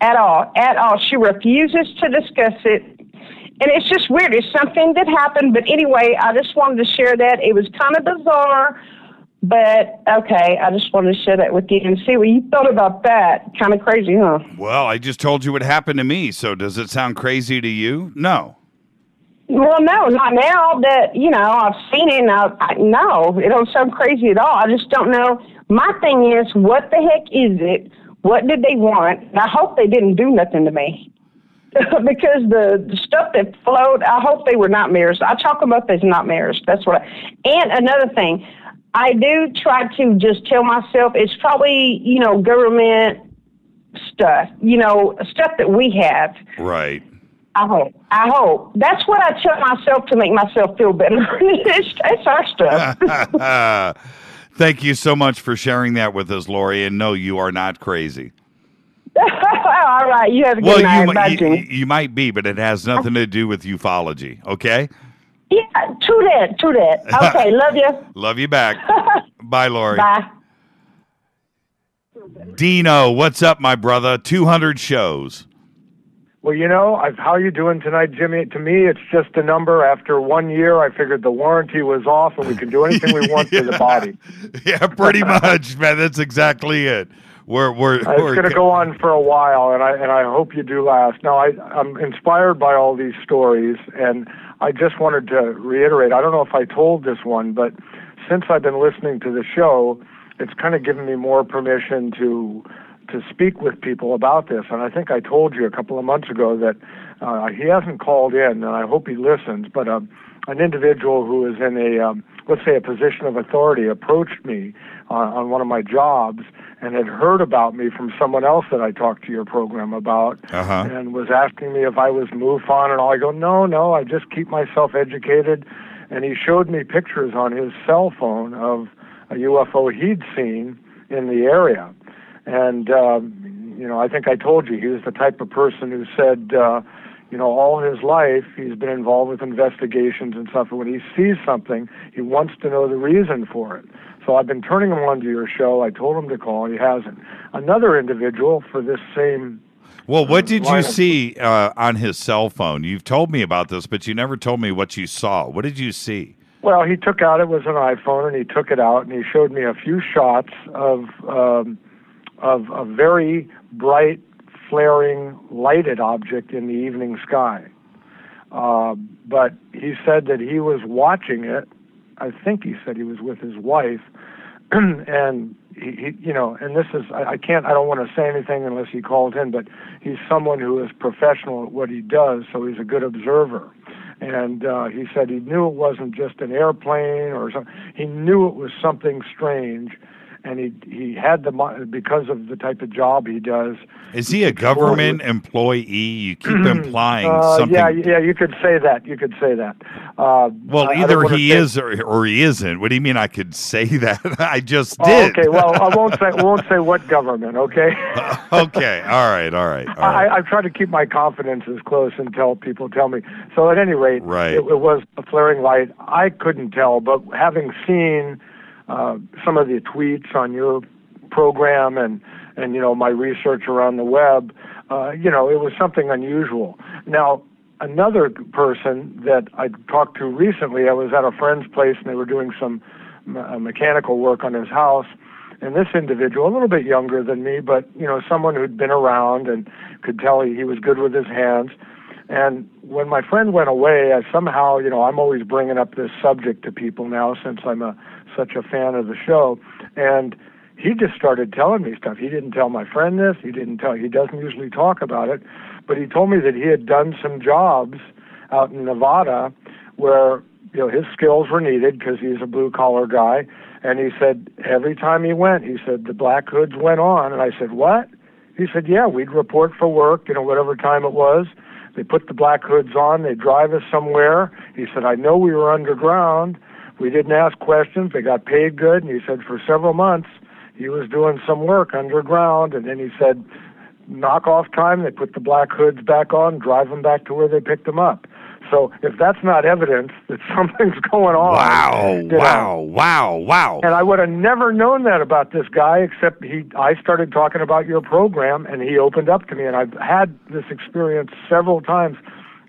at all. She refuses to discuss it. And it's just weird. It's something that happened. But anyway, I just wanted to share that. It was kind of bizarre. But, okay, I just wanted to share that with you and see what you thought about that. Kind of crazy, huh? Well, I just told you what happened to me. So does it sound crazy to you? No. Well, no, not now that, I've seen it. No, it don't sound crazy at all. I just don't know. My thing is, what the heck is it? What did they want? And I hope they didn't do nothing to me. Because the stuff that flowed, I hope they were nightmares. I chalk them up as nightmares. That's what and another thing, I do try to just tell myself it's probably, government stuff, stuff that we have. Right. I hope. That's what I tell myself to make myself feel better. it's our stuff. Thank you so much for sharing that with us, Lori. And no, you are not crazy. All right. You have a good night. You might be, but it has nothing to do with ufology. Okay? Yeah, true that. Okay, love you. Love you back. Bye, Lori. Bye. Dino, what's up, my brother? 200 shows. Well, how you doing tonight, Jimmy? To me, it's just a number. After 1 year, I figured the warranty was off and we can do anything we want to the body. Yeah, pretty much, man. That's exactly it. We're it's going to go on for a while, and I hope you do last. Now, I'm inspired by all these stories, and I just wanted to reiterate, I don't know if I told this one, but since I've been listening to the show, it's kind of given me more permission to speak with people about this. And I think I told you a couple of months ago that he hasn't called in, and I hope he listens, but an individual who is in let's say a position of authority approached me on one of my jobs and had heard about me from someone else that I talked to your program about, and was asking me if I was MUFON and all. I go, no, I just keep myself educated. And he showed me pictures on his cell phone of a UFO he'd seen in the area. And, I think I told you, he was the type of person who said, all his life he's been involved with investigations and stuff. And when he sees something, he wants to know the reason for it. So I've been turning him on to your show. I told him to call. He hasn't. Another individual for this same... Well, what did you see on his cell phone? You've told me about this, but you never told me what you saw. What did you see? Well, he took out, it was an iPhone, and he took it out, and he showed me a few shots of a very bright, flaring, lighted object in the evening sky. But he said that he was watching it. I think he said he was with his wife, and he and this is, I don't want to say anything unless he called in, but he's someone who is professional at what he does, so he's a good observer. And he said he knew it wasn't just an airplane or something. He knew it was something strange. and he had the money because of the type of job he does. Is he a government employee? You keep implying something. Yeah, you could say that. You could say that. Well, either he is or he isn't. What do you mean I could say that? I just did. Okay, well, I won't say what government, okay? Okay, all right. I try to keep my confidence as close until people tell me. So at any rate, it was a flaring light. I couldn't tell, but having seen some of the tweets on your program and my research around the web, it was something unusual. Now, another person that I talked to recently, I was at a friend's place and they were doing some mechanical work on his house, and this individual, a little bit younger than me, but someone who'd been around and could tell he was good with his hands. And when my friend went away, I somehow, I'm always bringing up this subject to people now since I'm such a fan of the show, and he just started telling me stuff. He didn't tell my friend this. He doesn't usually talk about it, but he told me that he had done some jobs out in Nevada where, his skills were needed because he's a blue-collar guy. And he said every time he went, he said the black hoods went on. And I said, what? He said, yeah, we'd report for work, whatever time it was. They put the black hoods on. They'd drive us somewhere. He said, I know we were underground. We didn't ask questions. They got paid good. And he said for several months, he was doing some work underground, and then he said, knock off time, they put the black hoods back on, drive them back to where they picked them up. So if that's not evidence that something's going on. Wow. And I would have never known that about this guy, except I started talking about your program, and he opened up to me, and I've had this experience several times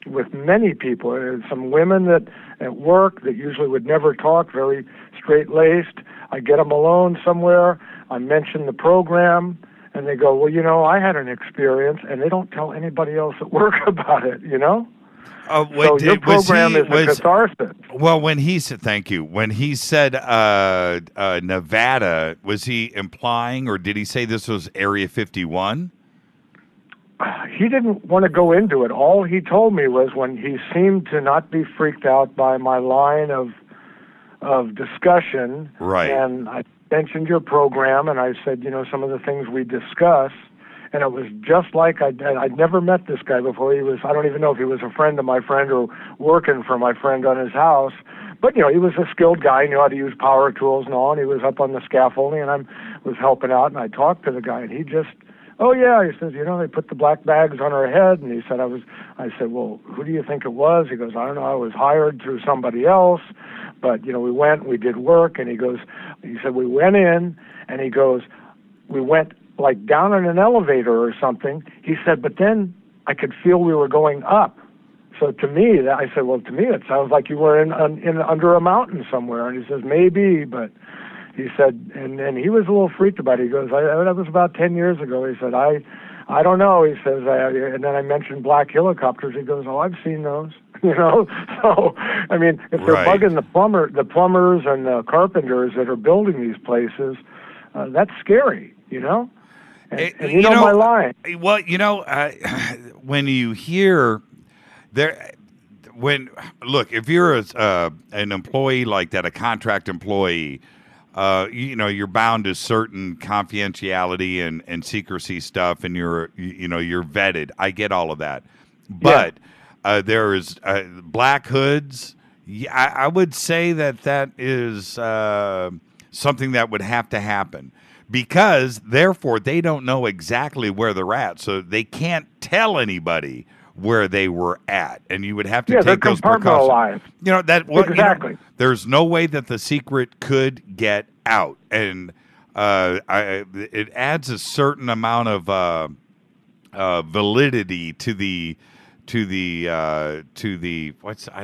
with many people. Some women that at work that usually would never talk, very straight-laced. I get them alone somewhere. I mention the program, and they go, well, I had an experience, and they don't tell anybody else at work about it, So your program is a catharsis. Well, when he said, thank you, when he said Nevada, was he implying, or did he say this was Area 51? He didn't want to go into it. All he told me was when he seemed to not be freaked out by my line of discussion, right? And I mentioned your program, and I said, some of the things we discuss, and it was just like I'd never met this guy before. I don't even know if he was a friend of my friend or working for my friend on his house, but he was a skilled guy. He knew how to use power tools and all, and he was up on the scaffolding, and I was helping out, and I talked to the guy, and he just, oh yeah, he says, they put the black bags on our head, and he said, I said, well, who do you think it was? He goes, I don't know, I was hired through somebody else, but we went, we did work, and he said, we went in, and he goes, we went like down in an elevator or something. He said, but then I could feel we were going up. So to me, I said, well, to me, it sounds like you were in under a mountain somewhere. And he says, maybe, but he said, and he was a little freaked about it. He goes, that was about 10 years ago. He said, I don't know. He says, and then I mentioned black helicopters. He goes, oh, I've seen those. So I mean, if they're bugging the plumbers and the carpenters that are building these places, that's scary. And my line. Well, when you hear look, if you're an employee like that, a contract employee, you're bound to certain confidentiality and secrecy stuff, and you're vetted. I get all of that, but there is black hoods. I would say that is something that would have to happen. Because, therefore, they don't know exactly where they're at, so they can't tell anybody where they were at, and you would have to take those precautions. Exactly. There's no way that the secret could get out, and it adds a certain amount of validity to the I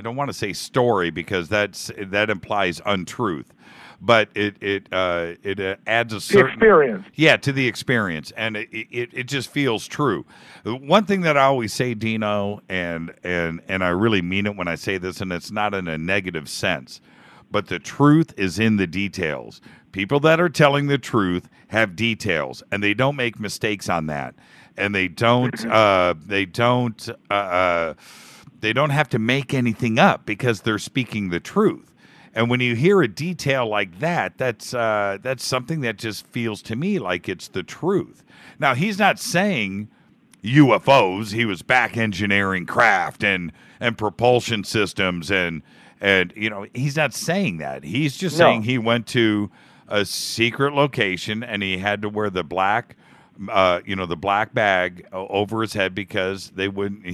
don't want to say story because that implies untruth. But it adds a certain experience. Yeah, to the experience, and it just feels true. One thing that I always say, Dino, and I really mean it when I say this, and it's not in a negative sense, but the truth is in the details. People that are telling the truth have details, and they don't make mistakes on that, and they don't have to make anything up because they're speaking the truth. And when you hear a detail like that, that's something that just feels to me like it's the truth. Now, he's not saying UFOs. He was back engineering craft and propulsion systems and he's not saying that. He's just saying he went to a secret location and he had to wear the black the black bag over his head because they wouldn't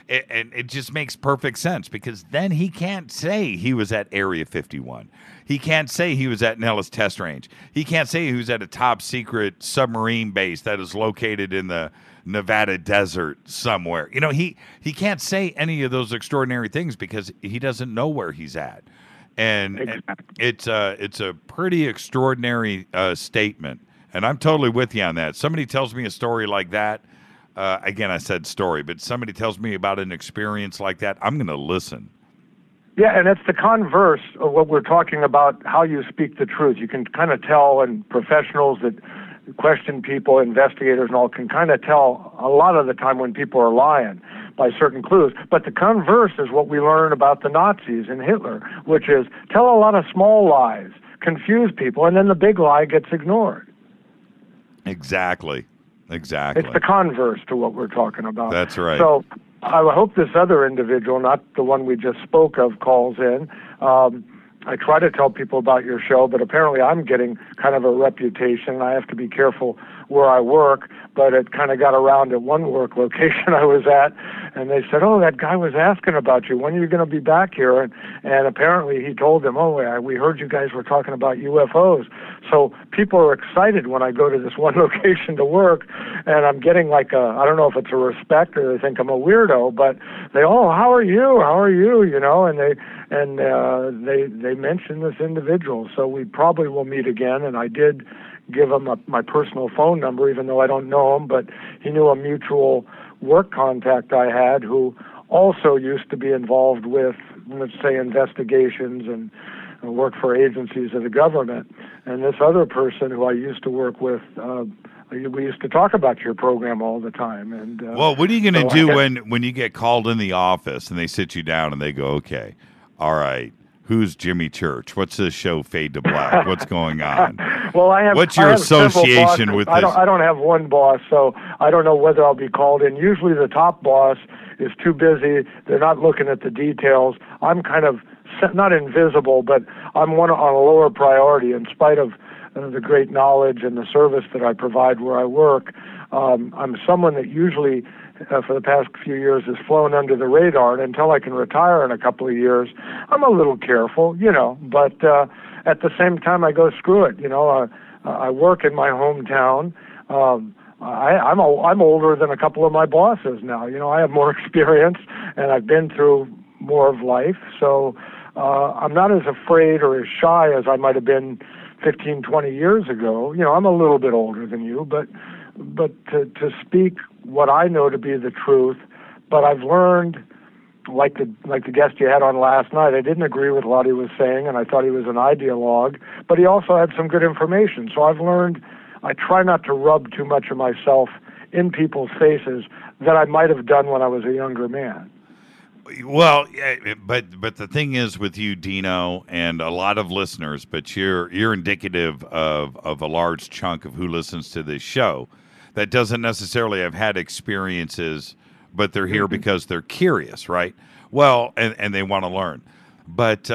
and it just makes perfect sense, because then he can't say he was at Area 51. He can't say he was at Nellis Test Range. He can't say he was at a top secret submarine base that is located in the Nevada desert somewhere. He can't say any of those extraordinary things because he doesn't know where he's at. And it's a pretty extraordinary statement. And I'm totally with you on that. Somebody tells me a story like that. Again, I said story, but somebody tells me about an experience like that, I'm going to listen. Yeah, and it's the converse of what we're talking about, how you speak the truth. You can kind of tell, and professionals that question people, investigators and all, can kind of tell a lot of the time when people are lying by certain clues. But the converse is what we learn about the Nazis and Hitler, which is tell a lot of small lies, confuse people, and then the big lie gets ignored. Exactly. It's the converse to what we're talking about. That's right. So I hope this other individual, not the one we just spoke of, calls in. I try to tell people about your show, but apparently I'm getting kind of a reputation. I have to be careful where I work, but it kind of got around at one work location I was at, and they said, oh, that guy was asking about you. When are you going to be back here? And apparently he told them, we heard you guys were talking about UFOs. So people are excited when I go to this one location to work, and I'm getting I don't know if it's a respect or they think I'm a weirdo, but how are you? How are you? And they mentioned this individual. So we probably will meet again, and I did give him my personal phone number, even though I don't know him, but he knew a mutual work contact I had who also used to be involved with, let's say, investigations and work for agencies of the government. And this other person who I used to work with, we used to talk about your program all the time. And well, what are you going to do when you get called in the office and they sit you down and they go, okay, all right, who's Jimmy Church? What's this show Fade to Black? What's going on? Well, what's your association with this? I don't have one boss, so I don't know whether I'll be called in. Usually the top boss is too busy. They're not looking at the details. I'm kind of not invisible, but I'm on a lower priority in spite of the great knowledge and the service that I provide where I work. I'm someone that usually for the past few years has flown under the radar, and until I can retire in a couple of years, I'm a little careful, but at the same time I go, screw it, I work in my hometown. I'm older than a couple of my bosses now. I have more experience and I've been through more of life, so I'm not as afraid or as shy as I might have been 15, 20 years ago. I'm a little bit older than you, but to speak what I know to be the truth. But I've learned, like the guest you had on last night, I didn't agree with a lot he was saying, and I thought he was an ideologue, but he also had some good information. So I've learned I try not to rub too much of myself in people's faces that I might have done when I was a younger man. Well, but the thing is with you, Dino, and a lot of listeners, but you're indicative of a large chunk of who listens to this show that doesn't necessarily have had experiences, but they're here because they're curious, right? Well, and they want to learn. But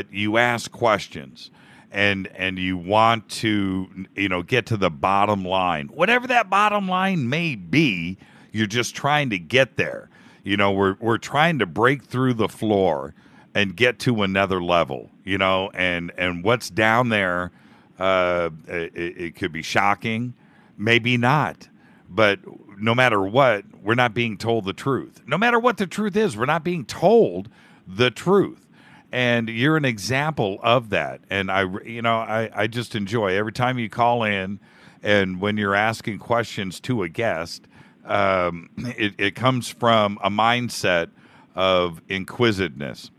you ask questions and you want to, get to the bottom line. Whatever that bottom line may be, you're just trying to get there. We're trying to break through the floor and get to another level, and what's down there, it could be shocking, maybe not, but no matter what, we're not being told the truth. No matter what the truth is, we're not being told the truth. And you're an example of that. And I just enjoy every time you call in, and when you're asking questions to a guest, it comes from a mindset of inquisitiveness.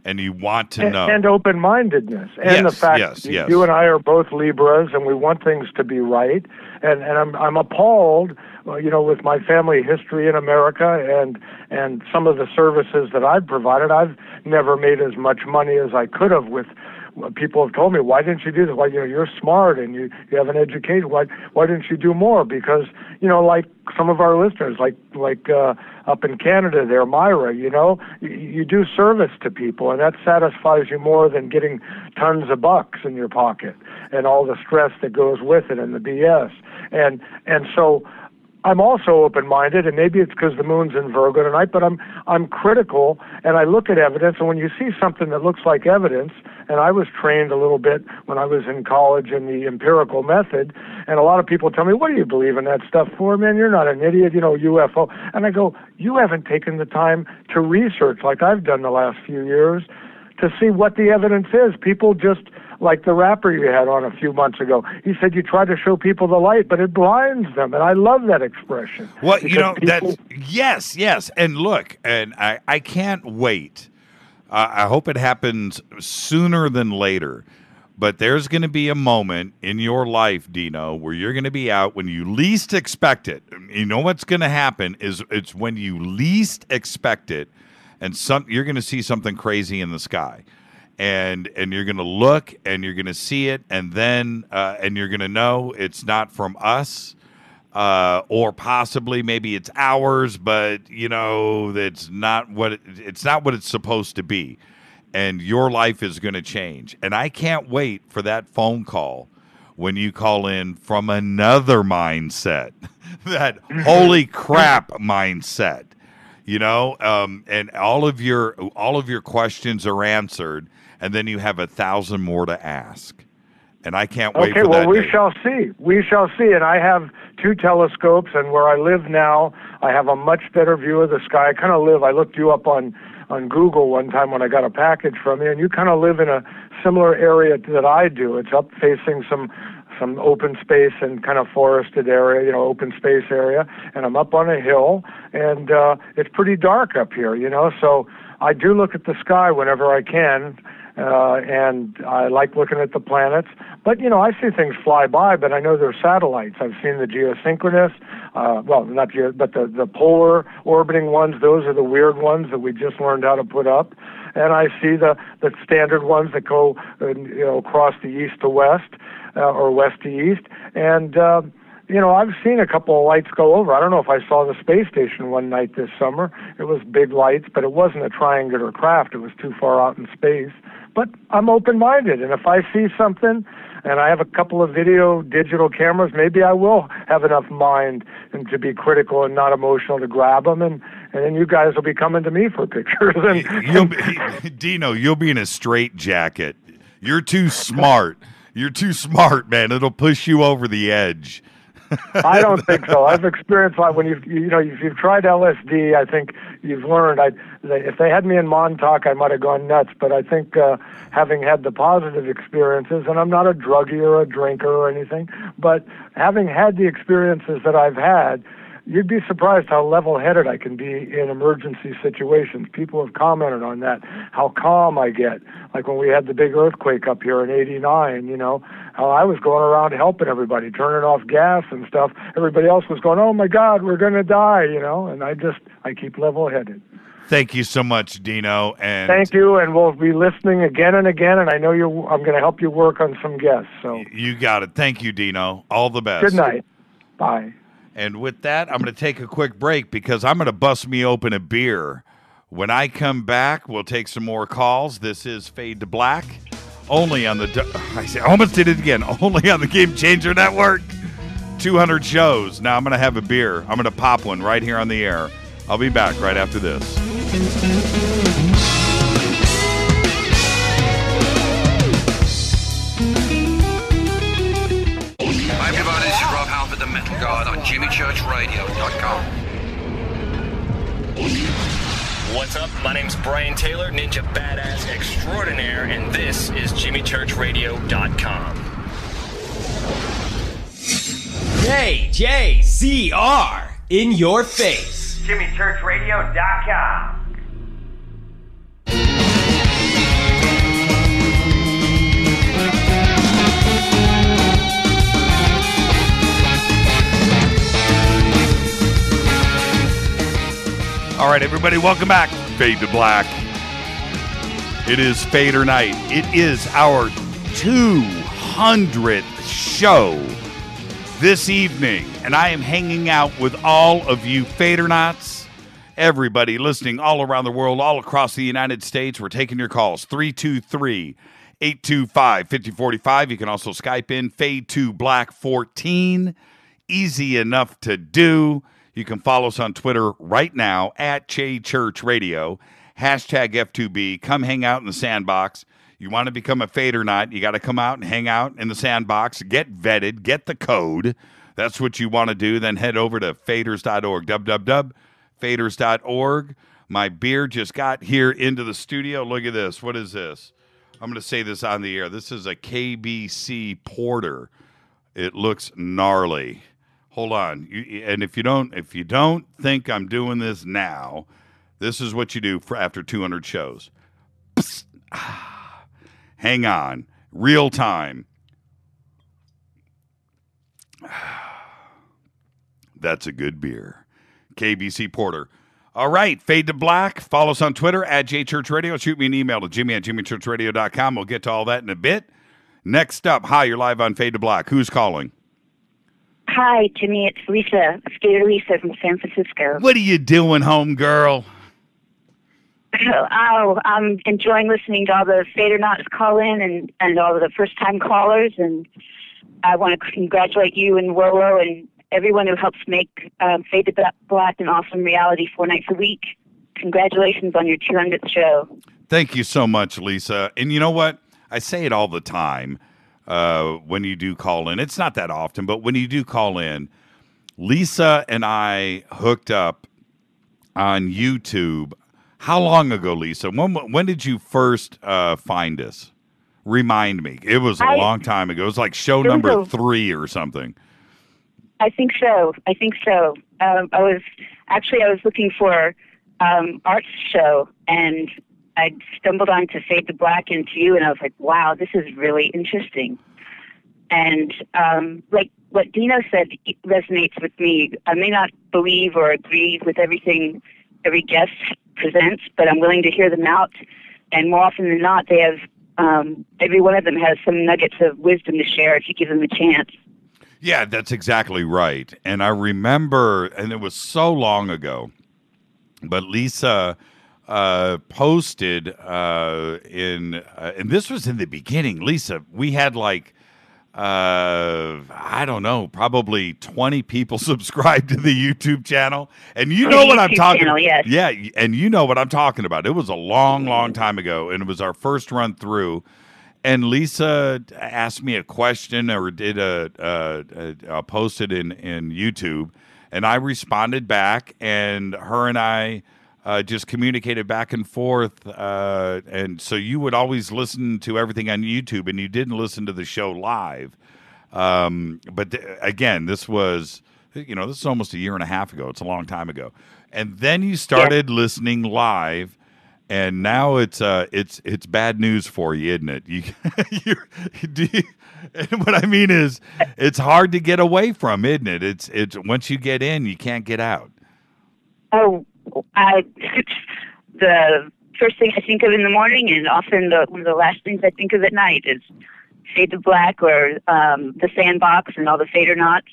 and you want to know. And open-mindedness. And the fact that you and I are both Libras, and we want things to be right. And I'm appalled, with my family history in America and some of the services that I've provided. I've never made as much money as I could have with. People have told me, why didn't you do this? Why, you're smart and you have an education. Why didn't you do more? Because, like some of our listeners, like up in Canada there, Myra, you do service to people, and that satisfies you more than getting tons of bucks in your pocket and all the stress that goes with it and the BS. And so I'm also open-minded, and maybe it's because the moon's in Virgo tonight, but I'm critical, and I look at evidence, and when you see something that looks like evidence, and I was trained a little bit when I was in college in the empirical method, and a lot of people tell me, what do you believe in that stuff for, man? You're not an idiot, UFO. And I go, you haven't taken the time to research like I've done the last few years to see what the evidence is. People just, like the rapper you had on a few months ago, he said you try to show people the light, but it blinds them, and I love that expression. Well, yes. And look, and I can't wait. I hope it happens sooner than later, but there's going to be a moment in your life, Dino, where you're going to be out when you least expect it. You know what's going to happen is it's when you least expect it, and you're going to see something crazy in the sky. And you're going to look and you're going to see it, and then and you're going to know it's not from us, or possibly maybe it's ours, but it's not what it's supposed to be, and your life is going to change. And I can't wait for that phone call when you call in from another mindset, that holy crap mindset, and all of your questions are answered. And then you have 1,000 more to ask. And I can't wait for that. Okay, well, we shall see. We shall see. And I have 2 telescopes, and where I live now, I have a much better view of the sky. I looked you up on Google one time when I got a package from you, and you kind of live in a similar area that I do. It's up facing some open space and kind of forested area, open space area. And I'm up on a hill, and it's pretty dark up here, So I do look at the sky whenever I can. And I like looking at the planets. But, I see things fly by, but I know they're satellites. I've seen the geosynchronous, but the polar orbiting ones. Those are the weird ones that we just learned how to put up. And I see the standard ones that go, across the east to west, or west to east. And, I've seen a couple of lights go over. I don't know if I saw the space station one night this summer. It was big lights, but it wasn't a triangular craft. It was too far out in space. But I'm open-minded, and if I see something, and I have a couple of digital cameras, maybe I will have enough mind and to be critical and not emotional to grab them, and then you guys will be coming to me for pictures. Dino, you'll be in a straitjacket. You're too smart. You're too smart, man. It'll push you over the edge. I don't think so. I've experienced when if you've tried LSD, I think you've learned. If they had me in Montauk, I might have gone nuts. But I think having had the positive experiences, and I'm not a druggie or a drinker or anything, but having had the experiences that I've had, you'd be surprised how level-headed I can be in emergency situations. People have commented on that, how calm I get. Like when we had the big earthquake up here in '89, how I was going around helping everybody, turning off gas and stuff. Everybody else was going, oh, my God, we're going to die, and I keep level-headed. Thank you so much, Dino. And thank you, and we'll be listening again and again, and I know I'm going to help you work on some guests. So you got it. Thank you, Dino. All the best. Good night. Bye. And with that, I'm going to take a quick break because I'm going to bust me open a beer. When I come back, we'll take some more calls. This is Fade to Black, only on I almost did it again, only on the Game Changer Network. 200 shows. Now I'm going to have a beer. I'm going to pop one right here on the air. I'll be back right after this. Hi everybody, this is Rob Halford, the Metal Guard on JimmyChurchRadio.com. What's up? My name's Brian Taylor, Ninja Badass Extraordinaire, and this is JimmyChurchRadio.com. JJCR, in your face. JimmyChurchRadio.com. right, everybody, welcome back. Fade to Black. It is Fader Night. It is our 200th show this evening, and I am hanging out with all of you Fadernauts, everybody listening all around the world, all across the United States. We're taking your calls, 323-825-5045. You can also Skype in, Fade2Black14. Easy enough to do. You can follow us on Twitter right now, at JChurchRadio, hashtag F2B. Come hang out in the sandbox. You want to become a Fadernight, you got to come out and hang out in the sandbox, get vetted, get the code. That's what you want to do. Then head over to faders.org, www.faders.org. My beer just got here into the studio. Look at this. What is this? I'm going to say this on the air. This is a KBC Porter. It looks gnarly. Hold on. And if you don't think I'm doing this now, this is what you do for after 200 shows. Psst. Hang on. Real time. That's a good beer. KBC Porter. All right. Fade to Black. Follow us on Twitter at JChurchRadio. Shoot me an email to jimmy@jimmychurchradio.com. We'll get to all that in a bit. Next up, hi, you're live on Fade to Black. Who's calling? Hi, Jimmy. It's Lisa, Skater Lisa from San Francisco. What are you doing, home girl? Oh, I'm enjoying listening to all the Fadernauts call in and all of the first-time callers, and I want to congratulate you and Rolo and everyone who helps make Fade to Black an awesome reality 4 nights a week. Congratulations on your 200th show. Thank you so much, Lisa. And you know what? I say it all the time when you do call in. It's not that often, but when you do call in, Lisa and I hooked up on YouTube. How long ago, Lisa? When did you first find us? Remind me. It was a long time ago. It was like show number 3 or something. I think so. I was looking for arts show, and I stumbled onto Fade to Black and to you, and I was like, wow, this is really interesting. And like what Dino said resonates with me. I may not believe or agree with everything every guest presents, but I'm willing to hear them out. And more often than not, they have every one of them has some nuggets of wisdom to share if you give them a chance. Yeah, that's exactly right. And I remember, and it was so long ago, but Lisa posted and this was in the beginning. Lisa, we had like I don't know, probably 20 people subscribed to the YouTube channel. And you know what I'm talking about. Yes. Yeah, and you know what I'm talking about. It was a long, long time ago, and it was our first run through. And Lisa asked me a question or did a posted in YouTube, and I responded back, and her and I just communicated back and forth. And so you would always listen to everything on YouTube, and you didn't listen to the show live. But again, this was, this is almost a year and a half ago. It's a long time ago. And then you started listening live, and now it's bad news for you, isn't it? And what I mean is, it's hard to get away from, isn't it? It's once you get in, you can't get out. Oh, the first thing I think of in the morning, and often one of the last things I think of at night, is Fade to Black or the Sandbox and all the Fadernauts.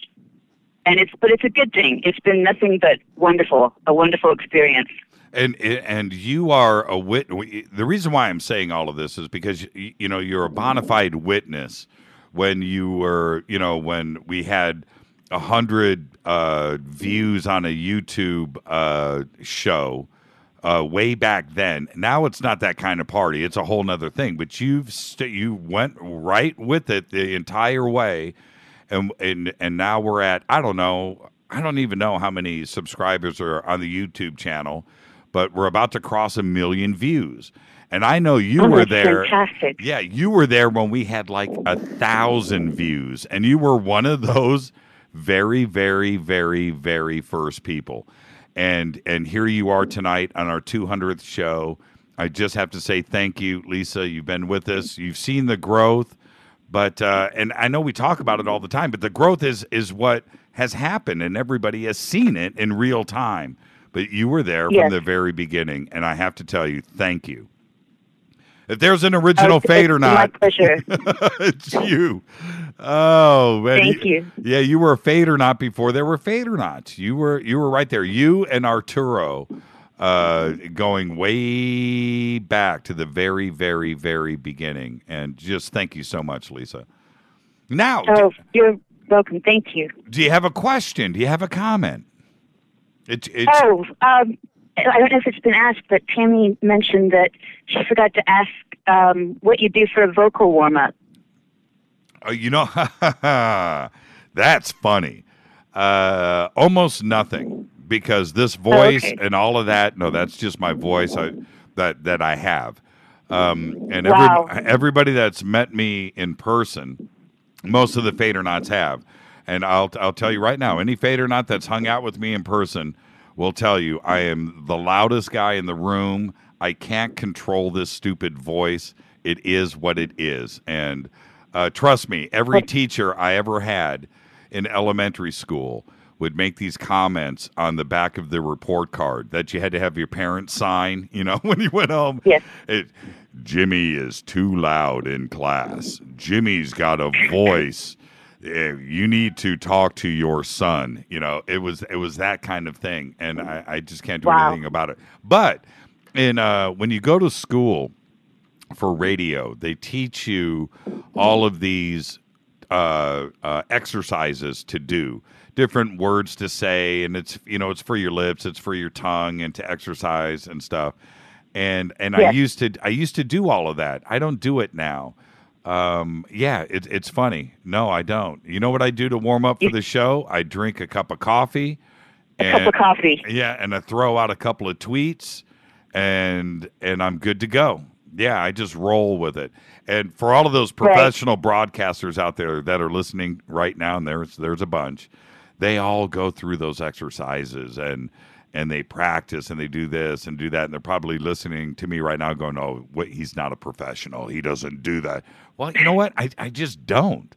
And it's a good thing. It's been nothing but a wonderful experience. And you are a the reason why I'm saying all of this is because you're a bona fide witness. When you were, when we had 100 views on a YouTube show way back then. Now it's not that kind of party. It's a whole nother thing. But you went right with it the entire way, and now we're at, I don't even know how many subscribers are on the YouTube channel, but we're about to cross 1 million views. And I know you were there. Fantastic. Yeah, you were there when we had like 1,000 views, and you were one of those very, very, very, very first people. And here you are tonight on our 200th show. I just have to say thank you, Lisa. You've been with us. You've seen the growth, but and I know we talk about it all the time, but the growth is what has happened, and everybody has seen it in real time. but you were there Yes. from the very beginning, and I have to tell you, thank you. If there's an original Fade or not, my pleasure. it's you. Oh, man. Thank you. Yeah, you were a Fade or not before there were Fade or nots. You were right there. You and Arturo, going way back to the very, very, very beginning. And just thank you so much, Lisa. Now, You're welcome. Thank you. do you have a question? Do you have a comment? I don't know if it's been asked, but Tammy mentioned that she forgot to ask what you do for a vocal warm-up. That's funny. Almost nothing, because this voice and all of that, no, that's just my voice that I have. And everybody that's met me in person, most of the Fader Knots have. And I'll tell you right now, any Fader Knot that's hung out with me in person will tell you I am the loudest guy in the room. I can't control this stupid voice. It is what it is. And trust me, every teacher I ever had in elementary school would make these comments on the back of the report card that you had to have your parents sign, when you went home. Yes. Jimmy is too loud in class. Jimmy's got a voice. You need to talk to your son. It was that kind of thing, and I just can't do anything about it. But when you go to school for radio, they teach you all of these exercises to do, different words to say, and it's for your lips, it's for your tongue, and to exercise and stuff. And yes. I used to do all of that. I don't do it now. It's funny. No, I don't. You know what I do to warm up for the show? I drink a cup of coffee. Yeah, and I throw out a couple of tweets, and I'm good to go. Yeah, I just roll with it. And for all of those professional broadcasters out there that are listening right now, and there's a bunch, they all go through those exercises and they practice and they do this and do that, and they're probably listening to me right now going, oh, he's not a professional. He doesn't do that. Well, you know what? I just don't.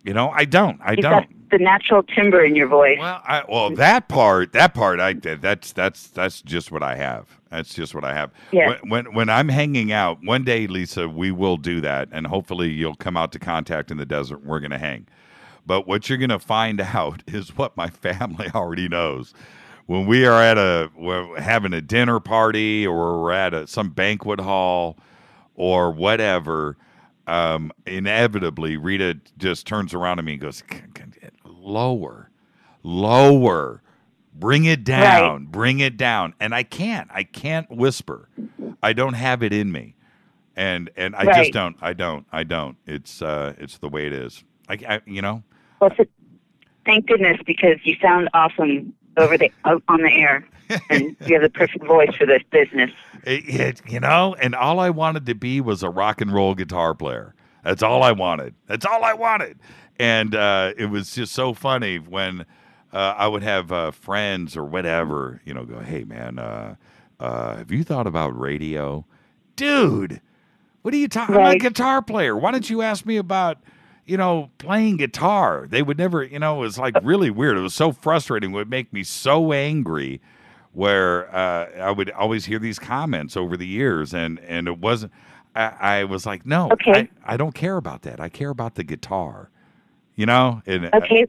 I don't. You've got the natural timbre in your voice. That part, that's just what I have. That's just what I have. Yeah. When I'm hanging out, one day, Lisa, we will do that, and hopefully you'll come out to Contact in the Desert, and we're going to hang. But what you're going to find out is what my family already knows. When we are we're having a dinner party, or we're at some banquet hall or whatever, inevitably Rita just turns around to me and goes, lower, bring it down, bring it down. And I can't whisper. I don't have it in me. And I just don't. I don't. It's the way it is. Well, thank goodness, because you sound awesome on the air, and you have the perfect voice for this business. And all I wanted to be was a rock and roll guitar player. That's all I wanted. And it was just so funny when I would have friends or whatever, go, hey man, have you thought about radio? Dude, what are you talking? I'm not a guitar player. Why don't you ask me about playing guitar? They would never, it was like really weird. It was so frustrating. It would make me so angry, where I would always hear these comments over the years, and it wasn't, I was like, no, I don't care about that. I care about the guitar, Okay.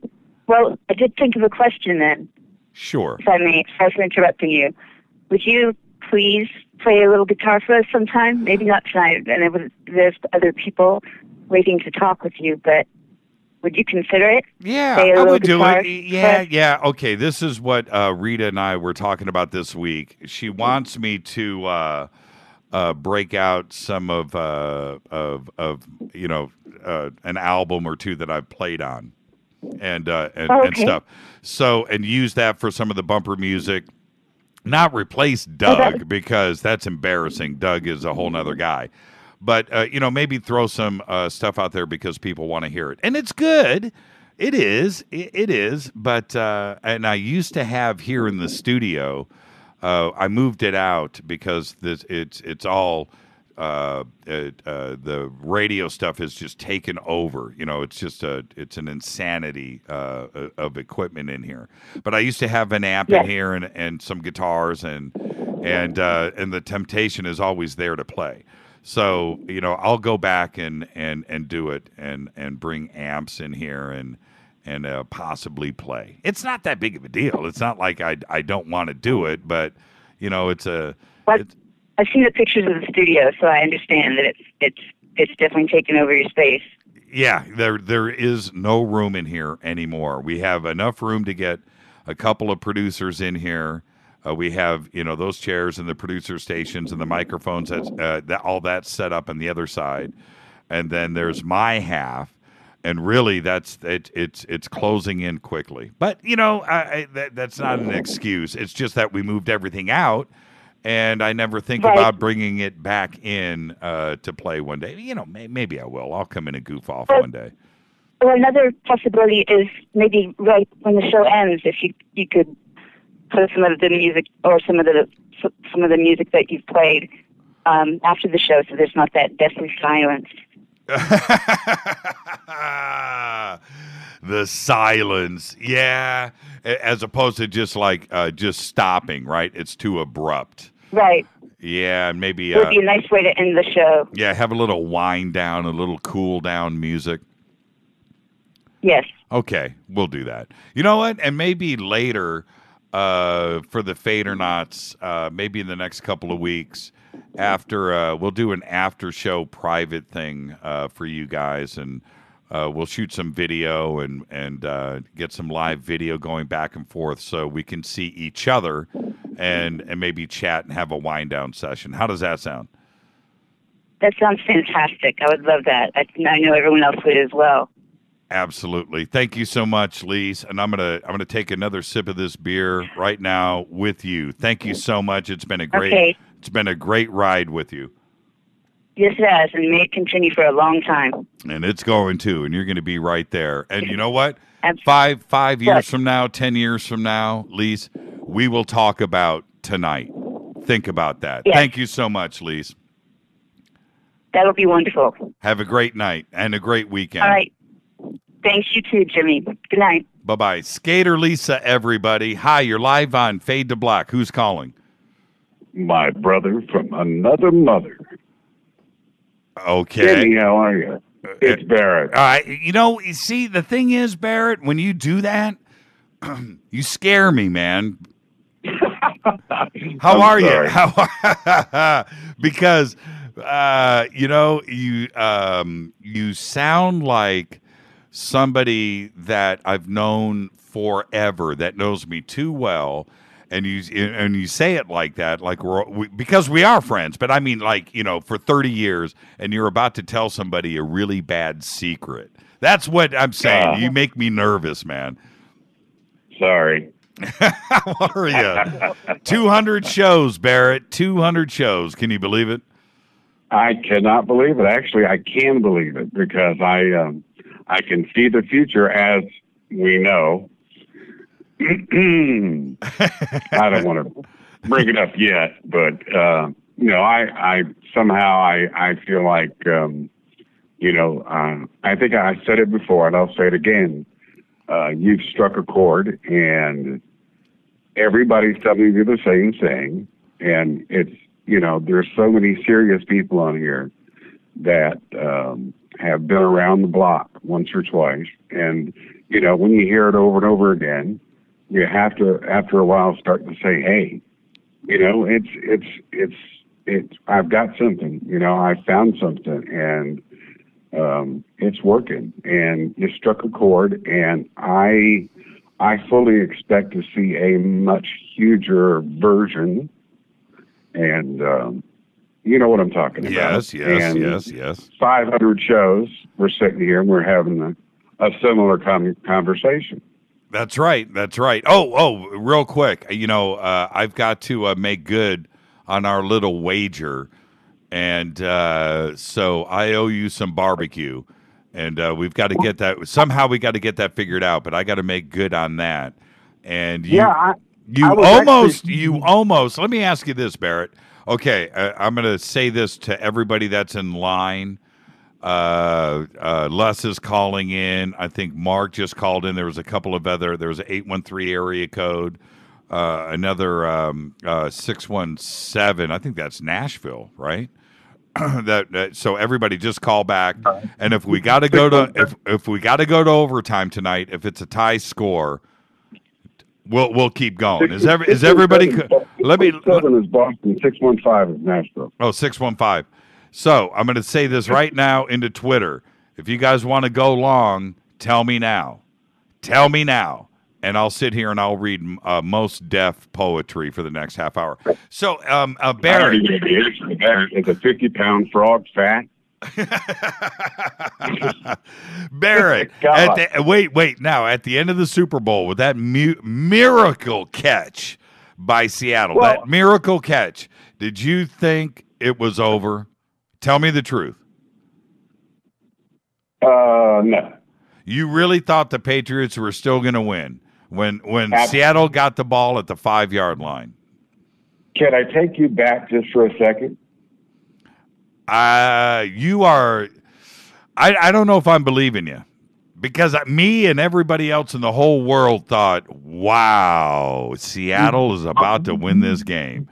Well, I did think of a question then. Sure. If I may, sorry for interrupting you. Would you please play a little guitar for us sometime? Maybe not tonight, and there's other people waiting to talk with you, but would you consider it? Yeah, I would do it. Yeah. Okay, this is what Rita and I were talking about this week. She wants me to break out some of an album or two that I've played on, and stuff. So, and use that for some of the bumper music. Not replace Doug, because that's embarrassing. Doug is a whole nother guy. But, maybe throw some stuff out there because people want to hear it. And it's good. It is. It is. But, and I used to have here in the studio, I moved it out because it's all the radio stuff has just taken over. You know, it's an insanity of equipment in here. But I used to have an amp in here and some guitars and the temptation is always there to play. So, you know, I'll go back and do it and bring amps in here and possibly play. It's not that big of a deal. It's not like I don't want to do it, but you know, I've seen the pictures of the studio, so I understand that it's definitely taken over your space. Yeah, there is no room in here anymore. We have enough room to get a couple of producers in here. We have, you know, those chairs and the producer stations and the microphones. All that's set up on the other side, and then there's my half, and really it's closing in quickly. But you know, that's not an excuse. It's just that we moved everything out, and I never think about bringing it back in to play one day. You know, maybe I will. I'll come in and goof off one day. Well, another possibility is maybe right when the show ends, if you could put some of the music or some of the music that you've played after the show, so there's not that deathly silence. The silence, yeah, as opposed to just like just stopping, right? It's too abrupt, right? Yeah, maybe it would be a nice way to end the show. Yeah, have a little wind down, a little cool down music. Yes. Okay, we'll do that. You know what? And maybe later for the Fadernaughts, maybe in the next couple of weeks, after we'll do an after show private thing for you guys, and we'll shoot some video and get some live video going back and forth so we can see each other and maybe chat and have a wind down session. How does that sound? That sounds fantastic. I would love that. I know everyone else would as well. Absolutely. Thank you so much, Lise. And I'm gonna take another sip of this beer right now with you. Thank you so much. It's been a great ride with you. Yes, it has, and may it continue for a long time. And it's going to, and you're going to be right there. And you know what? 5 years from now, 10 years from now, Lise, we will talk about tonight. Think about that. Yes. Thank you so much, Lise. That'll be wonderful. Have a great night and a great weekend. All right. Thanks, you too, Jimmy. Good night. Bye-bye. Skater Lisa, everybody. Hi, you're live on Fade to Black. Who's calling? My brother from another mother. Okay. Jimmy, how are you? It's Barrett. All right. You see, the thing is, Barrett, when you do that, you scare me, man. How are you? Because, you sound like somebody that I've known forever, that knows me too well, and you say it like that, like because we are friends, but I mean, like, for 30 years, and you're about to tell somebody a really bad secret. That's what I'm saying. You make me nervous, man. Sorry. How are you? 200 shows, Barrett. 200 shows. Can you believe it? I cannot believe it. Actually, I can believe it because I can see the future, as we know. I don't want to bring it up yet, but I somehow feel like I think I said it before, and I'll say it again. You've struck a chord, and everybody's telling you the same thing, and it's there's so many serious people on here that have been around the block once or twice, and when you hear it over and over again, you have to, after a while, start to say, hey, it's I've got something, I found something, and it's working, and you struck a chord, and I fully expect to see a much huger version, and you know what I'm talking about. Yes. 500 shows, we're sitting here, and we're having a similar conversation. That's right. Oh, real quick, I've got to make good on our little wager, and so I owe you some barbecue, and we've got to get that. Somehow we got to get that figured out, but I got to make good on that. And you almost. Let me ask you this, Barrett. Okay, I'm going to say this to everybody that's in line. Les is calling in. I think Mark just called in. There was a couple of other. There was an 813 area code. Another 617. I think that's Nashville, right? So everybody just call back. And if we got to go to if we got to go to overtime tonight, if it's a tie score, we'll keep going. Is everybody? Let me. 7 is Boston. 615 is Nashville. Oh, 615. So I'm going to say this right now into Twitter. If you guys want to go long, tell me now. Tell me now. And I'll sit here and I'll read most deaf poetry for the next half hour. So, Barrett. Is a 50-pound frog fat? Barrett. Wait. Now, at the end of the Super Bowl, with that miracle catch by Seattle, that miracle catch, did you think it was over? Tell me the truth. No. You really thought the Patriots were still going to win when Seattle got the ball at the 5-yard line? Can I take you back just for a second? You are. I don't know if I'm believing you, because me and everybody else in the whole world thought, "Wow, Seattle is about to win this game."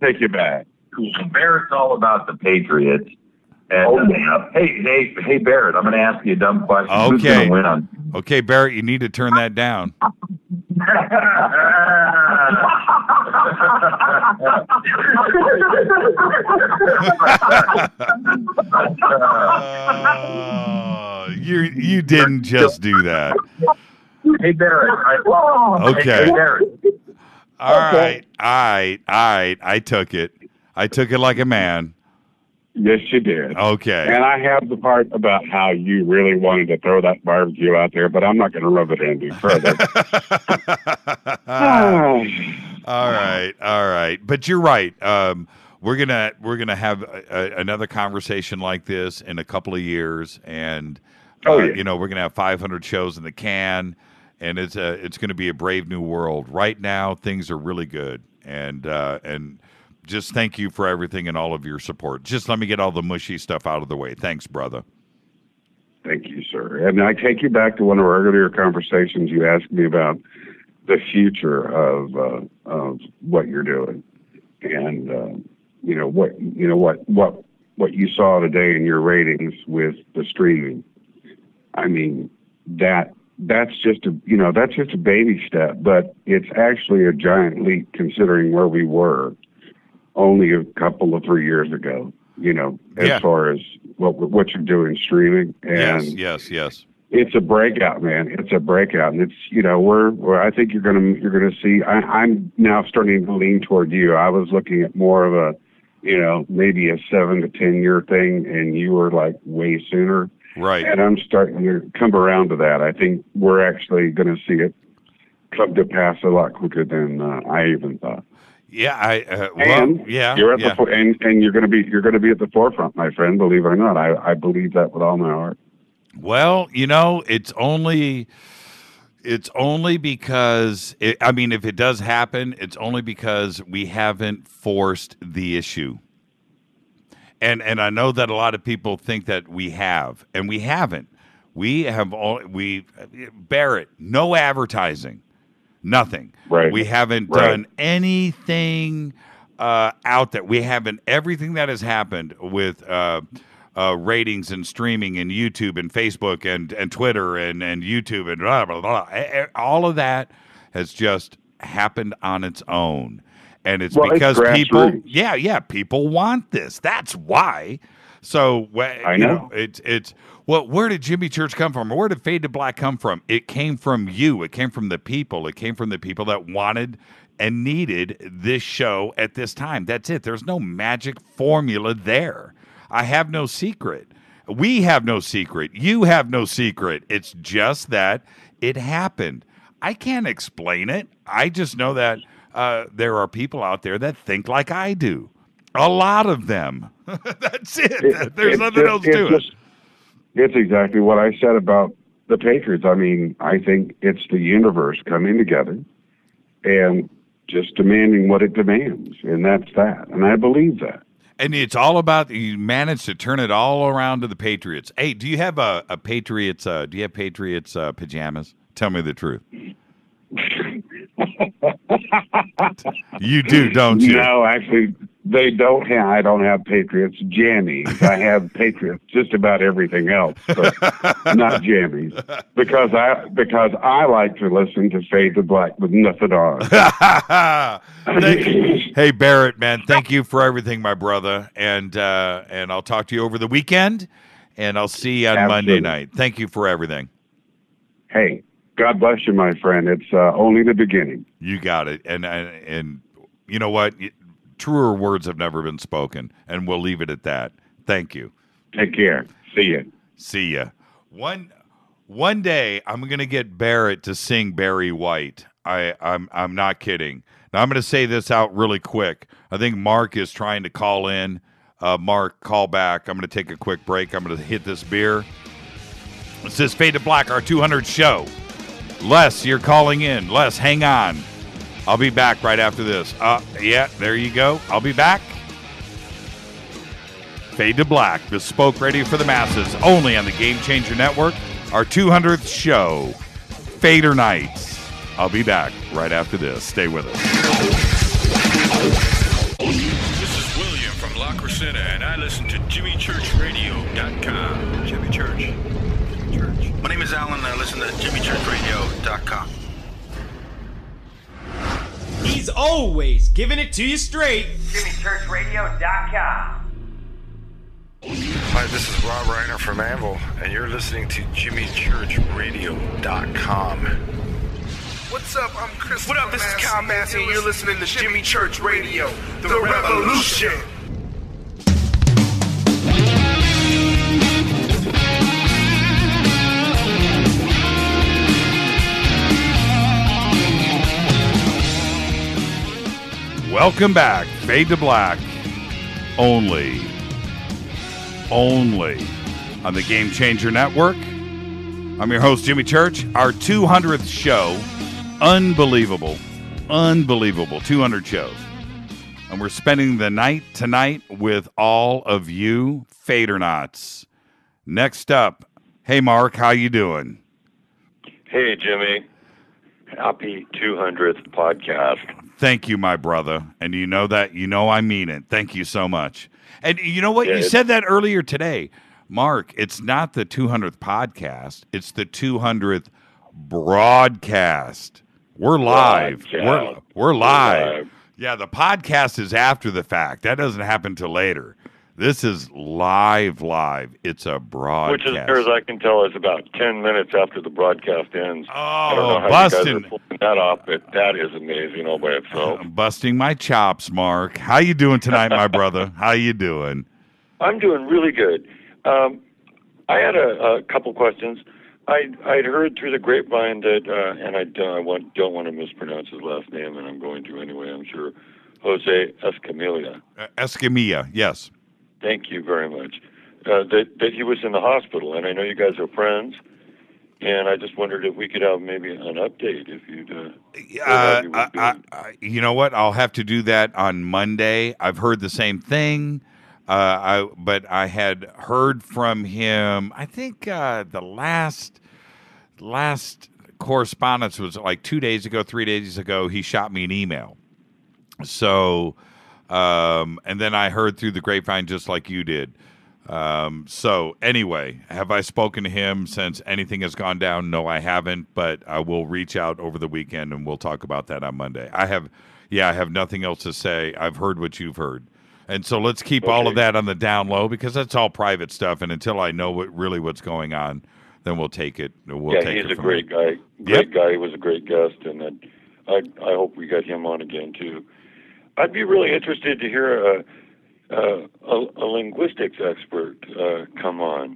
Take you back. Barrett's all about the Patriots. And, hey, Barrett, I'm going to ask you a dumb question. Who's going to win on? Okay, Barrett, you need to turn that down. You didn't just do that. Hey, Barrett. Okay. Hey, Barrett. All right. I took it. I took it like a man. Yes, you did. Okay. And I have the part about how you really wanted to throw that barbecue out there, but I'm not going to rub it in any further. All right. But you're right. We're gonna have another conversation like this in a couple of years, and we're gonna have 500 shows in the can, and it's gonna be a brave new world. Right now, things are really good, and just thank you for everything and all of your support. Just let me get all the mushy stuff out of the way. Thanks, brother. Thank you, sir. And I take you back to one of our earlier conversations. You asked me about the future of what you're doing, and what you saw today in your ratings with the streaming. I mean, that's just a baby step, but it's actually a giant leap considering where we were only a couple of 3 years ago, as far as what you're doing streaming. And yes. It's a breakout, man. It's a breakout. And it's, I think you're going to see, I'm now starting to lean toward you. I was looking at more of a, maybe a 7 to 10 year thing, and you were like way sooner. Right. And I'm starting to come around to that. I think we're actually going to see it come to pass a lot quicker than I even thought. Yeah, You're at and you're going to be at the forefront, my friend. Believe it or not, I believe that with all my heart. Well, it's only because if it does happen, it's only because we haven't forced the issue. And I know that a lot of people think that we have, and we haven't. Barrett, no advertising. Nothing. Right. We haven't done anything out there. We haven't. Everything that has happened with ratings and streaming and YouTube and Facebook and Twitter and YouTube and blah, blah, blah. All of that has just happened on its own. And it's because people, people want this. That's why. So I know it's where did Jimmy Church come from, or where did Fade to Black come from? It came from you. It came from the people. It came from the people that wanted and needed this show at this time. That's it. There's no magic formula there. I have no secret. We have no secret. You have no secret. It's just that it happened. I can't explain it. I just know that there are people out there that think like I do. A lot of them. That's it. There's nothing else to it. It's exactly what I said about the Patriots. I mean, I think it's the universe coming together. And just demanding what it demands, and that's that. And I believe that. And it's all about, you managed to turn it all around to the Patriots. Hey, do you have a Patriots? Do you have Patriots pajamas? Tell me the truth. You do, don't you? No, actually, they don't have. I don't have Patriots jammies. I have Patriots just about everything else, but not jammies, because I like to listen to Fade to Black with nothing on. Hey Barrett, man, thank you for everything, my brother, and I'll talk to you over the weekend, and I'll see you on Monday night. Thank you for everything. Hey, God bless you, my friend. It's only the beginning. You got it, and you know what? Truer words have never been spoken, and we'll leave it at that. Thank you. Take care. See you. See ya. One day, I'm gonna get Barrett to sing Barry White. I'm not kidding. Now I'm gonna say this out really quick. I think Mark is trying to call in. Mark, call back. I'm gonna take a quick break. I'm gonna hit this beer. It says Fade to Black, our 200 show. Les, you're calling in. Les, hang on. I'll be back right after this. Yeah, there you go. I'll be back. Fade to Black, bespoke radio for the masses, only on the Game Changer Network. Our 200th show, Fader Nights. I'll be back right after this. Stay with us. This is William from La Crescenta, and I listen to JimmyChurchRadio.com. Jimmy Church. My name is Alan, and I listen to JimmyChurchRadio.com. He's always giving it to you straight. JimmyChurchRadio.com. Hi, this is Rob Reiner from Anvil, and you're listening to JimmyChurchRadio.com. What's up? I'm Chris. What up? This is Kyle Massey, and you're listening to Jimmy Church Radio, The Revolution. Welcome back. Fade to Black. Only on the Game Changer Network. I'm your host, Jimmy Church. Our 200th show. Unbelievable 200 shows. And we're spending the night tonight with all of you Fadernauts. Next up, hey Mark, how you doing? Hey Jimmy. Happy 200th podcast. Thank you, my brother. And you know that, I mean it. Thank you so much. And you know what? You said that earlier today. Mark, it's not the 200th podcast. It's the 200th broadcast. We're live. We're live. Yeah, the podcast is after the fact. That doesn't happen till later. This is live. It's a broadcast. Which, as far as I can tell, is about 10 minutes after the broadcast ends. Oh, I don't know how busting. you guys are pulling that off, but that is amazing all by itself. I'm busting my chops, Mark. How you doing tonight, my brother? How you doing? I'm doing really good. I had a couple questions. I'd heard through the grapevine that, and I don't want to mispronounce his last name, and I'm going to anyway, I'm sure, Jose Escamilla. Escamilla, yes. Thank you very much. That he was in the hospital, and I know you guys are friends, and I just wondered if we could have maybe an update if you'd. You know what? I'll have to do that on Monday. I've heard the same thing, but I had heard from him. I think the last correspondence was like 2 days ago, 3 days ago. He shot me an email. So. And then I heard through the grapevine just like you did. So anyway, have I spoken to him since anything has gone down? No, I haven't, but I will reach out over the weekend and we'll talk about that on Monday. I have nothing else to say. I've heard what you've heard. And so let's keep all of that on the down low because that's all private stuff. And until I know what's going on, then we'll take it. He's a great guy. Great guy. He was a great guest. And I hope we get him on again too. I'd be really interested to hear a linguistics expert come on.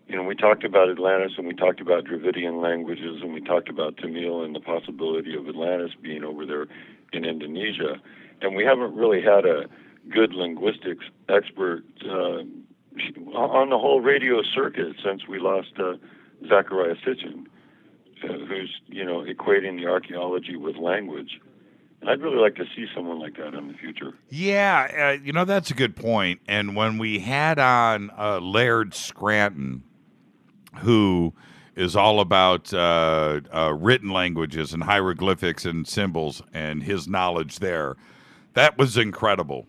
You know, we talked about Atlantis and we talked about Dravidian languages and we talked about Tamil and the possibility of Atlantis being over there in Indonesia. And we haven't really had a good linguistics expert on the whole radio circuit since we lost Zachariah Sitchin, who's, equating the archaeology with language. I'd really like to see someone like that in the future. Yeah, that's a good point. And when we had on Laird Scranton, who is all about written languages and hieroglyphics and symbols and his knowledge there, that was incredible.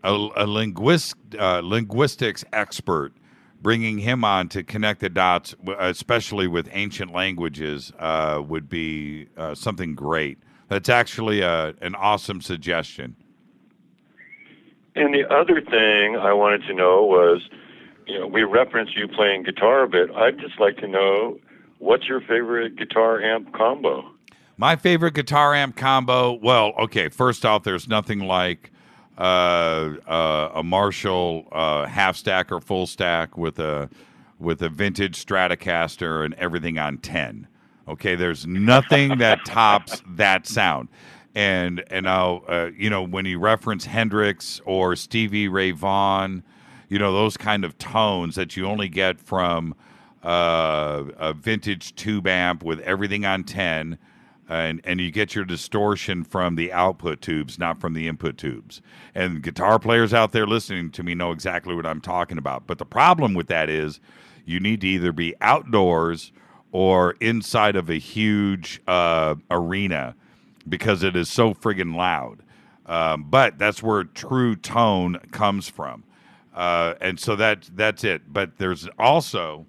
A linguistics expert, bringing him on to connect the dots, especially with ancient languages, would be something great. That's actually an awesome suggestion. And the other thing I wanted to know was, we referenced you playing guitar a bit. I'd just like to know, what's your favorite guitar amp combo? My favorite guitar amp combo, well, okay, first off, there's nothing like a Marshall half stack or full stack with a vintage Stratocaster and everything on 10. Okay, there's nothing that tops that sound. And I'll, when you reference Hendrix or Stevie Ray Vaughan, those kind of tones that you only get from a vintage tube amp with everything on 10, and you get your distortion from the output tubes, not from the input tubes. And guitar players out there listening to me know exactly what I'm talking about. But the problem with that is you need to either be outdoors or inside of a huge arena, because it is so friggin' loud. But that's where true tone comes from. And so that's it. But there's also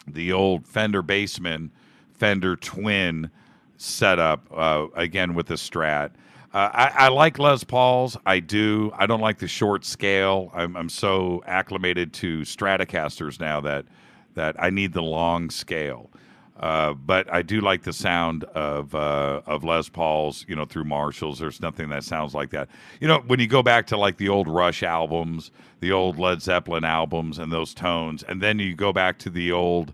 the old Fender Bassman, Fender Twin setup, again with the Strat. I like Les Pauls. I do. I don't like the short scale. I'm so acclimated to Stratocasters now that I need the long scale. But I do like the sound of Les Pauls, through Marshalls. There's nothing that sounds like that. When you go back to like the old Rush albums, the old Led Zeppelin albums, and those tones, and then you go back to the old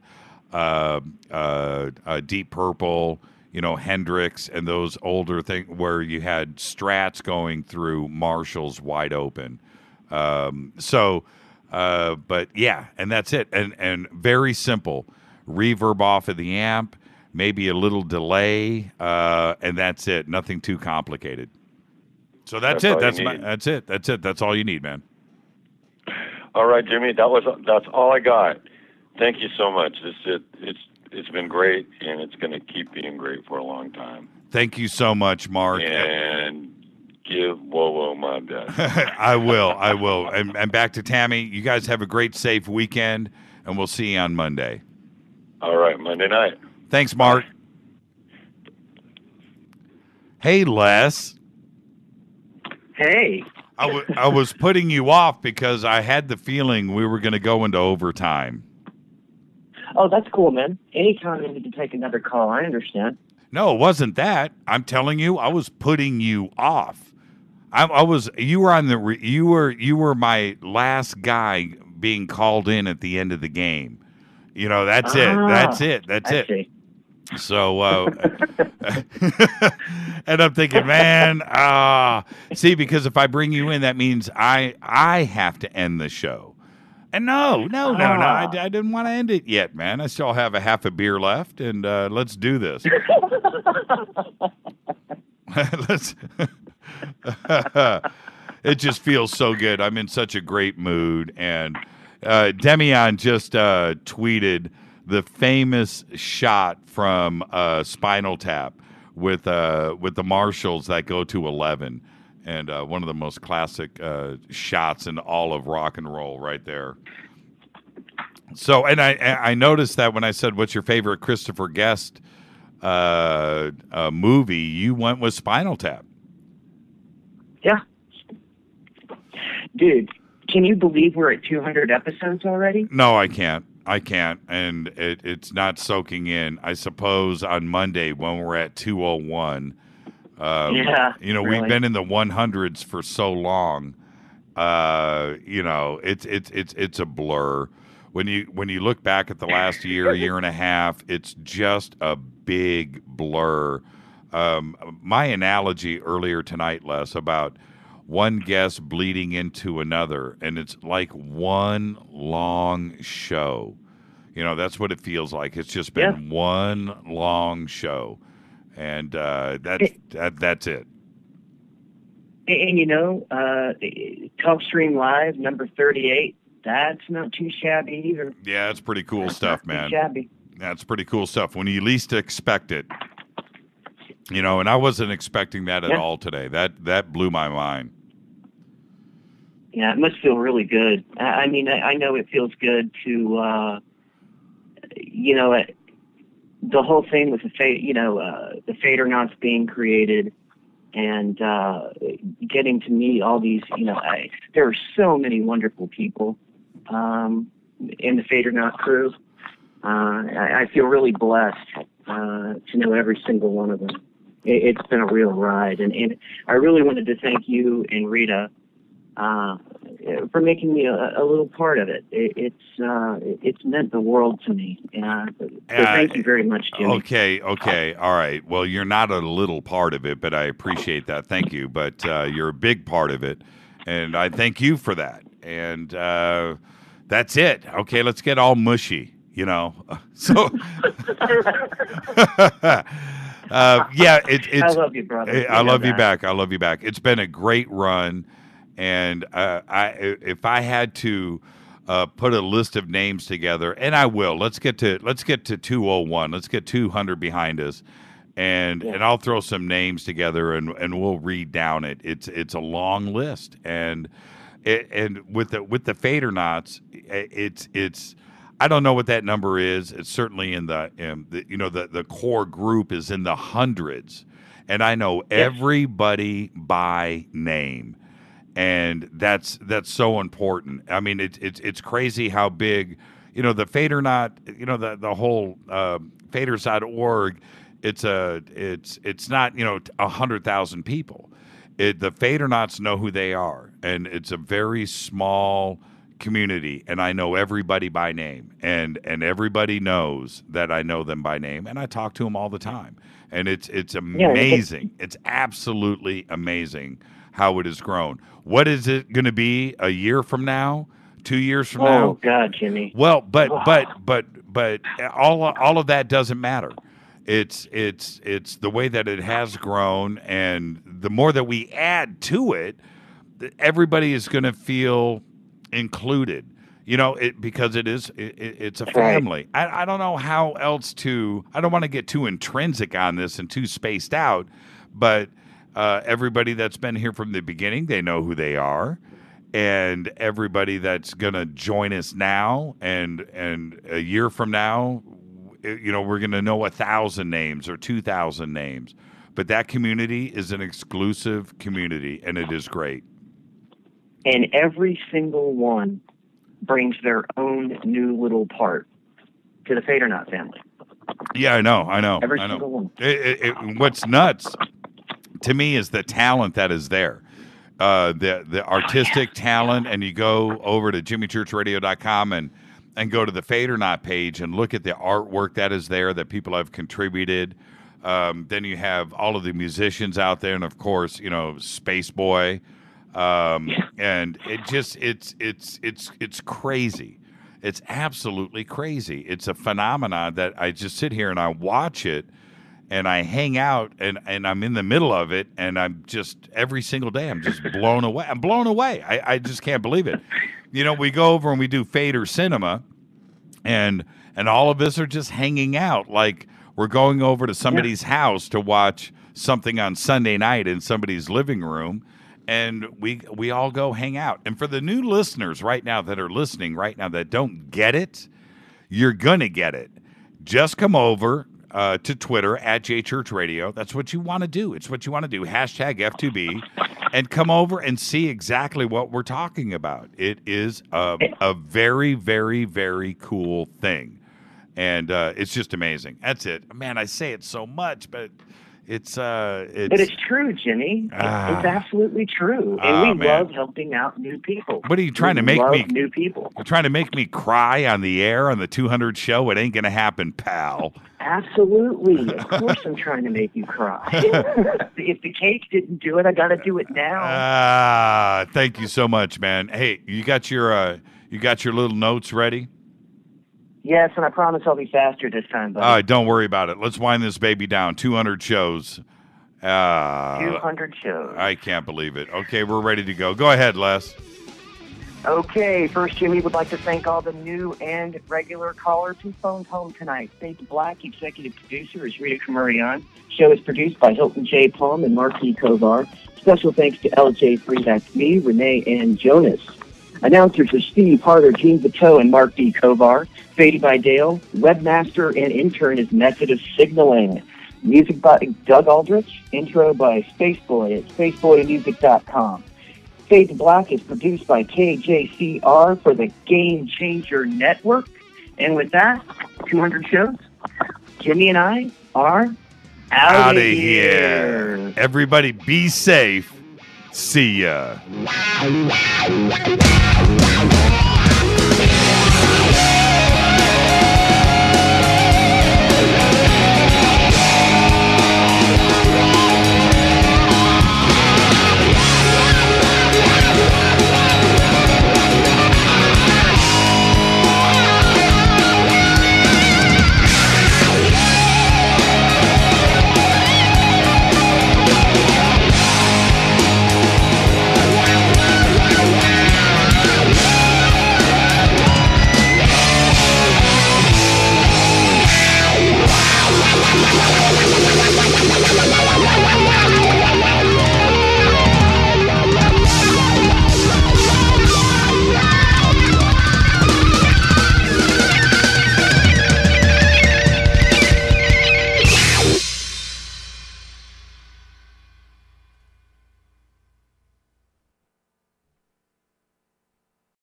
Deep Purple, Hendrix, and those older things where you had Strats going through Marshalls wide open. But yeah, and that's it. And very simple. Reverb off of the amp, maybe a little delay, and that's it. Nothing too complicated. So that's it. That's it. That's it. That's all you need, man. All right, Jimmy. That's all I got. Thank you so much. It's been great, and it's going to keep being great for a long time. Thank you so much, Mark. And give Wowo my best. I will. And back to Tammy. You guys have a great, safe weekend, and we'll see you on Monday. All right, Monday night. Thanks, Mark. Hey, Les. Hey. I was putting you off because I had the feeling we were going to go into overtime. Oh, that's cool, man. Anytime you need to take another call, I understand. No, it wasn't that. I'm telling you, I was putting you off. You were my last guy being called in at the end of the game. That's it. That's it. That's it. See. So, and I'm thinking, man, see, because if I bring you in, that means I have to end the show. And no, I didn't want to end it yet, man. I still have a half a beer left, and let's do this. It just feels so good. I'm in such a great mood, and Demian just tweeted the famous shot from Spinal Tap with the Marshalls that go to 11, and one of the most classic shots in all of rock and roll, right there. So, and I noticed that when I said, "What's your favorite Christopher Guest movie?" you went with Spinal Tap. Yeah, dude. Can you believe we're at 200 episodes already? No, I can't. And it's not soaking in. I suppose on Monday when we're at 201, really. We've been in the 100s for so long. It's a blur. When you look back at the last year and a half, it's just a big blur. My analogy earlier tonight, Les, about one guest bleeding into another, and it's like one long show. That's what it feels like. It's just been one long show, and that's it. And TalkStream Live, number 38, that's not too shabby either. Yeah, it's pretty cool stuff, man. Shabby. That's pretty cool stuff when you least expect it. And I wasn't expecting that at all today. That blew my mind. Yeah, it must feel really good. I mean, I know it feels good to, the whole thing with the FADERNIGHTs being created and getting to meet all these, there are so many wonderful people in the FADERNIGHT crew. I feel really blessed to know every single one of them. It's been a real ride, and I really wanted to thank you and Rita for making me a little part of it. It's meant the world to me. So thank you very much, Jimmy. Okay, all right. Well, you're not a little part of it, but I appreciate that. Thank you. But you're a big part of it, and I thank you for that. And that's it. Okay, let's get all mushy. So it's. I love you, brother. I love you back. I love you back. It's been a great run, and if I had to put a list of names together, and I will. Let's get to 201. Let's get 200 behind us, and I'll throw some names together, and we'll read down it. It's a long list, and with the FADERNIGHTs, it's. I don't know what that number is. It's certainly in the core group is in the hundreds, and I know everybody by name, and that's so important. I mean, it's crazy how big, the FADERNIGHT, the whole Faders.org. It's not 100,000 people. The FADERNIGHTs know who they are, and it's a very small community, and I know everybody by name, and everybody knows that I know them by name, and I talk to them all the time, and it's amazing. It's absolutely amazing how it has grown. What is it going to be a year from now, 2 years from now? Oh God, Jimmy. Well, but all of that doesn't matter. It's the way that it has grown, and the more that we add to it, everybody is going to feel included, because it's a family. Right. I don't know how else to. I don't want to get too intrinsic on this and too spaced out, but everybody that's been here from the beginning, they know who they are, and everybody that's gonna join us now and a year from now, we're gonna know 1,000 names or 2,000 names. But that community is an exclusive community, and it is great. And every single one brings their own new little part to the FADERNIGHT family. Yeah, I know. Every single one. What's nuts to me is the talent that is there. The artistic talent, and you go over to jimmychurchradio.com and go to the FADERNIGHT page and look at the artwork that is there that people have contributed. Then you have all of the musicians out there, and of course, Space Boy. And it's crazy. It's absolutely crazy. It's a phenomenon that I just sit here and I watch it, and I hang out, and I'm in the middle of it, and I'm just every single day I'm just blown away. I'm blown away. I just can't believe it. We go over and we do Fader Cinema, and all of us are just hanging out like we're going over to somebody's house to watch something on Sunday night in somebody's living room. And we all go hang out. And for the new listeners right now that are listening right now that don't get it, you're going to get it. Just come over to Twitter at JChurchRadio. That's what you want to do. It's what you want to do. Hashtag F2B. And come over and see exactly what we're talking about. It is a very, very, very cool thing. And it's just amazing. That's it. Man, I say it so much, but... But it's true, Jimmy. It's absolutely true, and we love helping out new people. What are you trying to make me? New people. You're trying to make me cry on the air on the 200 show. It ain't gonna happen, pal. Absolutely, of course I'm trying to make you cry. If the cake didn't do it, I got to do it now. Thank you so much, man. Hey, you got your little notes ready? Yes, and I promise I'll be faster this time, buddy. Don't worry about it. Let's wind this baby down. 200 shows. 200 shows. I can't believe it. Okay, we're ready to go. Go ahead, Les. Okay, first, Jimmy would like to thank all the new and regular callers who phoned home tonight. Fade to Black, executive producer, is Rita Camurian. Show is produced by Hilton J. Palm and Mark D. Kovar. Special thanks to LJ3, that's me, Renee, and Jonas. Announcers are Steve Harder, Gene Bateau, and Mark D. Kovar. Faded by Dale. Webmaster and intern is Method of Signaling. Music by Doug Aldrich. Intro by Spaceboy at spaceboymusic.com. Fade to Black is produced by KJCR for the Game Changer Network. And with that, 200 shows. Jimmy and I are out of here. Everybody be safe. See ya.